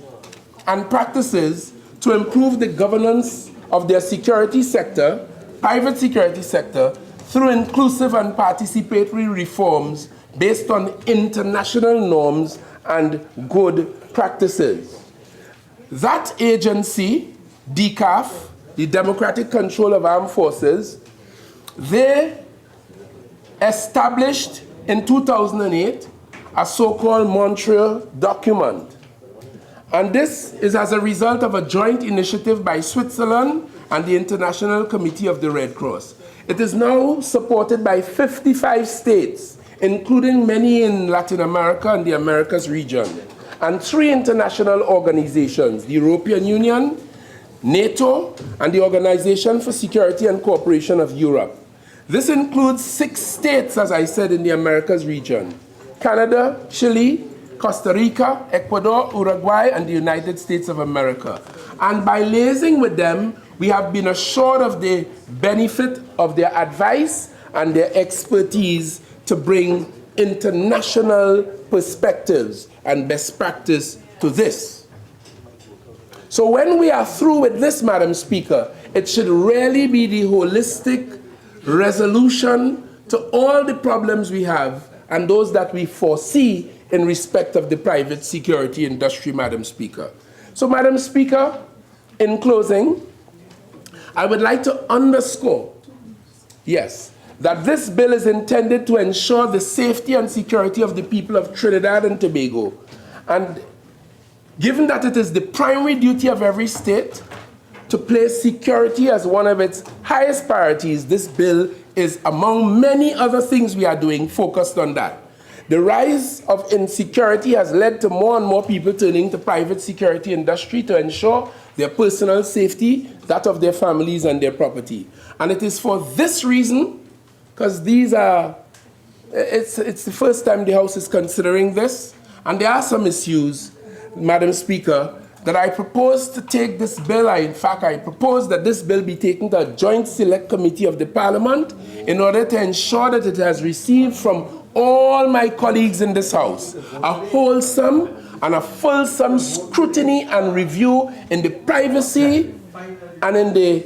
and practices to improve the governance of their security sector, private security sector, through inclusive and participatory reforms based on international norms and good practices. That agency, DCAF, the Democratic Control of Armed Forces, they established in 2008 a so-called Montreal document. And this is as a result of a joint initiative by Switzerland and the International Committee of the Red Cross. It is now supported by 55 states, including many in Latin America and the Americas region, and 3 international organizations, the European Union, NATO, and the Organization for Security and Cooperation of Europe. This includes 6 states, as I said, in the Americas region: Canada, Chile, Costa Rica, Ecuador, Uruguay, and the United States of America. And by liaising with them, we have been assured of the benefit of their advice and their expertise to bring international perspectives and best practice to this. So when we are through with this, Madam Speaker, it should really be the holistic resolution to all the problems we have and those that we foresee in respect of the private security industry, Madam Speaker. So, Madam Speaker, in closing, I would like to underscore, yes, that this bill is intended to ensure the safety and security of the people of Trinidad and Tobago. And given that it is the primary duty of every state to place security as one of its highest priorities, this bill is, among many other things we are doing, focused on that. The rise of insecurity has led to more and more people turning to private security industry to ensure their personal safety, that of their families and their property. And it is for this reason, because it's the first time the House is considering this, and there are some issues, Madam Speaker, that I propose to take this bill. I propose that this bill be taken to a joint select committee of the Parliament in order to ensure that it has received from all my colleagues in this House a wholesome and a fulsome scrutiny and review in the privacy and in the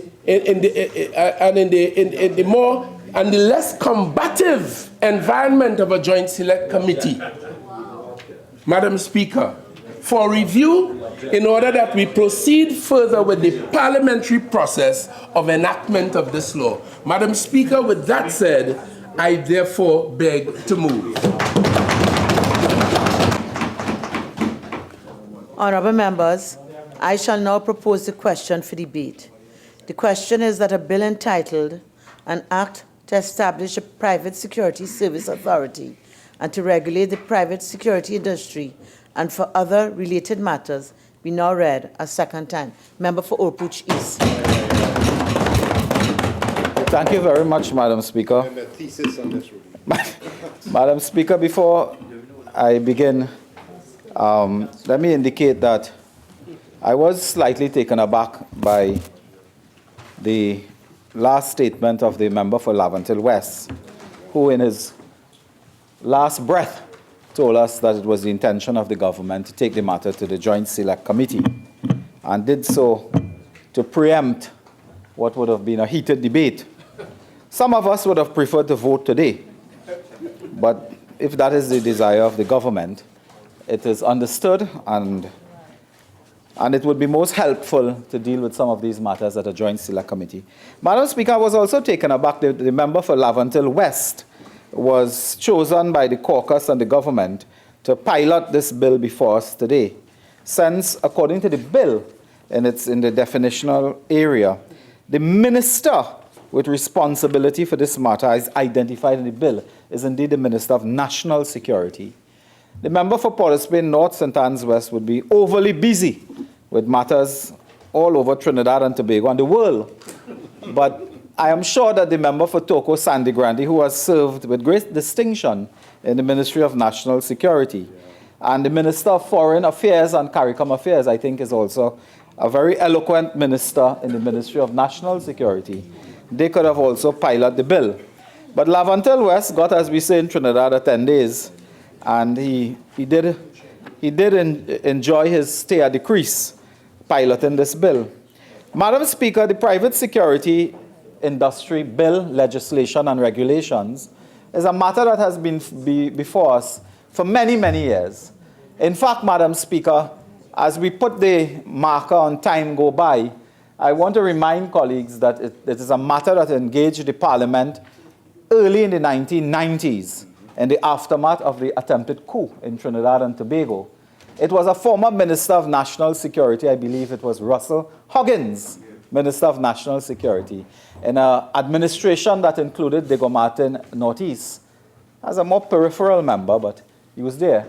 less combative environment of a joint select committee, Madam Speaker, for review in order that we proceed further with the parliamentary process of enactment of this law. Madam Speaker, with that said, I therefore beg to move. Honourable members, I shall now propose the question for debate. The question is that a bill entitled An Act to Establish a Private Security Service Authority and to Regulate the Private Security Industry and for other related matters be now read a second time. Member for Orpuch East. Thank you very much, Madam Speaker. Madam Speaker, before I begin, let me indicate that I was slightly taken aback by the last statement of the member for Laventille West, who in his last breath told us that it was the intention of the government to take the matter to the Joint Select Committee, and did so to preempt what would have been a heated debate. Some of us would have preferred to vote today, but if that is the desire of the government, it is understood, and it would be most helpful to deal with some of these matters at a Joint Select Committee. Madam Speaker, I was also taken aback. The member for Laventille West was chosen by the caucus and the government to pilot this bill before us today, since, according to the bill, in the definitional area, the minister with responsibility for this matter, as identified in the bill, is indeed the Minister of National Security. The member for Port of Spain North, St. Anne's West would be overly busy with matters all over Trinidad and Tobago and the world. But I am sure that the member for Toco Sandy Grande, who has served with great distinction in the Ministry of National Security, and the Minister of Foreign Affairs and CARICOM Affairs, I think, is also a very eloquent minister in the Ministry of National Security. They could have also piloted the bill. But Laventille West got, as we say in Trinidad, 10 days, and he did enjoy his stay at the crease piloting this bill. Madam Speaker, the Private Security Industry Bill, Legislation and Regulations is a matter that has been before us for many, many years. In fact, Madam Speaker, as we put the marker on time go by, I want to remind colleagues that it is a matter that engaged the Parliament early in the 1990s in the aftermath of the attempted coup in Trinidad and Tobago. It was a former Minister of National Security, I believe it was Russell Huggins, Minister of National Security, in an administration that included Degomartin Northeast. As a more peripheral member, but he was there.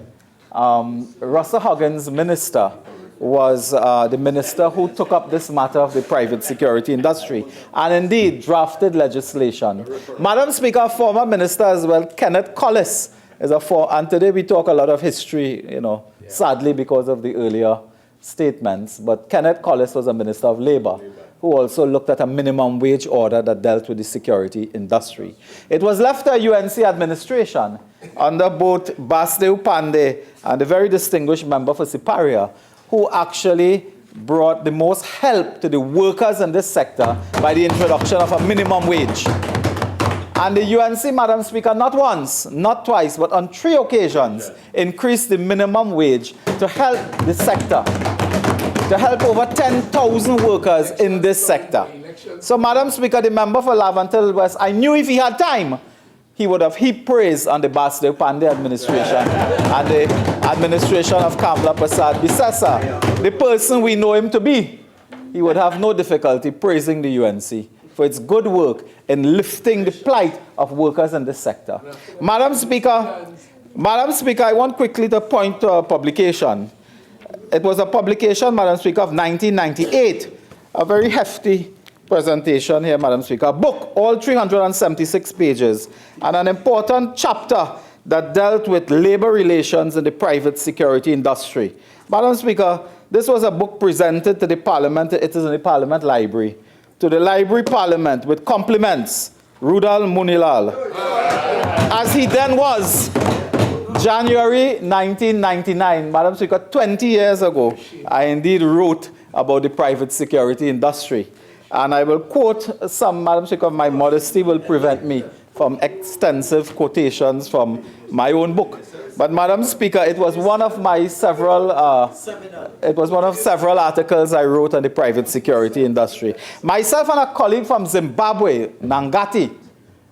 Russell Huggins' minister was the minister who took up this matter of the private security industry and indeed drafted legislation. Madam Speaker, former minister as well, Kenneth Collis, is and today we talk a lot of history, sadly because of the earlier statements, but Kenneth Collis was a minister of labor who also looked at a minimum wage order that dealt with the security industry. It was left to a UNC administration under both Basdeo Pandey and the very distinguished member for Siparia, who actually brought the most help to the workers in this sector by the introduction of a minimum wage. And the UNC, Madam Speaker, not once, not twice, but on 3 occasions, increased the minimum wage to help the sector, to help over 10,000 workers in this sector. So, Madam Speaker, the member for Laventille West, I knew if he had time, he would have heaped praise on the Basdeo Pandey administration and the administration of Kamla Prasad Bisesa, the person we know him to be. He would have no difficulty praising the UNC for its good work in lifting the plight of workers in this sector. Madam Speaker, I want quickly to point to a publication. It was a publication, Madam Speaker, of 1998, a very hefty presentation here, Madam Speaker, a book, all 376 pages, and an important chapter that dealt with labor relations in the private security industry. Madam Speaker, this was a book presented to the Parliament, it is in the Parliament Library, to the Library Parliament with compliments, Roodal Moonilal, as he then was, January 1999, Madam Speaker, 20 years ago, I indeed wrote about the private security industry. And I will quote some, Madam Speaker, my modesty will prevent me from extensive quotations from my own book. But Madam Speaker, it was one of my several articles I wrote on the private security industry. Myself and a colleague from Zimbabwe, Nangati,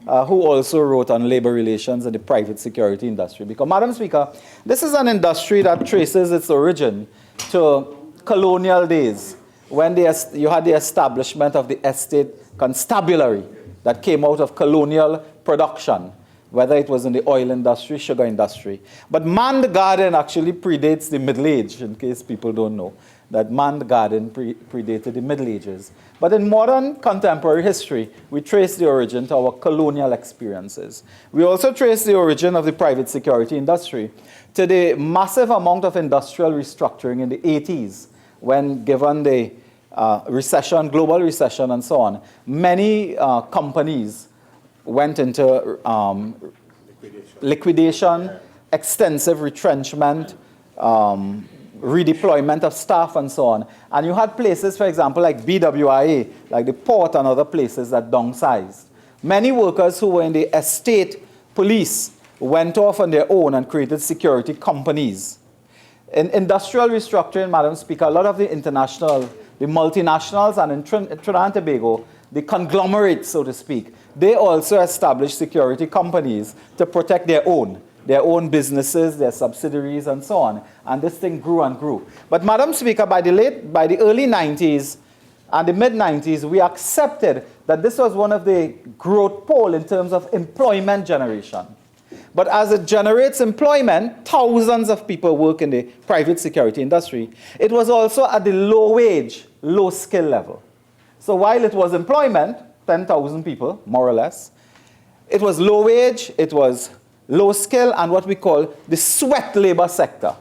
who also wrote on labor relations in the private security industry. Because, Madam Speaker, this is an industry that traces its origin to colonial days, when you had the establishment of the estate constabulary that came out of colonial production, whether it was in the oil industry, sugar industry. But manned garden actually predates the Middle Age, in case people don't know, that manned garden predated the Middle Ages. But in modern contemporary history, we trace the origin to our colonial experiences. We also trace the origin of the private security industry to the massive amount of industrial restructuring in the 80s, when given the recession, global recession and so on, many companies went into liquidation, extensive retrenchment, redeployment of staff and so on. And you had places, for example, like BWIA, like the port and other places that downsized. Many workers who were in the estate police went off on their own and created security companies. In industrial restructuring, Madam Speaker, a lot of the multinationals, and in Trinidad and Tobago, the conglomerates, so to speak, they also established security companies to protect their own businesses, their subsidiaries, and so on. And this thing grew and grew. But, Madam Speaker, by the early 90s and the mid-90s, we accepted that this was one of the growth pole in terms of employment generation. But as it generates employment, thousands of people work in the private security industry. It was also at the low wage, low skill level. So while it was employment, 10,000 people, more or less, it was low wage, it was low skill, and what we call the sweat labor sector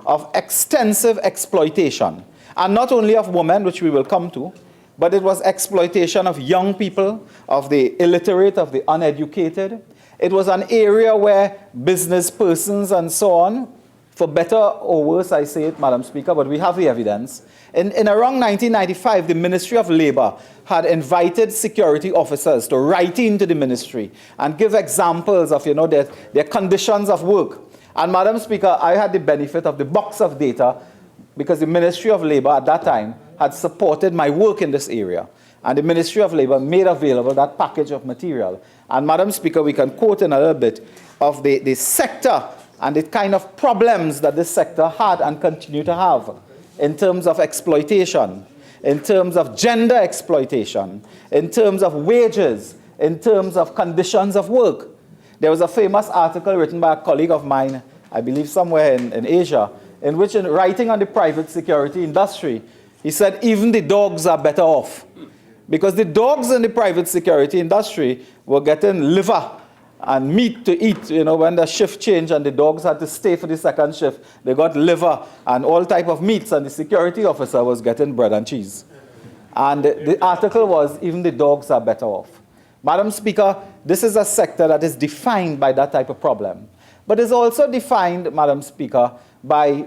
of extensive exploitation. And not only of women, which we will come to, but it was exploitation of young people, of the illiterate, of the uneducated. It was an area where business persons and so on, for better or worse, I say it, Madam Speaker, but we have the evidence. In around 1995, the Ministry of Labor had invited security officers to write into the ministry and give examples of their conditions of work. And Madam Speaker, I had the benefit of the box of data because the Ministry of Labor at that time had supported my work in this area. And the Ministry of Labor made available that package of material. And Madam Speaker, we can quote in a little bit of the sector and the kind of problems that this sector had and continue to have in terms of exploitation. in terms of gender exploitation, in terms of wages, in terms of conditions of work. There was a famous article written by a colleague of mine, I believe somewhere in Asia, in which, in writing on the private security industry, he said even the dogs are better off. Because the dogs in the private security industry were getting liver and meat to eat. You know, when the shift changed and the dogs had to stay for the second shift, they got liver and all type of meats, and the security officer was getting bread and cheese. And the article was, even the dogs are better off. Madam Speaker, this is a sector that is defined by that type of problem. But it's also defined, Madam Speaker, by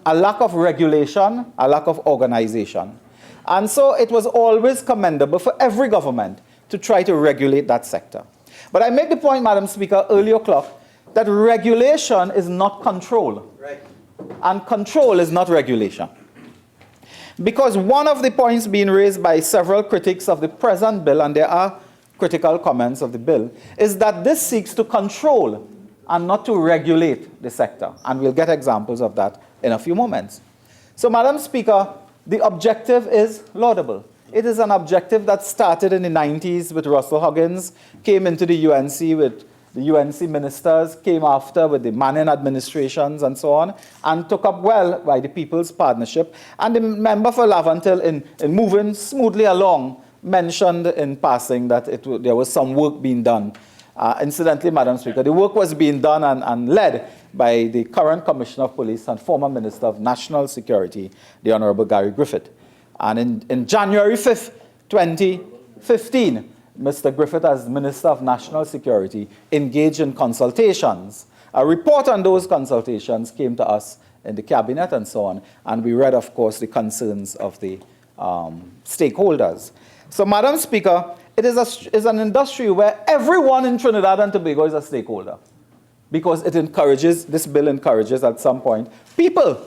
a lack of regulation, a lack of organization. And so it was always commendable for every government to try to regulate that sector. But I make the point, Madam Speaker, earlier o'clock, that regulation is not control. Right. And control is not regulation. Because one of the points being raised by several critics of the present bill, and there are critical comments of the bill, is that this seeks to control and not to regulate the sector. And we'll get examples of that in a few moments. So, Madam Speaker, the objective is laudable. It is an objective that started in the 90s with Russell Huggins, came into the UNC with the UNC ministers, came after with the Manning administrations and so on, and took up well by the People's Partnership. And the member for Laventille, in moving smoothly along, mentioned in passing that there was some work being done. Incidentally, Madam Speaker, the work was being done and led by the current Commissioner of Police and former Minister of National Security, the Honorable Gary Griffith. And in January 5th, 2015, Mr. Griffith, as Minister of National Security, engaged in consultations. A report on those consultations came to us in the Cabinet and so on, and we read, of course, the concerns of the stakeholders. So, Madam Speaker, it is an industry where everyone in Trinidad and Tobago is a stakeholder, because this bill encourages at some point people,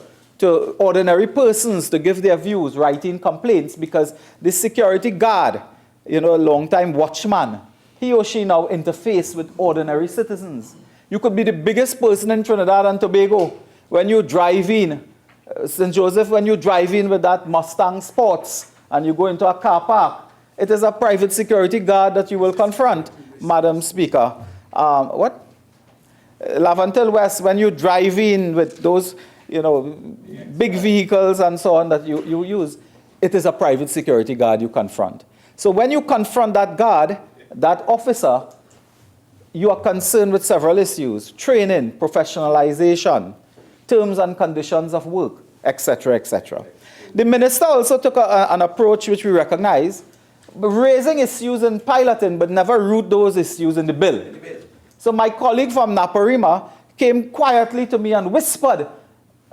ordinary persons, to give their views, writing complaints, because the security guard, a long-time watchman, he or she now interface with ordinary citizens. You could be the biggest person in Trinidad and Tobago. When you drive in, St. Joseph, when you drive in with that Mustang Sports and you go into a car park, it is a private security guard that you will confront, Madam Speaker. Laventille West, when you drive in with those, big vehicles and so on that you use, it is a private security guard you confront. So when you confront that guard, that officer, you are concerned with several issues: training, professionalization, terms and conditions of work, etc., etc. The minister also took an approach which we recognize, raising issues in piloting, but never root those issues in the bill. So my colleague from Naparima came quietly to me and whispered.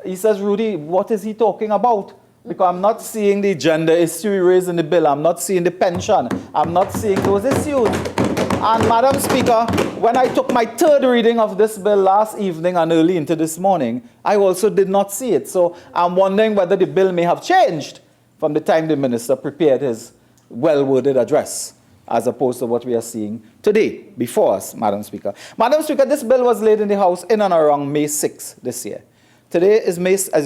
He says, Rudy, what is he talking about? Because I'm not seeing the gender issue raised in the bill. I'm not seeing the pension. I'm not seeing those issues. And Madam Speaker, when I took my third reading of this bill last evening and early into this morning, I also did not see it. So I'm wondering whether the bill may have changed from the time the minister prepared his well-worded address, as opposed to what we are seeing today before us, Madam Speaker. Madam Speaker, this bill was laid in the House in and around May 6 this year. Today is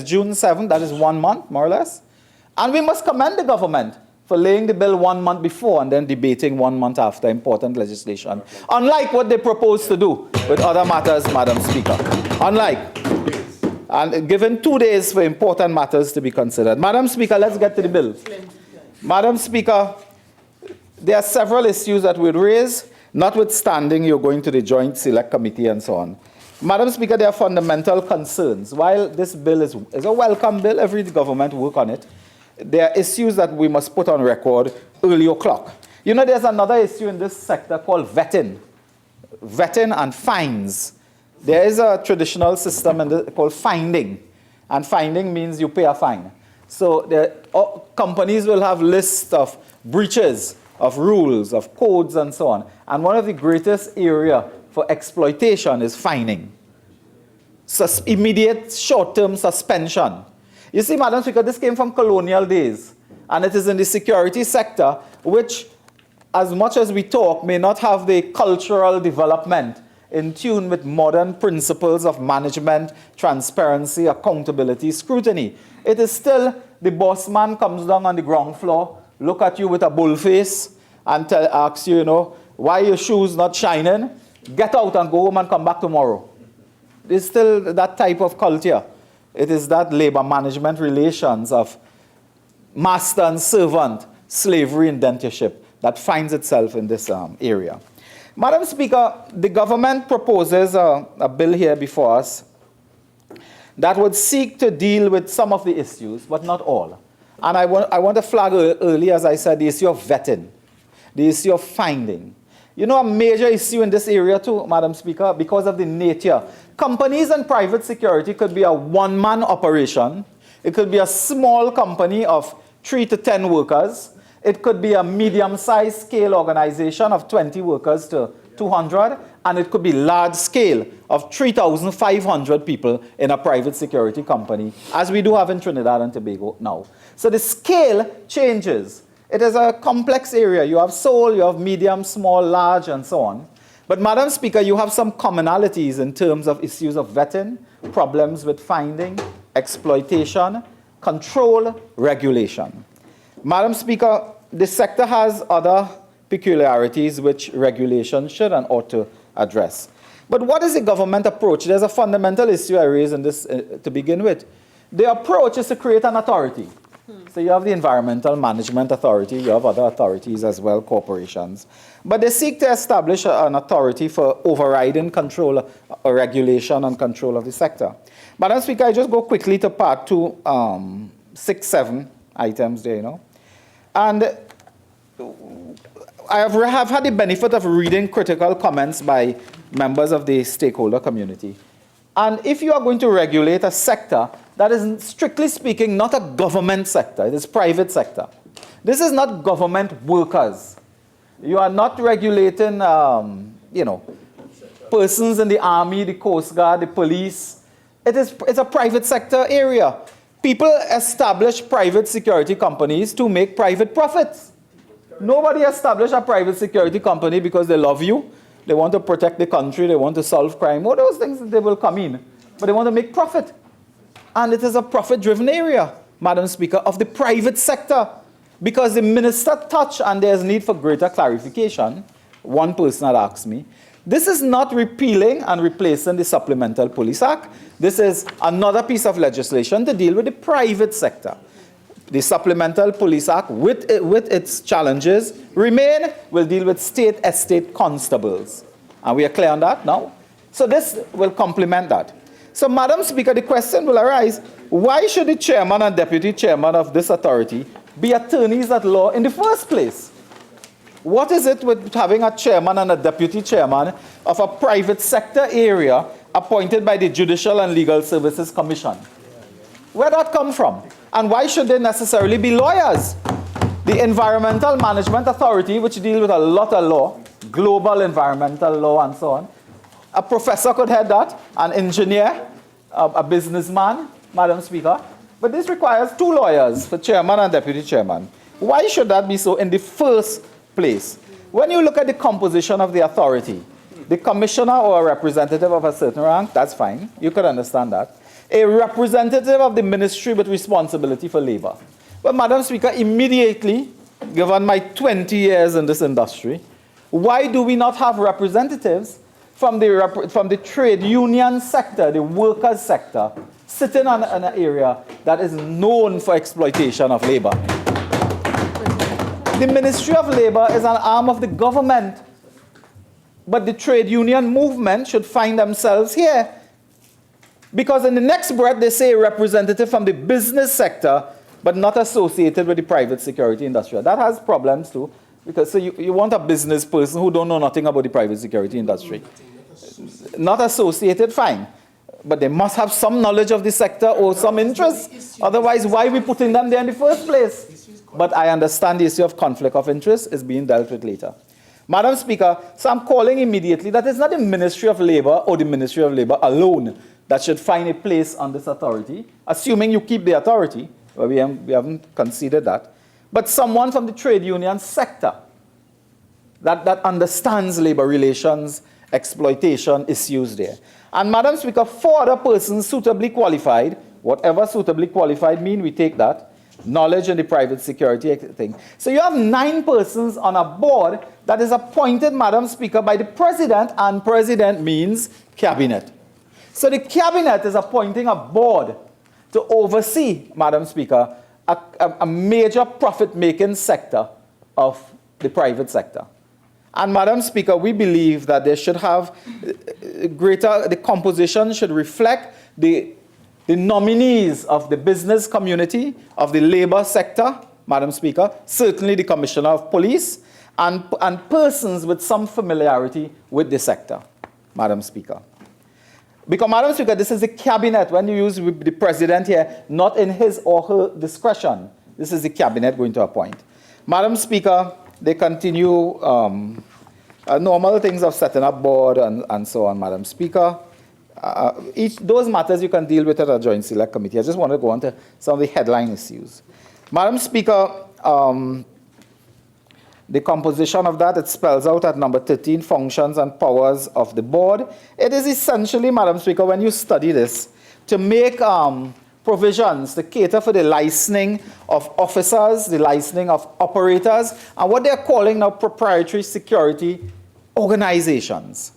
June 7th, that is 1 month, more or less. And we must commend the government for laying the bill 1 month before and then debating 1 month after important legislation, unlike what they propose to do with other matters, Madam Speaker. And given 2 days for important matters to be considered. Madam Speaker, let's get to the bill. Madam Speaker, there are several issues that we'll raise, notwithstanding you're going to the Joint Select Committee and so on. Madam Speaker, there are fundamental concerns. While this bill is a welcome bill, every government work on it, there are issues that we must put on record early o'clock. There's another issue in this sector called vetting and fines. There is a traditional system called finding, and finding means you pay a fine. So companies will have lists of breaches of rules, of codes, and so on. And one of the greatest areas for exploitation is fining. Immediate short-term suspension. You see, Madam Speaker, this came from colonial days, and it is in the security sector, which, as much as we talk, may not have the cultural development in tune with modern principles of management, transparency, accountability, scrutiny. It is still the boss man comes down on the ground floor, look at you with a bull face, and asks you, why your shoes not shining? Get out and go home and come back tomorrow. It's still that type of culture. It is that labor management relations of master and servant, slavery, indentureship that finds itself in this area. Madam Speaker, the government proposes a bill here before us that would seek to deal with some of the issues, but not all. And I want to flag early, as I said, the issue of vetting, the issue of finding. A major issue in this area too, Madam Speaker, because of the nature. Companies and private security could be a one-man operation. It could be a small company of 3 to 10 workers. It could be a medium-sized scale organization of 20 workers to 200. And it could be large scale of 3,500 people in a private security company, as we do have in Trinidad and Tobago now. So the scale changes. It is a complex area. You have sole, you have medium, small, large, and so on. But Madam Speaker, you have some commonalities in terms of issues of vetting, problems with finding, exploitation, control, regulation. Madam Speaker, the sector has other peculiarities which regulation should and ought to address. But what is the government approach? There's a fundamental issue I raise in this to begin with. The approach is to create an authority. So you have the Environmental Management Authority, you have other authorities as well, corporations. But they seek to establish an authority for overriding control, regulation and control of the sector. Madam Speaker, I just go quickly to part 2, 6, 7 items there, And I have had the benefit of reading critical comments by members of the stakeholder community. And if you are going to regulate a sector that is, strictly speaking, not a government sector, it is private sector. This is not government workers. You are not regulating, persons in the army, the Coast Guard, the police. It's a private sector area. People establish private security companies to make private profits. Nobody established a private security company because they love you. They want to protect the country. They want to solve crime. All those things, they will come in. But they want to make profit. And it is a profit-driven area, Madam Speaker, of the private sector. Because the minister touched, and there's need for greater clarification. One person had asked me, this is not repealing and replacing the Supplemental Police Act. This is another piece of legislation to deal with the private sector. The Supplemental Police Act, with its challenges, will deal with state estate constables. And we are clear on that now? So this will complement that. So, Madam Speaker, the question will arise, why should the chairman and deputy chairman of this authority be attorneys at law in the first place? What is it with having a chairman and a deputy chairman of a private sector area appointed by the Judicial and Legal Services Commission? Where did that come from? And why should they necessarily be lawyers? The Environmental Management Authority, which deals with a lot of law, global environmental law and so on, a professor could head that, an engineer, a businessman, Madam Speaker. But this requires 2 lawyers for chairman and deputy chairman. Why should that be so in the first place? When you look at the composition of the authority, the commissioner or a representative of a certain rank, that's fine. You could understand that. A representative of the ministry with responsibility for labor. But Madam Speaker, immediately, given my 20 years in this industry, why do we not have representatives from the trade union sector, the workers sector, sitting on an area that is known for exploitation of labor? The Ministry of Labor is an arm of the government, but the trade union movement should find themselves here. Because in the next breath, they say a representative from the business sector, but not associated with the private security industry. That has problems too, because so you want a business person who don't know nothing about the private security industry. Not associated, fine. But they must have some knowledge of the sector or some interest. Otherwise, why are we putting them there in the first place? But I understand the issue of conflict of interest is being dealt with later. Madam Speaker, so I'm calling immediately that it's not the Ministry of Labor or the Ministry of Labor alone that should find a place on this authority, assuming you keep the authority. Well, we haven't considered that. But someone from the trade union sector that understands labor relations, exploitation issues there. And Madam Speaker, 4 other persons suitably qualified, whatever suitably qualified mean, we take that knowledge in the private security thing. So you have 9 persons on a board that is appointed, Madam Speaker, by the President, and President means cabinet. So the cabinet is appointing a board to oversee, Madam Speaker, a major profit-making sector of the private sector. And Madam Speaker, we believe that they should have the composition should reflect the nominees of the business community, of the labor sector, Madam Speaker, certainly the Commissioner of Police, and persons with some familiarity with the sector, Madam Speaker. Because, Madam Speaker, this is the cabinet, when you use the President here, not in his or her discretion. This is the cabinet going to appoint. Madam Speaker, they continue normal things of setting up board and so on, Madam Speaker. Those matters you can deal with at a joint select committee. I just want to go on to some of the headline issues. Madam Speaker, the composition of that, it spells out at number 13, functions and powers of the board. It is essentially, Madam Speaker, when you study this, to make provisions to cater for the licensing of officers, the licensing of operators, and what they're calling now proprietary security organizations.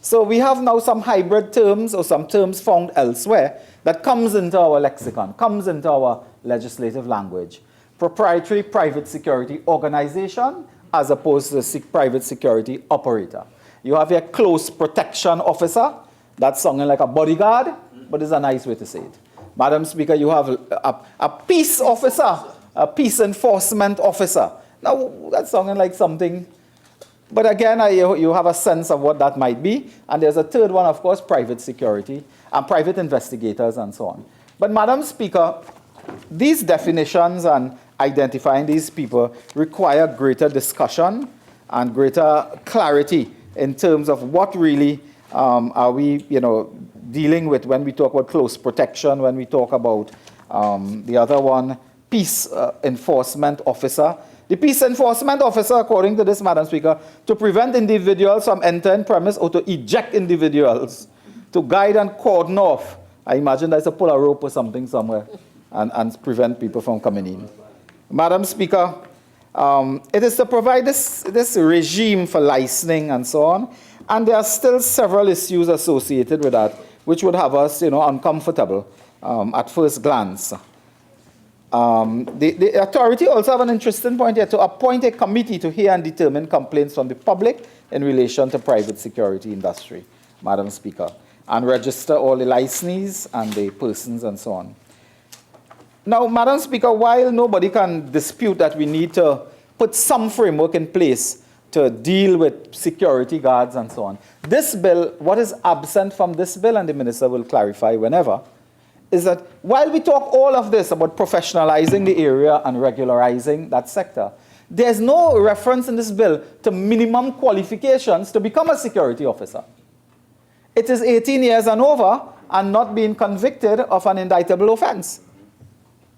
So we have now some hybrid terms or some terms found elsewhere that comes into our lexicon, comes into our legislative language. Proprietary private security organization as opposed to the private security operator. You have a close protection officer, that's sounding like a bodyguard, but it's a nice way to say it. Madam Speaker, you have a peace officer, a peace enforcement officer. Now, that's sounding like something, but again, you have a sense of what that might be. And there's a third one, of course, private security and private investigators and so on. But Madam Speaker, these definitions and identifying these people require greater discussion and greater clarity in terms of what really are we, dealing with when we talk about close protection, when we talk about the other one, peace enforcement officer. The peace enforcement officer, according to this, Madam Speaker, to prevent individuals from entering premise or to eject individuals, to guide and cordon off. I imagine there's a pull a rope or something somewhere and prevent people from coming in. Madam Speaker, it is to provide this regime for licensing and so on, and there are still several issues associated with that, which would have us, uncomfortable at first glance. The authority also have an interesting point here, to appoint a committee to hear and determine complaints from the public in relation to private security industry, Madam Speaker, and register all the licensees and the persons and so on. Now, Madam Speaker, while nobody can dispute that we need to put some framework in place to deal with security guards and so on, this bill, what is absent from this bill, and the Minister will clarify whenever, is that while we talk all of this about professionalizing the area and regularizing that sector, there's no reference in this bill to minimum qualifications to become a security officer. It is 18 years and over and not being convicted of an indictable offense.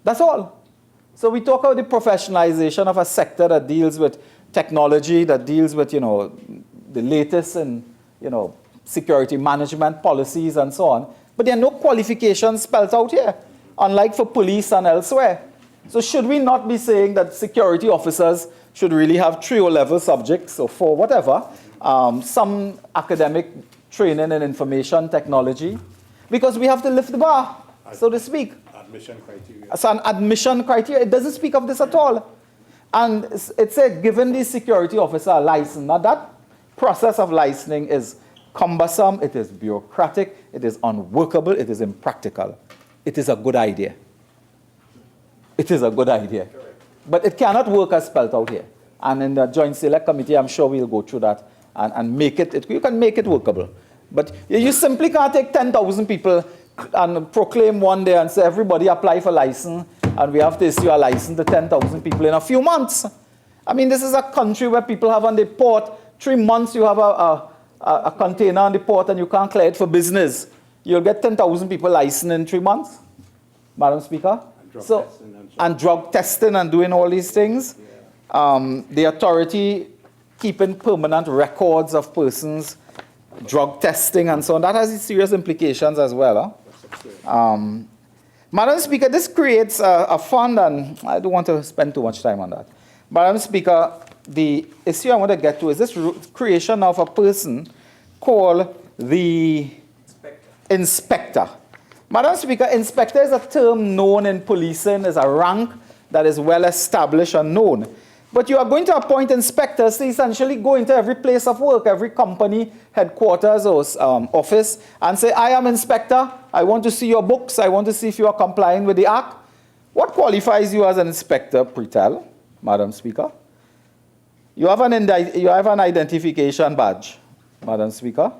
That's all. So we talk about the professionalization of a sector that deals with technology, that deals with, the latest in, security management policies and so on. But there are no qualifications spelled out here, unlike for police and elsewhere. So should we not be saying that security officers should really have 3 O-level subjects or 4, whatever, some academic training in information technology? Because we have to lift the bar, so to speak. Admission criteria. So an admission criteria, it doesn't speak of this at all. And it said, given the security officer a license. Now that process of licensing is cumbersome, it is bureaucratic, it is unworkable, it is impractical. It is a good idea. It is a good idea. But it cannot work as spelled out here. And in the Joint Select Committee, I'm sure we'll go through that and make it, you can make it workable. But you simply can't take 10,000 people and proclaim one day and say, everybody apply for license, and we have to issue a license to 10,000 people in a few months. I mean, this is a country where people have on the port, 3 months you have a container on the port and you can't clear it for business. You'll get 10,000 people licensed in 3 months, Madam Speaker. And drug testing and doing all these things. The authority keeping permanent records of persons, drug testing and so on. That has serious implications as well. Madam Speaker, this creates a fund, and I don't want to spend too much time on that. Madam Speaker, the issue I want to get to is this creation of a person called the inspector. Madam Speaker, inspector is a term known in policing, is a rank that is well established and known. But you are going to appoint inspectors to essentially go into every place of work, every company, headquarters or office, and say, I am inspector, I want to see your books, I want to see if you are complying with the act. What qualifies you as an inspector, Pritel, Madam Speaker? You have an identification badge, Madam Speaker.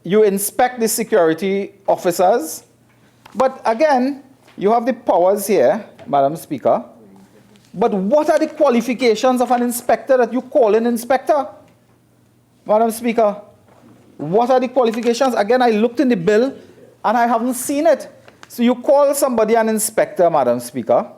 You inspect the security officers, but again, you have the powers here, Madam Speaker. But what are the qualifications of an inspector that you call an inspector? Madam Speaker, what are the qualifications? Again, I looked in the bill and I haven't seen it. So you call somebody an inspector, Madam Speaker,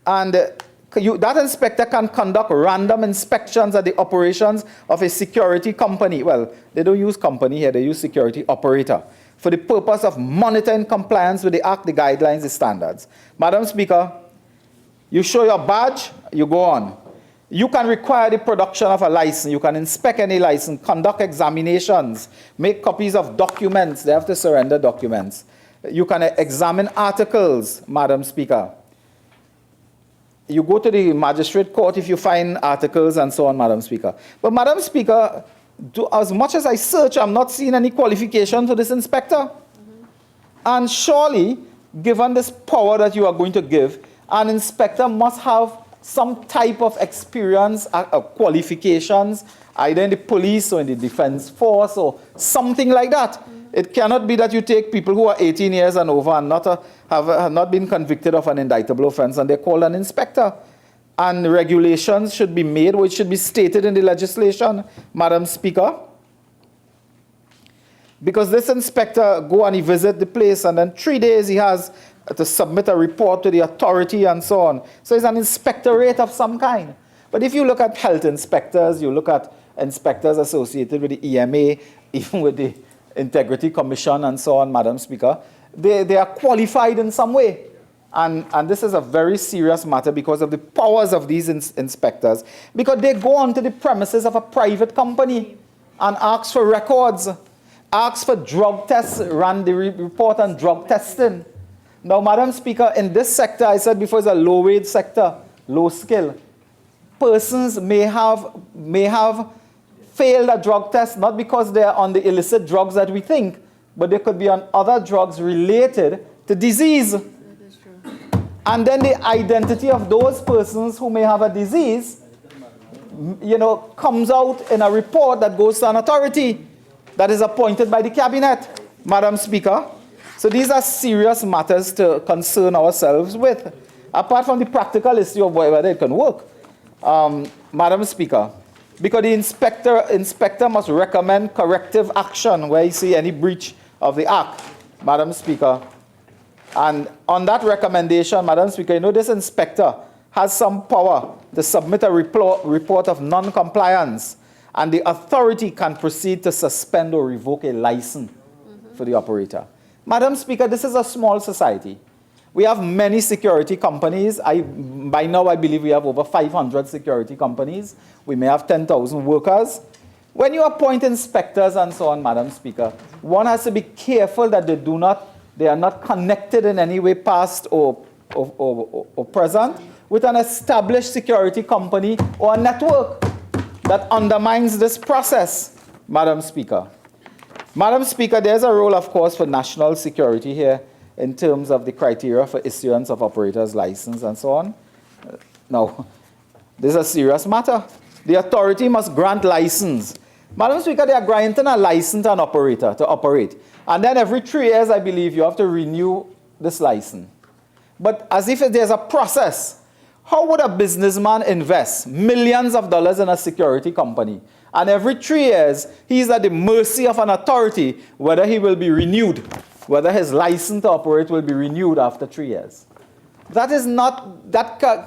and that inspector can conduct random inspections at the operations of a security company. Well, they don't use company here, they use security operator, for the purpose of monitoring compliance with the Act, the guidelines, the standards. Madam Speaker, you show your badge, you go on. You can require the production of a license. You can inspect any license, conduct examinations, make copies of documents. They have to surrender documents. You can examine articles, Madam Speaker. You go to the magistrate court if you find articles and so on, Madam Speaker. But Madam Speaker, as much as I search, I'm not seeing any qualification to this inspector. And surely, given this power that you are going to give, an inspector must have some type of experience, qualifications, either in the police or in the defense force or something like that. It cannot be that you take people who are 18 years and over and have not been convicted of an indictable offense and they're called an inspector. And regulations should be made, which should be stated in the legislation, Madam Speaker. Because this inspector go and he visit the place and then 3 days he has to submit a report to the authority and so on. So it's an inspectorate of some kind. But if you look at health inspectors, you look at inspectors associated with the EMA, even with the Integrity Commission and so on, Madam Speaker, they are qualified in some way. And this is a very serious matter because of the powers of these inspectors. Because they go onto the premises of a private company and ask for records, ask for drug tests, run the report on drug testing. Now, Madam Speaker, in this sector, I said before, it's a low-wage sector, low skill. Persons may have failed a drug test, not because they are on the illicit drugs that we think, but they could be on other drugs related to disease. That is true. And then the identity of those persons who may have a disease, comes out in a report that goes to an authority that is appointed by the cabinet, Madam Speaker. So these are serious matters to concern ourselves with, apart from the practical issue of whether it can work. Madam Speaker, because the inspector must recommend corrective action where you see any breach of the Act, Madam Speaker. And on that recommendation, Madam Speaker, this inspector has some power to submit a report of non-compliance, and the authority can proceed to suspend or revoke a license for the operator. Madam Speaker, this is a small society. We have many security companies. By now, I believe we have over 500 security companies. We may have 10,000 workers. When you appoint inspectors and so on, Madam Speaker, one has to be careful that they are not connected in any way, past or present, with an established security company or a network that undermines this process, Madam Speaker. Madam Speaker, there's a role, of course, for national security here in terms of the criteria for issuance of operators' license and so on. Now, this is a serious matter. The authority must grant license. Madam Speaker, they are granting a license to an operator to operate. And then every 3 years, I believe, you have to renew this license. But as if there's a process, how would a businessman invest millions of dollars in a security company? And every 3 years, he's at the mercy of an authority whether he will be renewed, whether his license to operate will be renewed after 3 years. That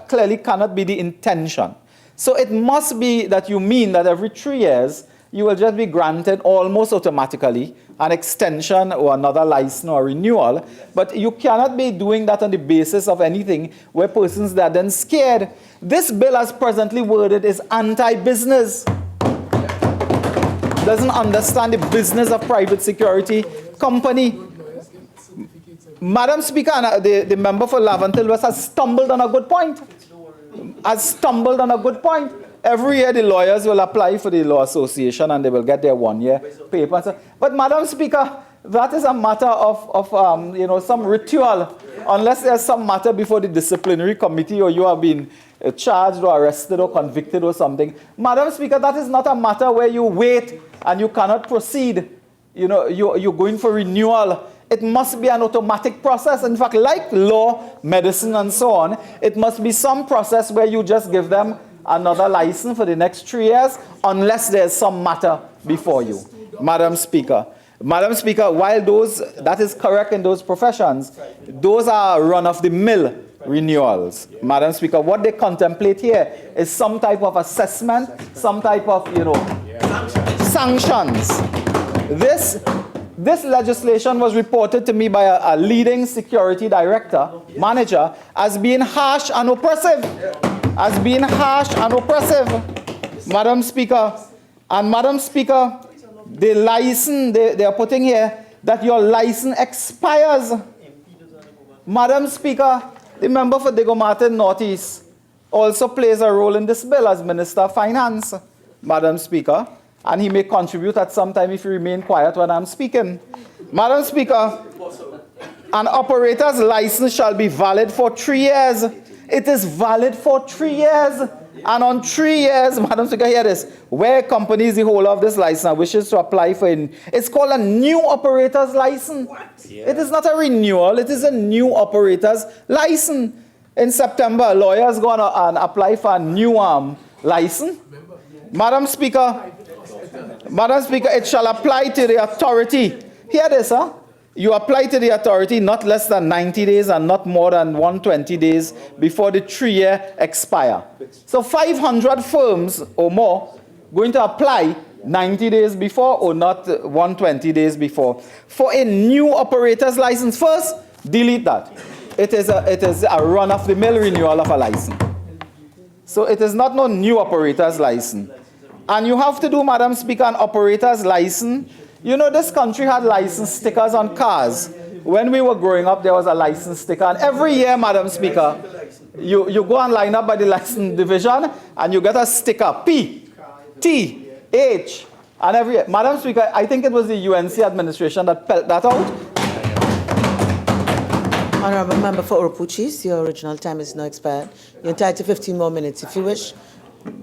clearly cannot be the intention. So it must be that you mean that every 3 years, you will just be granted almost automatically an extension or another license or renewal, but you cannot be doing that on the basis of anything where persons are then scared. This bill as presently worded is anti-business. Doesn't understand the business of private security company. Madam Speaker, and the member for Laventille West has stumbled on a good point. Every year the lawyers will apply for the Law Association and they will get their 1 year paper. But Madam Speaker, that is a matter of some ritual. Unless there's some matter before the disciplinary committee or you have been charged or arrested or convicted or something. Madam Speaker, that is not a matter where you wait and you cannot proceed. You're going for renewal. It must be an automatic process. In fact, like law, medicine, and so on, it must be some process where you just give them another license for the next 3 years, unless there's some matter before you. Madam Speaker, while that is correct in those professions, those are run-of-the-mill renewals. Madam Speaker, what they contemplate here is some type of assessment, some type of, sanctions. This legislation was reported to me by a leading security manager, as being harsh and oppressive. Madam Speaker. And Madam Speaker, the license, they are putting here that your license expires. Madam Speaker, the member for Digo-Martin Northeast also plays a role in this bill as Minister of Finance, Madam Speaker. And he may contribute at some time if you remain quiet when I'm speaking. Madam Speaker, an operator's license shall be valid for 3 years. It is valid for 3 years. And on 3 years, Madam Speaker, hear this, where companies the holder of this license wishes to apply for it's called a new operator's license. Yeah. It is not a renewal, it is a new operator's license. In September, lawyers go on and apply for a new license. Madam Speaker, it shall apply to the authority. Hear this, You apply to the authority not less than 90 days and not more than 120 days before the 3-year expire. So 500 firms or more going to apply 90 days before or not 120 days before for a new operator's license. First, delete that. It is a run-of-the-mill renewal of a license. So it is not no new operator's license. And you have to do, Madam Speaker, an operator's license. This country had license stickers on cars. When we were growing up, there was a license sticker. And every year, Madam Speaker, you go and line up by the license division, and you get a sticker, P, T, H, and every year. Madam Speaker, I think it was the UNC administration that spelled that out. Honourable Member for Oropuchis, your original time is now expired. You're entitled to 15 more minutes. If you wish,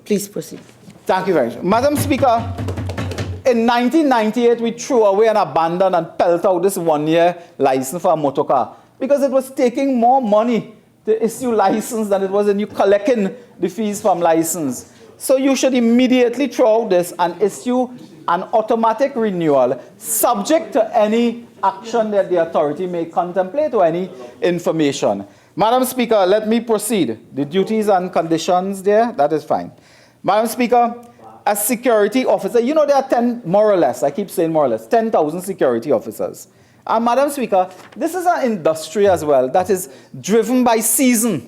please proceed. Thank you very much. Madam Speaker, in 1998, we threw away and abandoned and pelt out this 1-year license for a motor car because it was taking more money to issue license than it was in you collecting the fees from license. So you should immediately throw out this and issue an automatic renewal subject to any action that the authority may contemplate or any information. Madam Speaker, let me proceed. The duties and conditions there, that is fine. Madam Speaker, a security officer, there are 10, more or less, I keep saying more or less, 10,000 security officers. And Madam Speaker, this is an industry as well that is driven by season.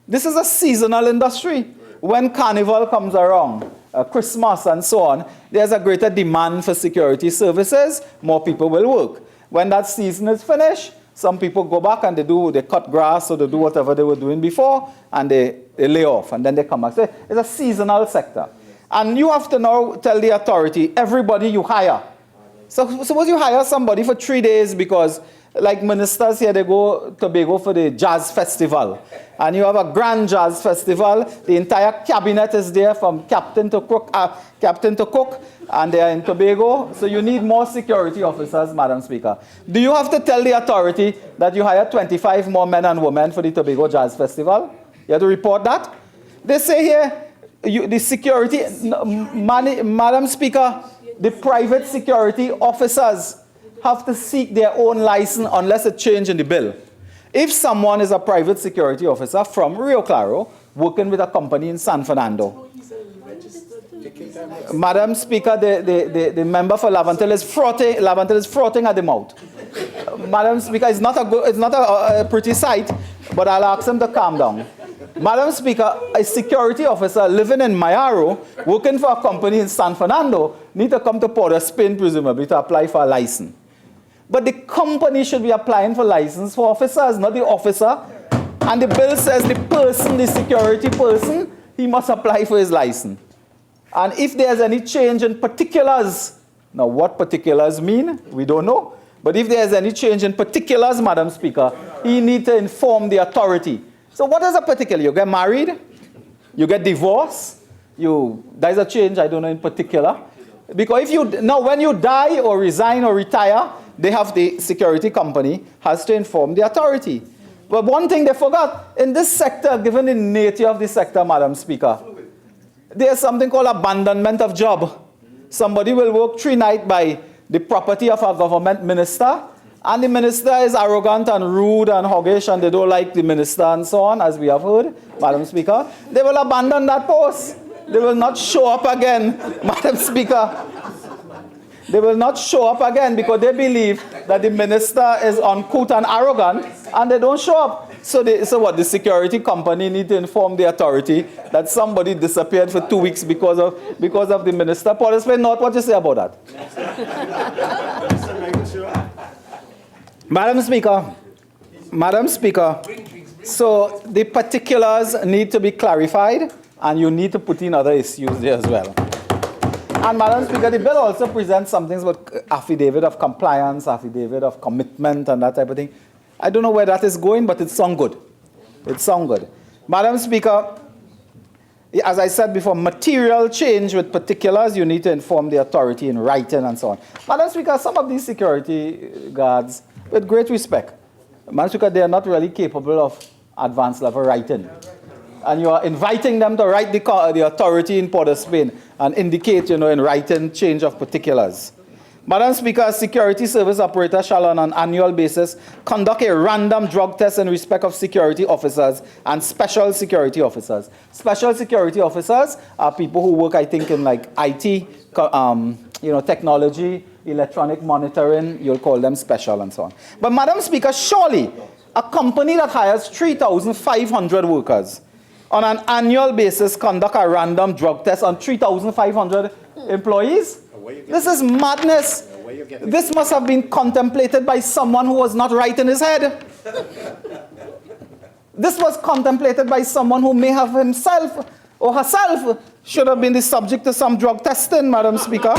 This is a seasonal industry. When Carnival comes around, Christmas and so on, there's a greater demand for security services, more people will work. When that season is finished, some people go back and they cut grass or they do whatever they were doing before and they lay off and then they come back. So it's a seasonal sector. And you have to now tell the authority, everybody you hire. So suppose you hire somebody for 3 days because, like ministers here, they go to Tobago for the jazz festival. And you have a grand jazz festival. The entire cabinet is there from captain to cook, and they are in Tobago. So you need more security officers, Madam Speaker. Do you have to tell the authority that you hire 25 more men and women for the Tobago Jazz Festival? You have to report that? They say here, the security, Madam Speaker, the private security officers have to seek their own license unless a change in the bill. If someone is a private security officer from Rio Claro working with a company in San Fernando, Madam Speaker, the member for Lavantil is frothing at the mouth. Madam Speaker, it's not a pretty sight, but I'll ask him to calm down. Madam Speaker, a security officer living in Mayaro, working for a company in San Fernando, need to come to Port of Spain, presumably, to apply for a license. But the company should be applying for license for officers, not the officer. And the bill says the person, the security person, he must apply for his license. And if there's any change in particulars, now what particulars mean, we don't know. But if there's any change in particulars, Madam Speaker, he needs to inform the authority. So what is a particular? You get married, you get divorced, there's a change, I don't know in particular. Because when you die or resign or retire, the security company has to inform the authority. But one thing they forgot, in this sector, given the nature of the sector, Madam Speaker, there's something called abandonment of job. Somebody will work 3 nights by the property of a government minister, and the minister is arrogant and rude and hoggish, and they don't like the minister and so on, as we have heard, Madam Speaker. They will abandon that post. They will not show up again, Madam Speaker. They will not show up again because they believe that the minister is uncouth and arrogant, and they don't show up. So what? The security company need to inform the authority that somebody disappeared for 2 weeks because of the minister. Policeman, not what you say about that. Madam Speaker, so the particulars need to be clarified, and you need to put in other issues there as well. And Madam Speaker, the bill also presents some things about affidavit of compliance, affidavit of commitment, and that type of thing. I don't know where that is going, but it sounds good. It sounds good. Madam Speaker, as I said before, material change with particulars, you need to inform the authority in writing and so on. Madam Speaker, some of these security guards, with great respect, Madam Speaker, they are not really capable of advanced level writing. And you are inviting them to write the authority in Port of Spain and indicate, in writing change of particulars. Madam Speaker, a security service operator shall on an annual basis conduct a random drug test in respect of security officers and special security officers. Special security officers are people who work, I think, in like IT, technology, electronic monitoring. You'll call them special and so on. But Madam Speaker, surely a company that hires 3,500 workers on an annual basis conduct a random drug test on 3,500 employees? This is madness. This must have been contemplated by someone who was not right in his head. This was contemplated by someone who may have himself or herself should have been the subject to some drug testing, Madam Speaker.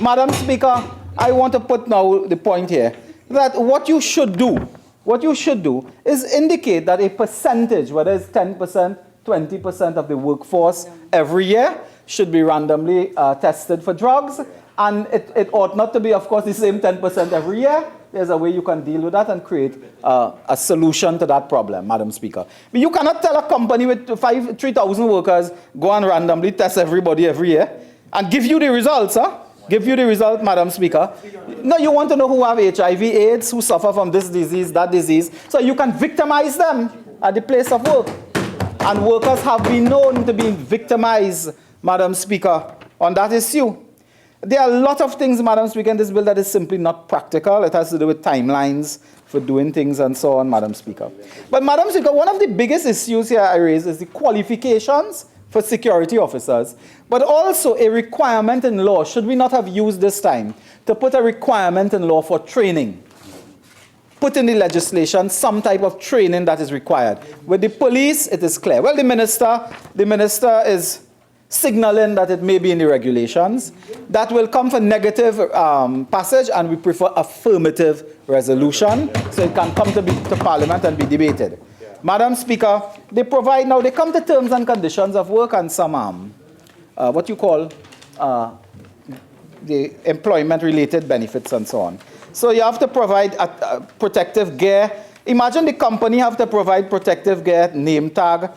Madam Speaker, I want to put now the point here that what you should do is indicate that a percentage, whether it's 10%, 20% of the workforce every year should be randomly tested for drugs. And it ought not to be, of course, the same 10% every year. There's a way you can deal with that and create a solution to that problem, Madam Speaker. But you cannot tell a company with 3,000 workers, go and randomly test everybody every year and give you the results, Give you the result, Madam Speaker. No, you want to know who have HIV, AIDS, who suffer from this disease, that disease, so you can victimize them at the place of work. And workers have been known to be victimized, Madam Speaker, on that issue. There are a lot of things, Madam Speaker, in this bill that is simply not practical. It has to do with timelines for doing things and so on, Madam Speaker. But Madam Speaker, one of the biggest issues here I raise is the qualifications for security officers, but also a requirement in law. Should we not have used this time to put a requirement in law for training? Put in the legislation some type of training that is required. With the police, it is clear. Well, the minister is signaling that it may be in the regulations. That will come for negative passage, and we prefer affirmative resolution, so it can come to Parliament and be debated. Madam Speaker, they come to terms and conditions of work and some, what you call, the employment-related benefits and so on. So you have to provide protective gear. Imagine the company have to provide protective gear, name tag,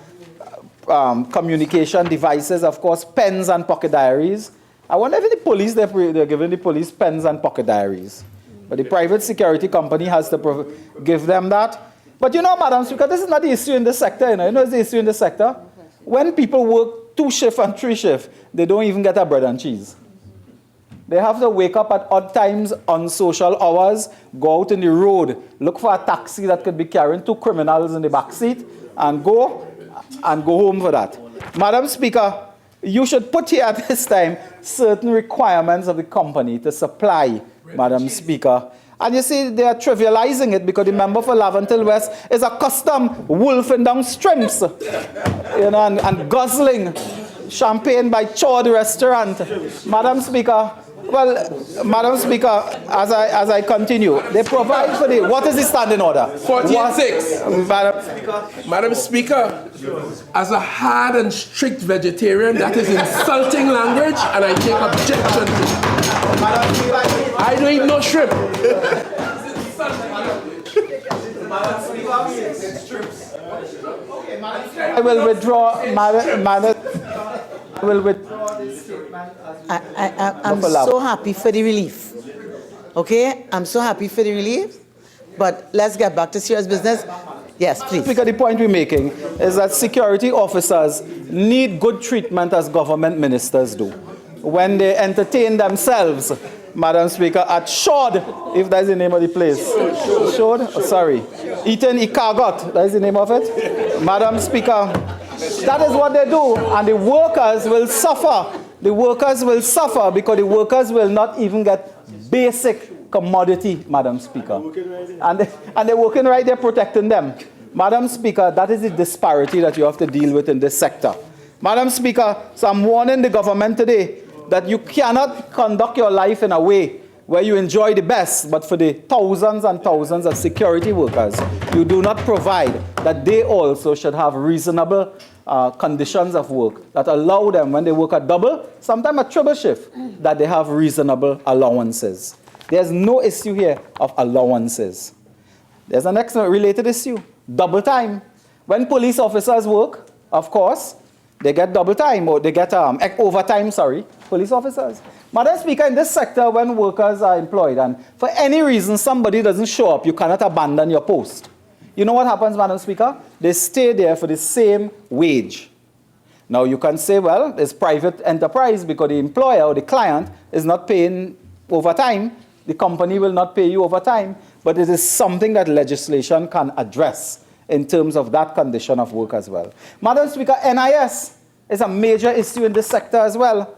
communication devices, of course, pens and pocket diaries. I wonder if the police, they're giving the police pens and pocket diaries. But the private security company has to give them that. But Madam Speaker, this is not the issue in this sector. You know it's the issue in this sector? When people work 2 shift and 3 shift, they don't even get a bread and cheese. They have to wake up at odd times on social hours, go out in the road, look for a taxi that could be carrying 2 criminals in the back seat, and go home for that. Madam Speaker, you should put here at this time certain requirements of the company to supply, Madam Speaker. And you see, they are trivializing it because the member for Laventille West is accustomed wolfing down shrimps, and guzzling champagne by Chord restaurant. Madam Speaker, Madam Speaker, as I continue, they provide for the, what is the standing order? 48-6. Madam Speaker, as a hard and strict vegetarian, that is insulting language, and I take objection to it. I don't eat no shrimp. I will withdraw, this statement. I'm so happy for the relief. Okay? I'm so happy for the relief. But let's get back to serious business. Yes, please. Because the point we're making is that security officers need good treatment as government ministers do. When they entertain themselves, Madam Speaker, at Shod, if that's the name of the place. Shod? Oh, sorry. Eaton Ikagot, that's the name of it. Madam Speaker, that is what they do. And the workers will suffer. The workers will suffer because the workers will not even get basic commodity, Madam Speaker. And they're working right there protecting them. Madam Speaker, that is the disparity that you have to deal with in this sector. Madam Speaker, so I'm warning the government today that you cannot conduct your life in a way where you enjoy the best, but for the thousands and thousands of security workers, you do not provide that they also should have reasonable conditions of work that allow them, when they work a double, sometimes a triple shift, that they have reasonable allowances. There's no issue here of allowances. There's an next related issue, double time. When police officers work, of course, they get double time, or they get overtime, police officers. Madam Speaker, in this sector, when workers are employed, and for any reason somebody doesn't show up, you cannot abandon your post. You know what happens, Madam Speaker? They stay there for the same wage. Now, you can say, well, it's private enterprise because the employer or the client is not paying overtime. The company will not pay you overtime. But it is something that legislation can address in terms of that condition of work as well. Madam Speaker, NIS is a major issue in this sector as well.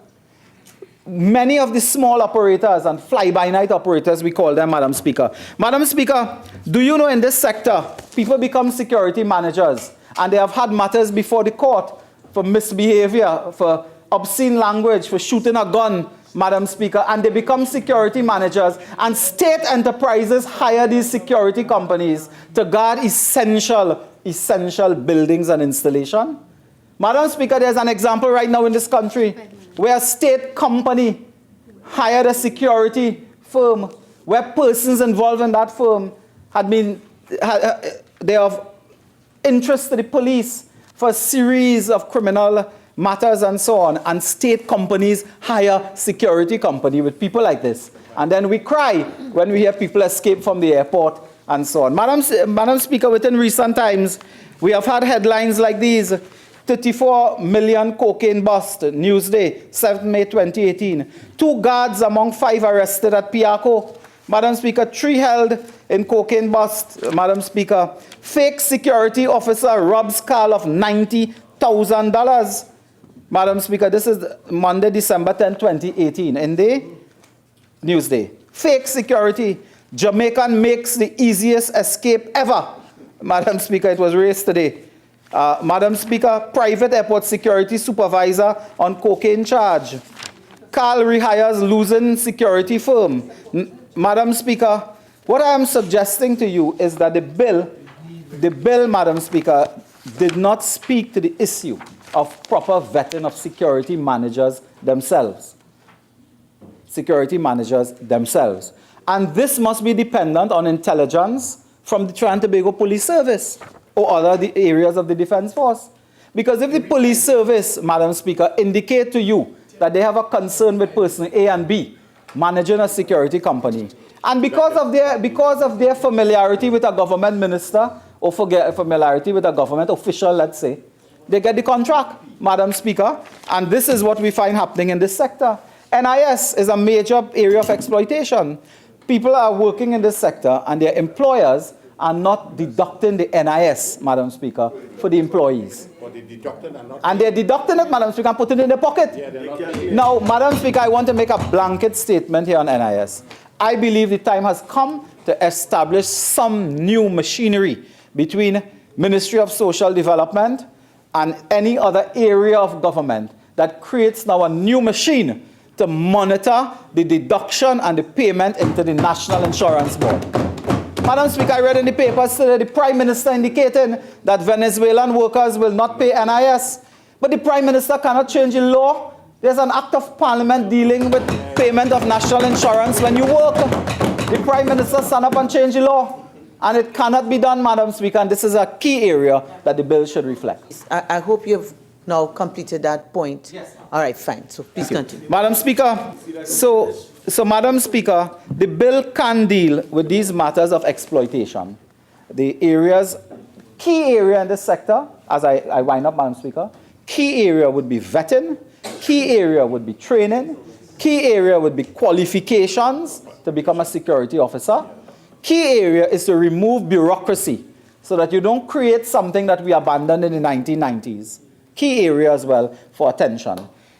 Many of the small operators and fly-by-night operators, we call them, Madam Speaker. Madam Speaker, do you know in this sector, people become security managers and they have had matters before the court for misbehavior, for obscene language, for shooting a gun, Madam Speaker, and they become security managers, and state enterprises hire these security companies to guard essential buildings and installation. Madam Speaker, there's an example right now in this country where a state company hired a security firm where persons involved in that firm they have interest to the police for a series of criminal matters and so on, and state companies hire security company with people like this. And then we cry when we hear people escape from the airport and so on. Madam Speaker, within recent times, we have had headlines like these: 34 million cocaine bust, Newsday, 7th May 2018. 2 guards among 5 arrested at Piaco. Madam Speaker, 3 held in cocaine bust, Madam Speaker. Fake security officer robs car of $90,000. Madam Speaker, this is Monday, December 10, 2018. In the Newsday. Fake security. Jamaican makes the easiest escape ever. Madam Speaker, it was raised today. Madam Speaker, private airport security supervisor on cocaine charge. Carl rehires losing security firm. Madam Speaker, what I am suggesting to you is that the bill, Madam Speaker, did not speak to the issue of proper vetting of security managers themselves. Security managers themselves. And this must be dependent on intelligence from the Trinidad and Tobago Police Service or other areas of the Defense Force. Because if the police service, Madam Speaker, indicate to you that they have a concern with person A and B managing a security company, and because of their familiarity with a government minister or familiarity with a government official, let's say, they get the contract, Madam Speaker. And this is what we find happening in this sector. NIS is a major area of exploitation. People are working in this sector and their employers are not deducting the NIS, Madam Speaker, for the employees. And they're deducting it, Madam Speaker, and putting it in their pocket. Now, Madam Speaker, I want to make a blanket statement here on NIS. I believe the time has come to establish some new machinery between Ministry of Social Development and any other area of government that creates now a new machine to monitor the deduction and the payment into the National Insurance Board. Madam Speaker, I read in the papers today the Prime Minister indicating that Venezuelan workers will not pay NIS. But the Prime Minister cannot change the law. There's an act of Parliament dealing with payment of national insurance when you work. The Prime Minister stand up and change the law. And it cannot be done, Madam Speaker, and this is a key area that the bill should reflect. I hope you've now completed that point. Yes. All right, fine. So please continue. Madam Speaker, so Madam Speaker, the bill can deal with these matters of exploitation. The areas, key area in this sector, as I wind up, Madam Speaker, key area would be vetting, key area would be training, key area would be qualifications to become a security officer. Key area is to remove bureaucracy so that you don't create something that we abandoned in the 1990s. Key area as well for attention.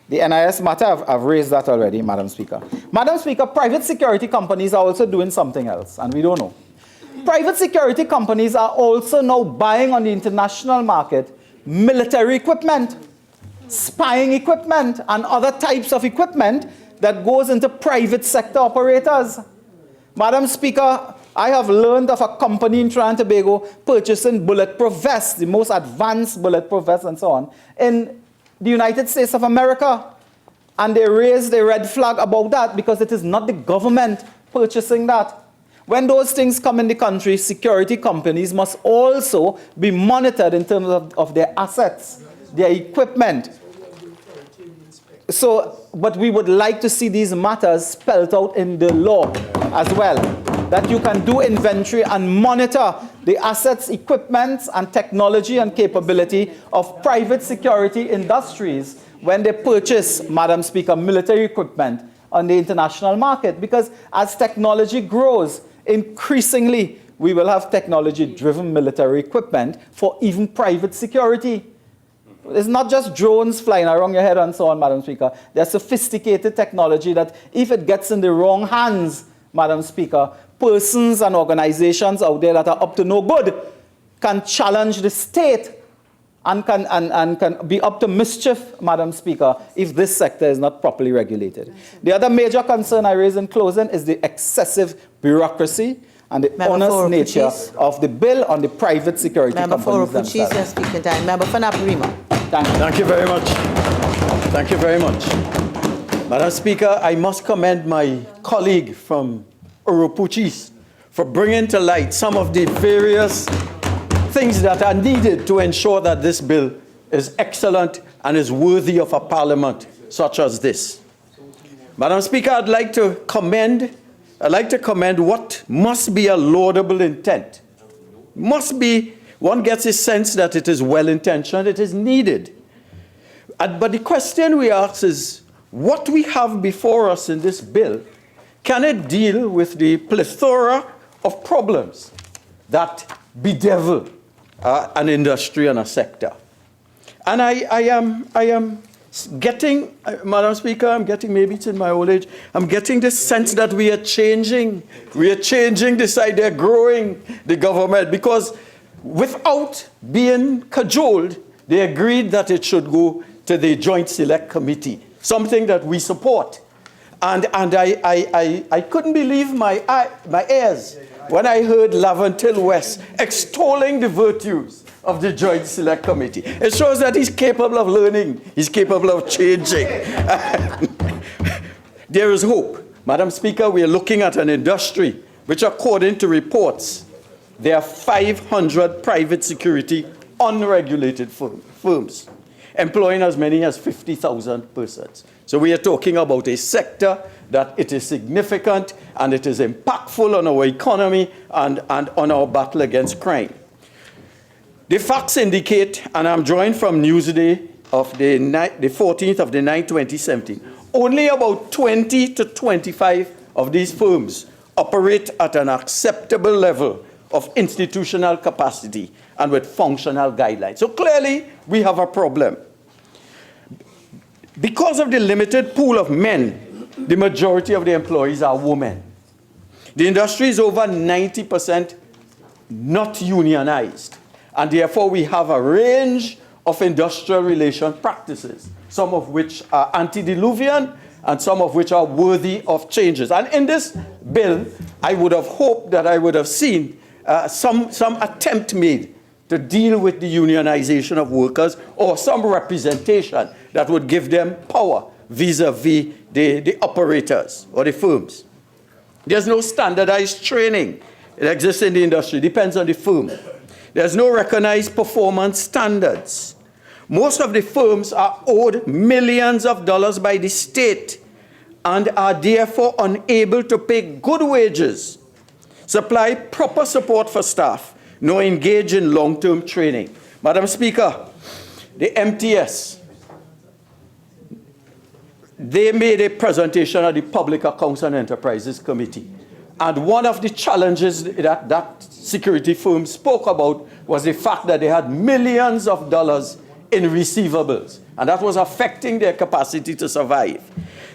The NIS matter, I've raised that already, Madam Speaker. Madam Speaker, private security companies are also doing something else, and we don't know. Private security companies are also now buying on the international market military equipment, spying equipment, and other types of equipment that goes into private sector operators. Madam Speaker, I have learned of a company in Trinidad and Tobago purchasing bulletproof vests, the most advanced bulletproof vests and so on, in the United States of America. And they raised a red flag about that because it is not the government purchasing that. When those things come in the country, security companies must also be monitored in terms of their assets, their equipment. So, but we would like to see these matters spelled out in the law as well, that you can do inventory and monitor the assets, equipments, and technology and capability of private security industries when they purchase, Madam Speaker, military equipment on the international market. Because as technology grows, increasingly we will have technology-driven military equipment for even private security. It's not just drones flying around your head and so on, Madam Speaker. There's sophisticated technology that if it gets in the wrong hands, Madam Speaker, persons and organizations out there that are up to no good can challenge the state and can be up to mischief, Madam Speaker, if this sector is not properly regulated. The other major concern I raise in closing is the excessive bureaucracy and the honest nature of the bill on the private security companies themselves. Member for speaking time. Member for Naparima. Thank you very much. Thank you very much. Madam Speaker, I must commend my colleague from Oropuchis for bringing to light some of the various things that are needed to ensure that this bill is excellent and is worthy of a parliament such as this. Madam Speaker, I'd like to commend what must be a laudable intent. Must be, one gets a sense that it is well-intentioned, it is needed. But the question we ask is, what we have before us in this bill, can it deal with the plethora of problems that bedevil an industry and a sector? And I am getting, Madam Speaker, I'm getting, maybe it's in my old age, I'm getting this sense that we are changing this idea, growing the government, because without being cajoled, they agreed that it should go to the Joint Select Committee, something that we support. And I couldn't believe my ears when I heard Laventil West extolling the virtues of the Joint Select Committee. It shows that he's capable of learning, he's capable of changing. There is hope. Madam Speaker, we are looking at an industry which, according to reports, there are 500 private security unregulated firms employing as many as 50,000 persons. So we are talking about a sector that it is significant and it is impactful on our economy and on our battle against crime. The facts indicate, and I'm drawing from Newsday of the 14th of the 9th, 2017, only about 20 to 25 of these firms operate at an acceptable level of institutional capacity and with functional guidelines. So clearly, we have a problem. Because of the limited pool of men, the majority of the employees are women. The industry is over 90% not unionized, and therefore we have a range of industrial relation practices, some of which are antediluvian and some of which are worthy of changes. And in this bill, I would have hoped that I would have seen some attempt made to deal with the unionization of workers, or some representation that would give them power vis-a-vis the operators or the firms. There's no standardized training. It exists in the industry, depends on the firm. There's no recognized performance standards. Most of the firms are owed millions of dollars by the state and are therefore unable to pay good wages, supply proper support for staff, nor engage in long-term training. Madam Speaker, the MTS, they made a presentation at the Public Accounts and Enterprises Committee. And one of the challenges that security firm spoke about was the fact that they had millions of dollars in receivables, and that was affecting their capacity to survive.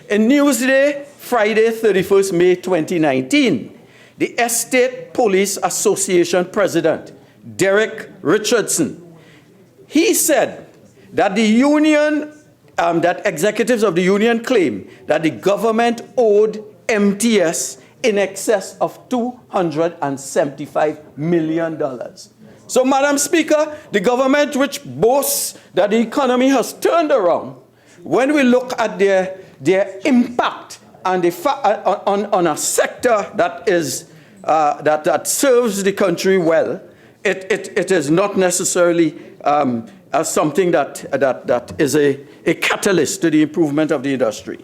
In Newsday, Friday, 31st May 2019, the Estate Police Association president, Derek Richardson, he said that the union, that executives of the union claim that the government owed MTS in excess of $275 million. So, Madam Speaker, the government which boasts that the economy has turned around, when we look at their impact and on a sector that is that serves the country well, it is not necessarily as something that is a catalyst to the improvement of the industry.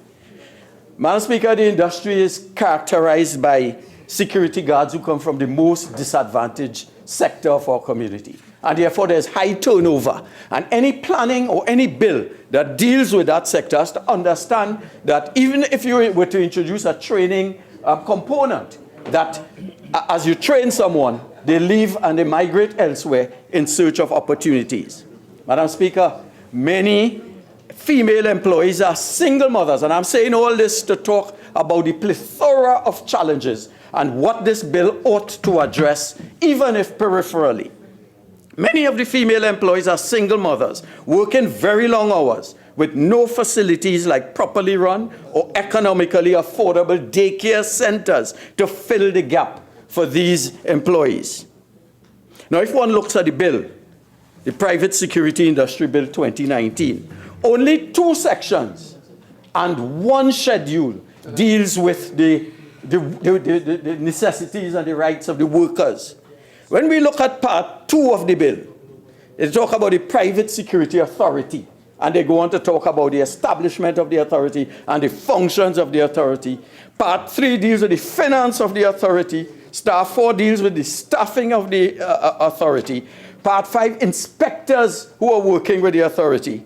Madam Speaker, the industry is characterized by security guards who come from the most disadvantaged sector of our community. And therefore, there's high turnover. And any planning or any bill that deals with that sector has to understand that even if you were to introduce a training component, that as you train someone, they leave and they migrate elsewhere in search of opportunities. Madam Speaker, many female employees are single mothers, and I'm saying all this to talk about the plethora of challenges and what this bill ought to address, even if peripherally. Many of the female employees are single mothers, working very long hours with no facilities like properly run or economically affordable daycare centers to fill the gap for these employees. Now, if one looks at the bill, the Private Security Industry Bill 2019, only 2 sections and 1 schedule deals with the necessities and the rights of the workers. When we look at part 2 of the bill, they talk about the Private Security Authority, and they go on to talk about the establishment of the authority and the functions of the authority. Part 3 deals with the finance of the authority. Part 4 deals with the staffing of the authority. Part 5, inspectors who are working with the authority.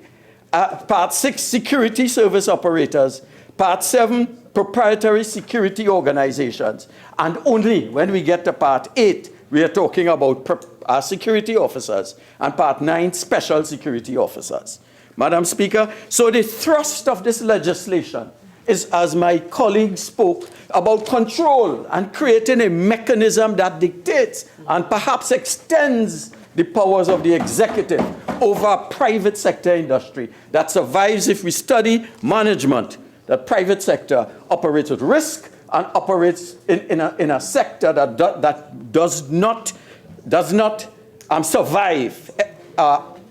Part 6, security service operators. Part 7, proprietary security organizations. And only when we get to Part 8, we are talking about security officers. And Part 9, special security officers. Madam Speaker, so the thrust of this legislation is, as my colleague spoke, about control and creating a mechanism that dictates and perhaps extends the powers of the executive over a private sector industry that survives if we study management. The private sector operates with risk and operates in a sector that does not survive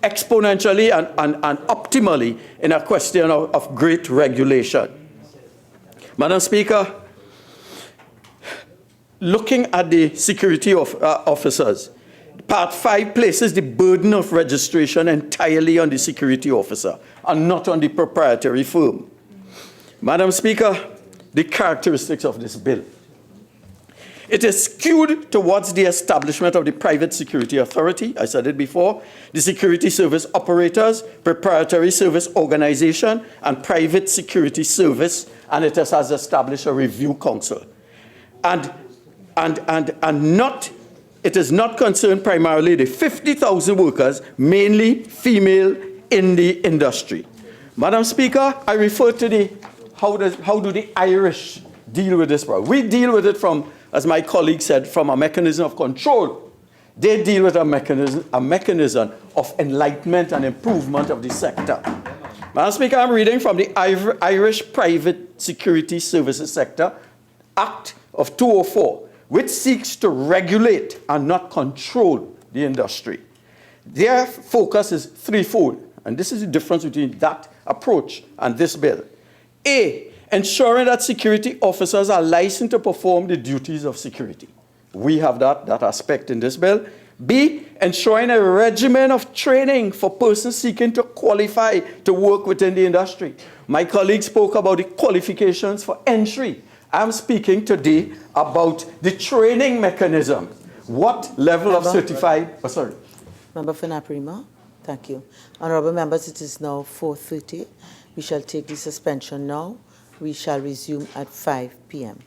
exponentially and optimally in a question of great regulation. Madam Speaker, looking at the security officers, Part 5 places the burden of registration entirely on the security officer and not on the proprietary firm. Madam Speaker, the characteristics of this bill. It is skewed towards the establishment of the Private Security Authority, I said it before, the Security Service Operators, Proprietary Service Organization, and Private Security Service, and it has established a review council. It is not concerned primarily the 50,000 workers, mainly female, in the industry. Madam Speaker, I refer to how do the Irish deal with this problem? We deal with it from, as my colleague said, from a mechanism of control. They deal with a mechanism of enlightenment and improvement of the sector. Madam Speaker, I'm reading from the Irish Private Security Services Sector Act of 2004, which seeks to regulate and not control the industry. Their focus is threefold, and this is the difference between that approach and this bill. A, ensuring that security officers are licensed to perform the duties of security. We have that aspect in this bill. B, ensuring a regimen of training for persons seeking to qualify to work within the industry. My colleague spoke about the qualifications for entry. I'm speaking today about the training mechanism. What level of certified... Oh, sorry. Member for Naparima, thank you. Honorable members, it is now 4:30. We shall take the suspension now. We shall resume at 5 p.m.